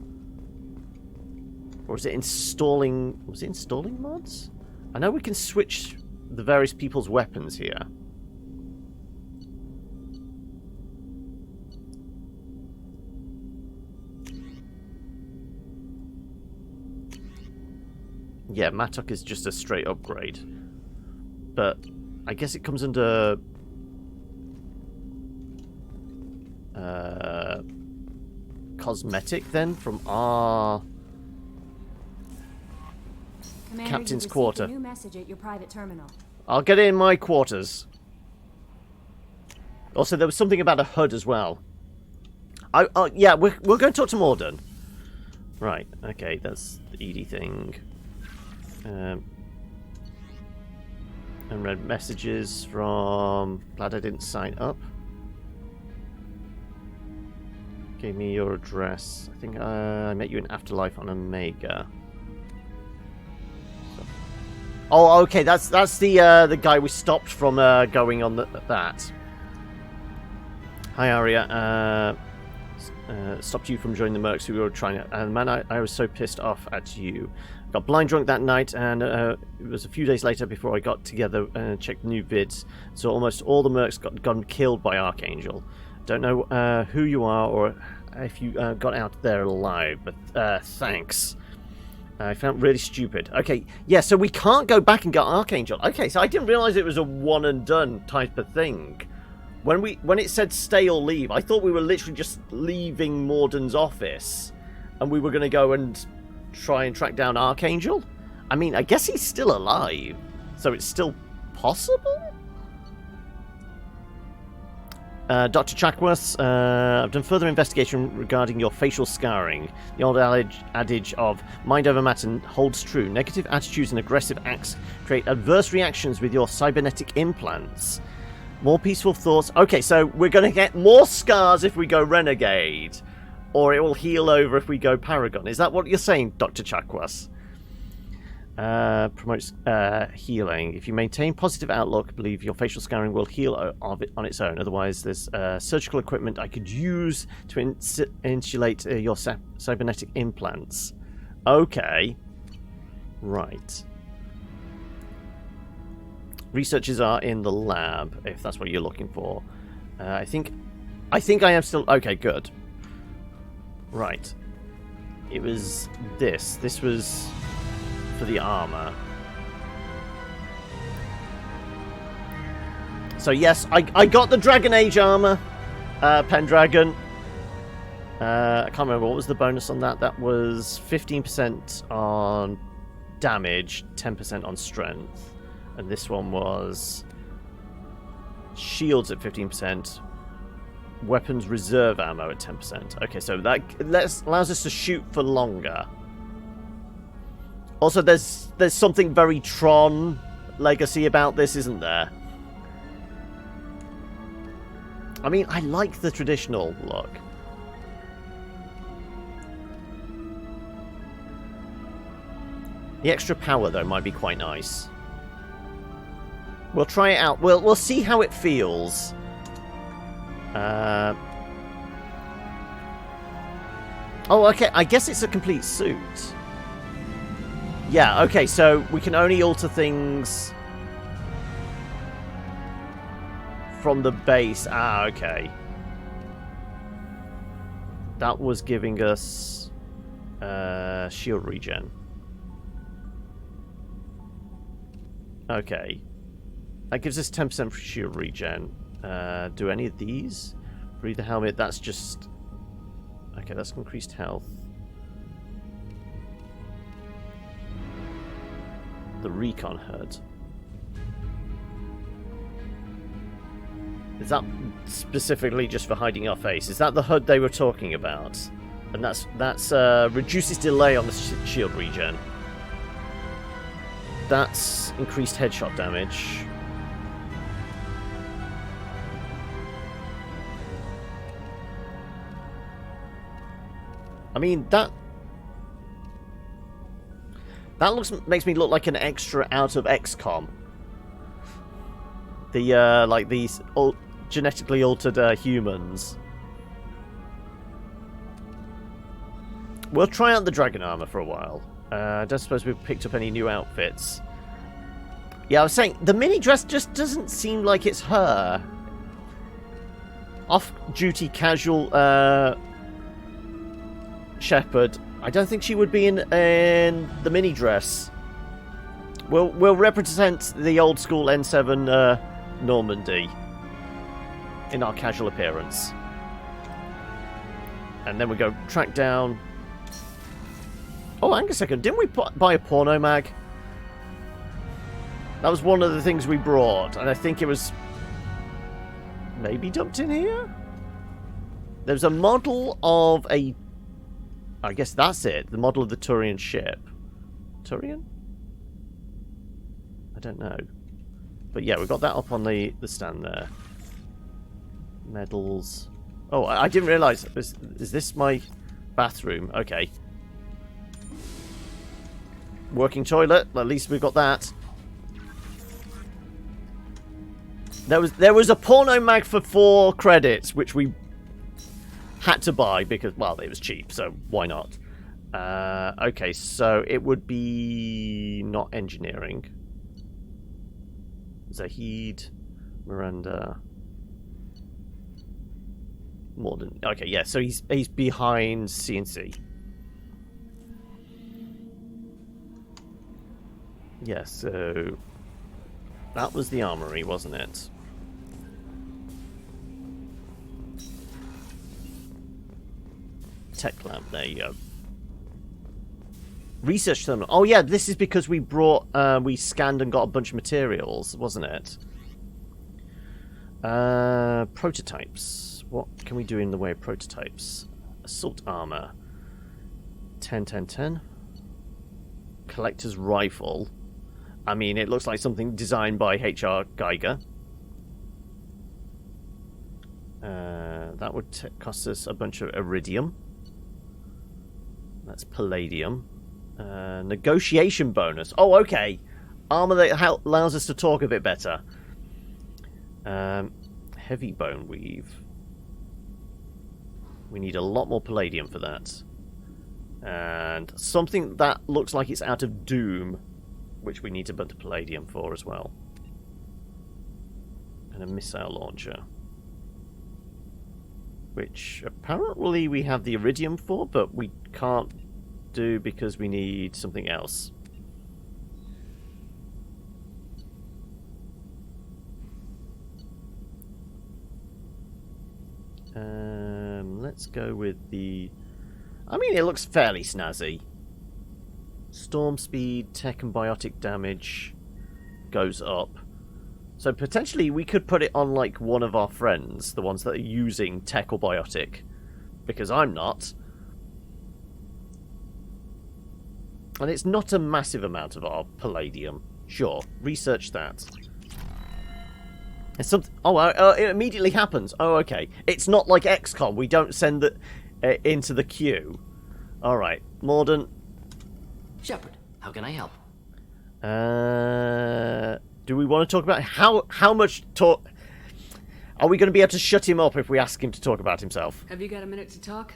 Or is it installing... Was it installing mods? I know we can switch the various people's weapons here. Yeah, Mattock is just a straight upgrade. But I guess it comes under... cosmetic then, from our... Commander, Captain's you quarter. A new message at your private terminal. I'll get it in my quarters. Also, there was something about a HUD as well. Yeah, we're going to talk to Morden. Right, okay, that's the ED thing. Unread messages from... Glad I didn't sign up. Give me your address. I think I met you in Afterlife on Omega. Oh, okay. That's the guy we stopped from going on that. Hi, Arya. Stopped you from joining the mercs who were trying to... And man, I was so pissed off at you. Got blind drunk that night, and it was a few days later before I got together and checked new vids. So almost all the mercs got killed by Archangel. Don't know who you are or if you got out there alive, but thanks. I found really stupid. Okay, yeah, so we can't go back and get Archangel. Okay, so I didn't realize it was a one and done type of thing. When it said stay or leave, I thought we were literally just leaving Morden's office, and we were going to go and try and track down Archangel. I mean, I guess he's still alive, so it's still possible. Dr. Chackworth, I've done further investigation regarding your facial scarring. The old adage of mind over matter holds true. Negative attitudes and aggressive acts create adverse reactions with your cybernetic implants. More peaceful thoughts. Okay, so we're going to get more scars if we go Renegade, or it will heal over if we go Paragon. Is that what you're saying, Dr. Chackworth? Promotes healing. If you maintain positive outlook, believe your facial scarring will heal on its own. Otherwise, there's surgical equipment I could use to insulate your cybernetic implants. Okay. Right. Researchers are in the lab, if that's what you're looking for. I think I am still... Okay, good. Right. It was this. This was... for the armor. So yes, I got the Dragon Age armor, Pendragon. I can't remember what was the bonus on that. That was 15% on damage, 10% on strength, and this one was shields at 15%, weapons reserve ammo at 10%. Okay, so that allows us to shoot for longer. Also, there's something very Tron Legacy about this, isn't there? I mean, I like the traditional look. The extra power, though, might be quite nice. We'll try it out. We'll see how it feels. Oh, okay. I guess it's a complete suit. Yeah, okay, so we can only alter things from the base. Ah, okay. That was giving us shield regen. Okay. That gives us 10% for shield regen. Do any of these? Breathe the helmet, that's just... Okay, that's increased health. The recon HUD. Is that specifically just for hiding our face? Is that the HUD they were talking about? And that's reduces delay on the shield regen. That's increased headshot damage. I mean, that makes me look like an extra out of XCOM. The like these genetically altered humans. We'll try out the dragon armor for a while. I don't suppose we've picked up any new outfits. Yeah, I was saying the mini dress just doesn't seem like it's her. Off-duty casual Shepard. I don't think she would be in the mini dress. We'll represent the old school N7 Normandy in our casual appearance, and then we go track down. Oh, hang on a second! Didn't we buy a porno mag? That was one of the things we brought, and I think it was maybe dumped in here. There's a model of a... I guess that's it. The model of the Turian ship. Turian? I don't know. But yeah, we've got that up on the stand there. Medals. Oh, I didn't realise. Is this my bathroom? Okay. Working toilet. At least we've got that. There was a porno mag for 4 credits, which we had to buy because, well, it was cheap, so why not? Okay, so it would be not engineering. Zahid, Miranda, Morden. Okay, yeah, so he's behind CNC. Yeah, so that was the armory, wasn't it? Tech lab, there you go. Research terminal. Oh yeah, this is because we brought, we scanned and got a bunch of materials, wasn't it? Prototypes. What can we do in the way of prototypes? Assault armor. 10, 10, 10. Collector's rifle. I mean, it looks like something designed by H.R. Geiger. That would cost us a bunch of iridium. That's palladium. Negotiation bonus. Oh, okay. Armor that allows us to talk a bit better. Heavy bone weave. We need a lot more palladium for that. And something that looks like it's out of Doom, which we need a bunch of palladium for as well. And a missile launcher, which apparently we have the iridium for, but we can't do because we need something else. Let's go with the... I mean, it looks fairly snazzy. Storm speed, tech and biotic damage goes up. So potentially we could put it on like one of our friends, the ones that are using tech or biotic, because I'm not. And it's not a massive amount of our palladium. Sure, research that. It's something. Oh, it immediately happens. Oh, okay. It's not like XCOM. We don't send it into the queue. All right, Morden. Shepard, how can I help? Do we want to talk about how much talk? Are we going to be able to shut him up if we ask him to talk about himself? Have you got a minute to talk?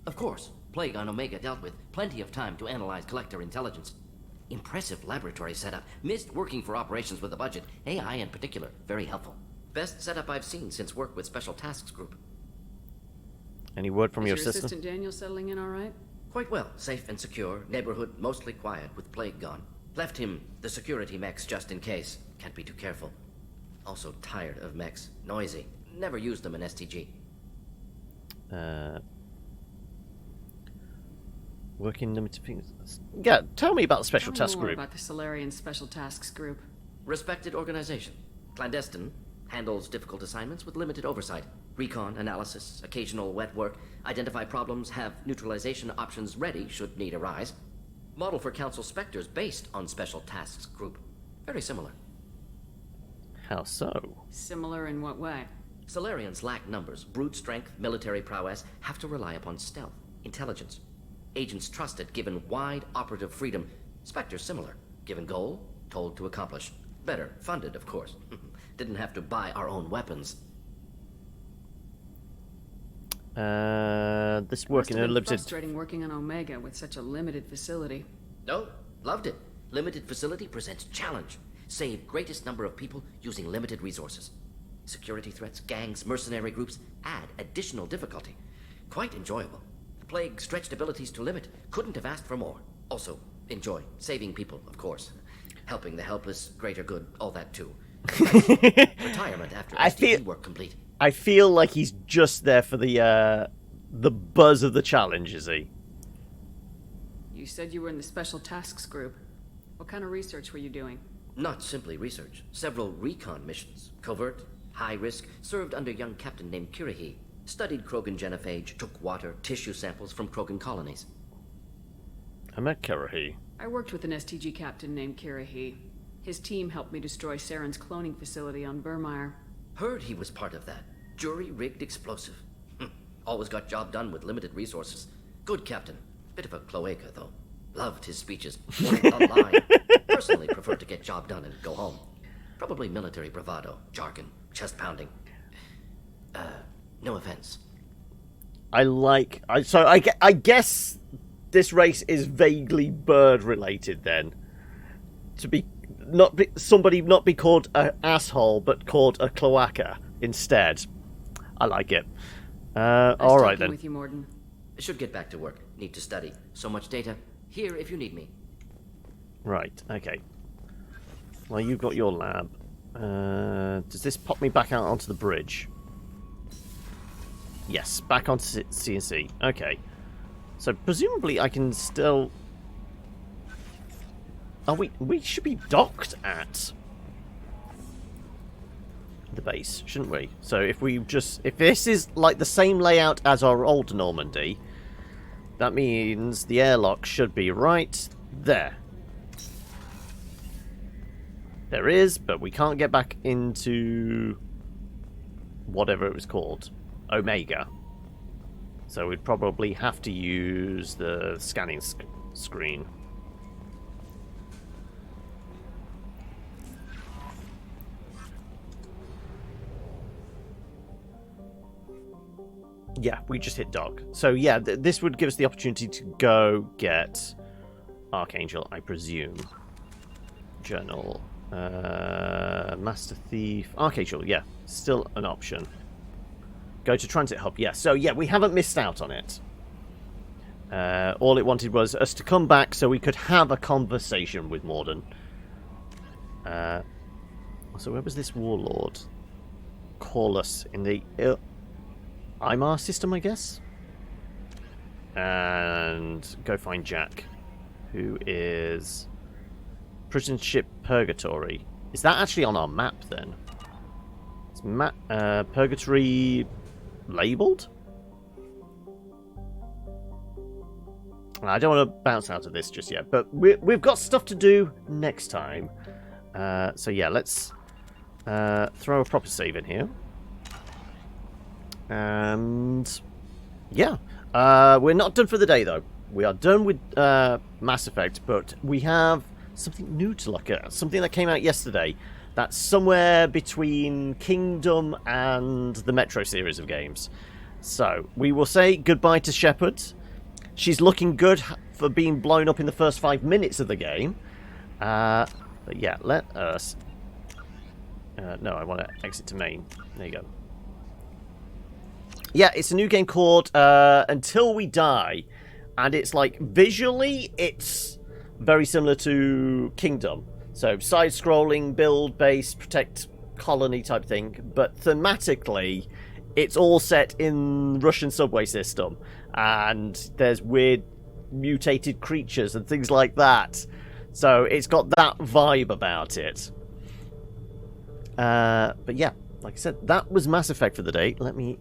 Of course. Plague on Omega dealt with. Plenty of time to analyze collector intelligence. Impressive laboratory setup. Missed working for operations with a budget. AI in particular. Very helpful. Best setup I've seen since work with Special Tasks Group. Any word from your Is sister? Assistant Daniel settling in all right? Quite well. Safe and secure. Neighborhood mostly quiet with Plague gone. Left him the security mechs just in case. Can't be too careful. Also tired of mechs. Noisy. Never used them in STG. Working limited things. Yeah, tell me about the Special Task More Group. about the Salarian Special Tasks Group. Respected organization. Clandestine. Handles difficult assignments with limited oversight. Recon, analysis, occasional wet work. Identify problems, have neutralization options ready should need arise. Model for Council Spectres based on Special Tasks Group. Very similar. How so? Similar in what way? Salarians lack numbers, brute strength, military prowess, have to rely upon stealth, intelligence. Agents trusted, given wide operative freedom. Spectres similar, given goal, told to accomplish. Better, funded, of course. Didn't have to buy our own weapons. This working in a limited... Frustrating working on Omega with such a limited facility. No, loved it. Limited facility presents challenge. Save greatest number of people using limited resources. Security threats, gangs, mercenary groups add additional difficulty. Quite enjoyable. The Plague stretched abilities to limit. Couldn't have asked for more. Also, enjoy. Saving people, of course. Helping the helpless, greater good, all that too. Retirement after STD work complete. I feel like he's just there for the buzz of the challenge, is he? You said you were in the Special Tasks Group. What kind of research were you doing? Not simply research. Several recon missions. Covert, high risk, served under young captain named Kirahi. Studied Krogan genophage, took water, tissue samples from Krogan colonies. I met Kirahi. I worked with an STG captain named Kirahi. His team helped me destroy Saren's cloning facility on Burmire. Heard he was part of that. Jury-rigged explosive. Always got job done with limited resources. Good captain. Bit of a cloaca, though. Loved his speeches. A line. Personally preferred to get job done and go home. Probably military bravado, jargon, chest pounding. No offense. So I guess this race is vaguely bird related then. Somebody not be called an asshole, but called a cloaca instead. I like it. All right then. With you, Morden. Should get back to work. Need to study. So much data. Here if you need me. Right. Okay. Well, you've got your lab. Does this pop me back out onto the bridge? Yes, back onto CNC. Okay. So presumably I can still... Oh, we should be docked at the base, shouldn't we? So if this is like the same layout as our old Normandy, that means the airlock should be right there. There is, but we can't get back into whatever it was called, Omega. So we'd probably have to use the scanning screen. Yeah, we just hit dock. So yeah, this would give us the opportunity to go get Archangel, I presume. Journal. Master Thief. Archangel, yeah. Still an option. Go to Transit Hub, yeah. So yeah, we haven't missed out on it. All it wanted was us to come back so we could have a conversation with Morden. So where was this warlord? Call us in the... IMAR system, I guess. And go find Jack, who is prison ship Purgatory. Is that actually on our map then? Is Purgatory labelled? I don't want to bounce out of this just yet, but we've got stuff to do next time. So yeah, let's throw a proper save in here. And yeah, we're not done for the day though. We are done with Mass Effect, but we have something new to look at. Something that came out yesterday. That's somewhere between Kingdom and the Metro series of games. So we will say goodbye to Shepard. She's looking good for being blown up in the first 5 minutes of the game. But yeah, let us... no, I want to exit to main. There you go. Yeah, it's a new game called Until We Die. And it's like, visually, it's very similar to Kingdom. So, side-scrolling, build-based, protect colony type thing. But thematically, it's all set in Russian subway system. And there's weird mutated creatures and things like that. So, it's got that vibe about it. But yeah, like I said, that was Mass Effect for the day. Let me...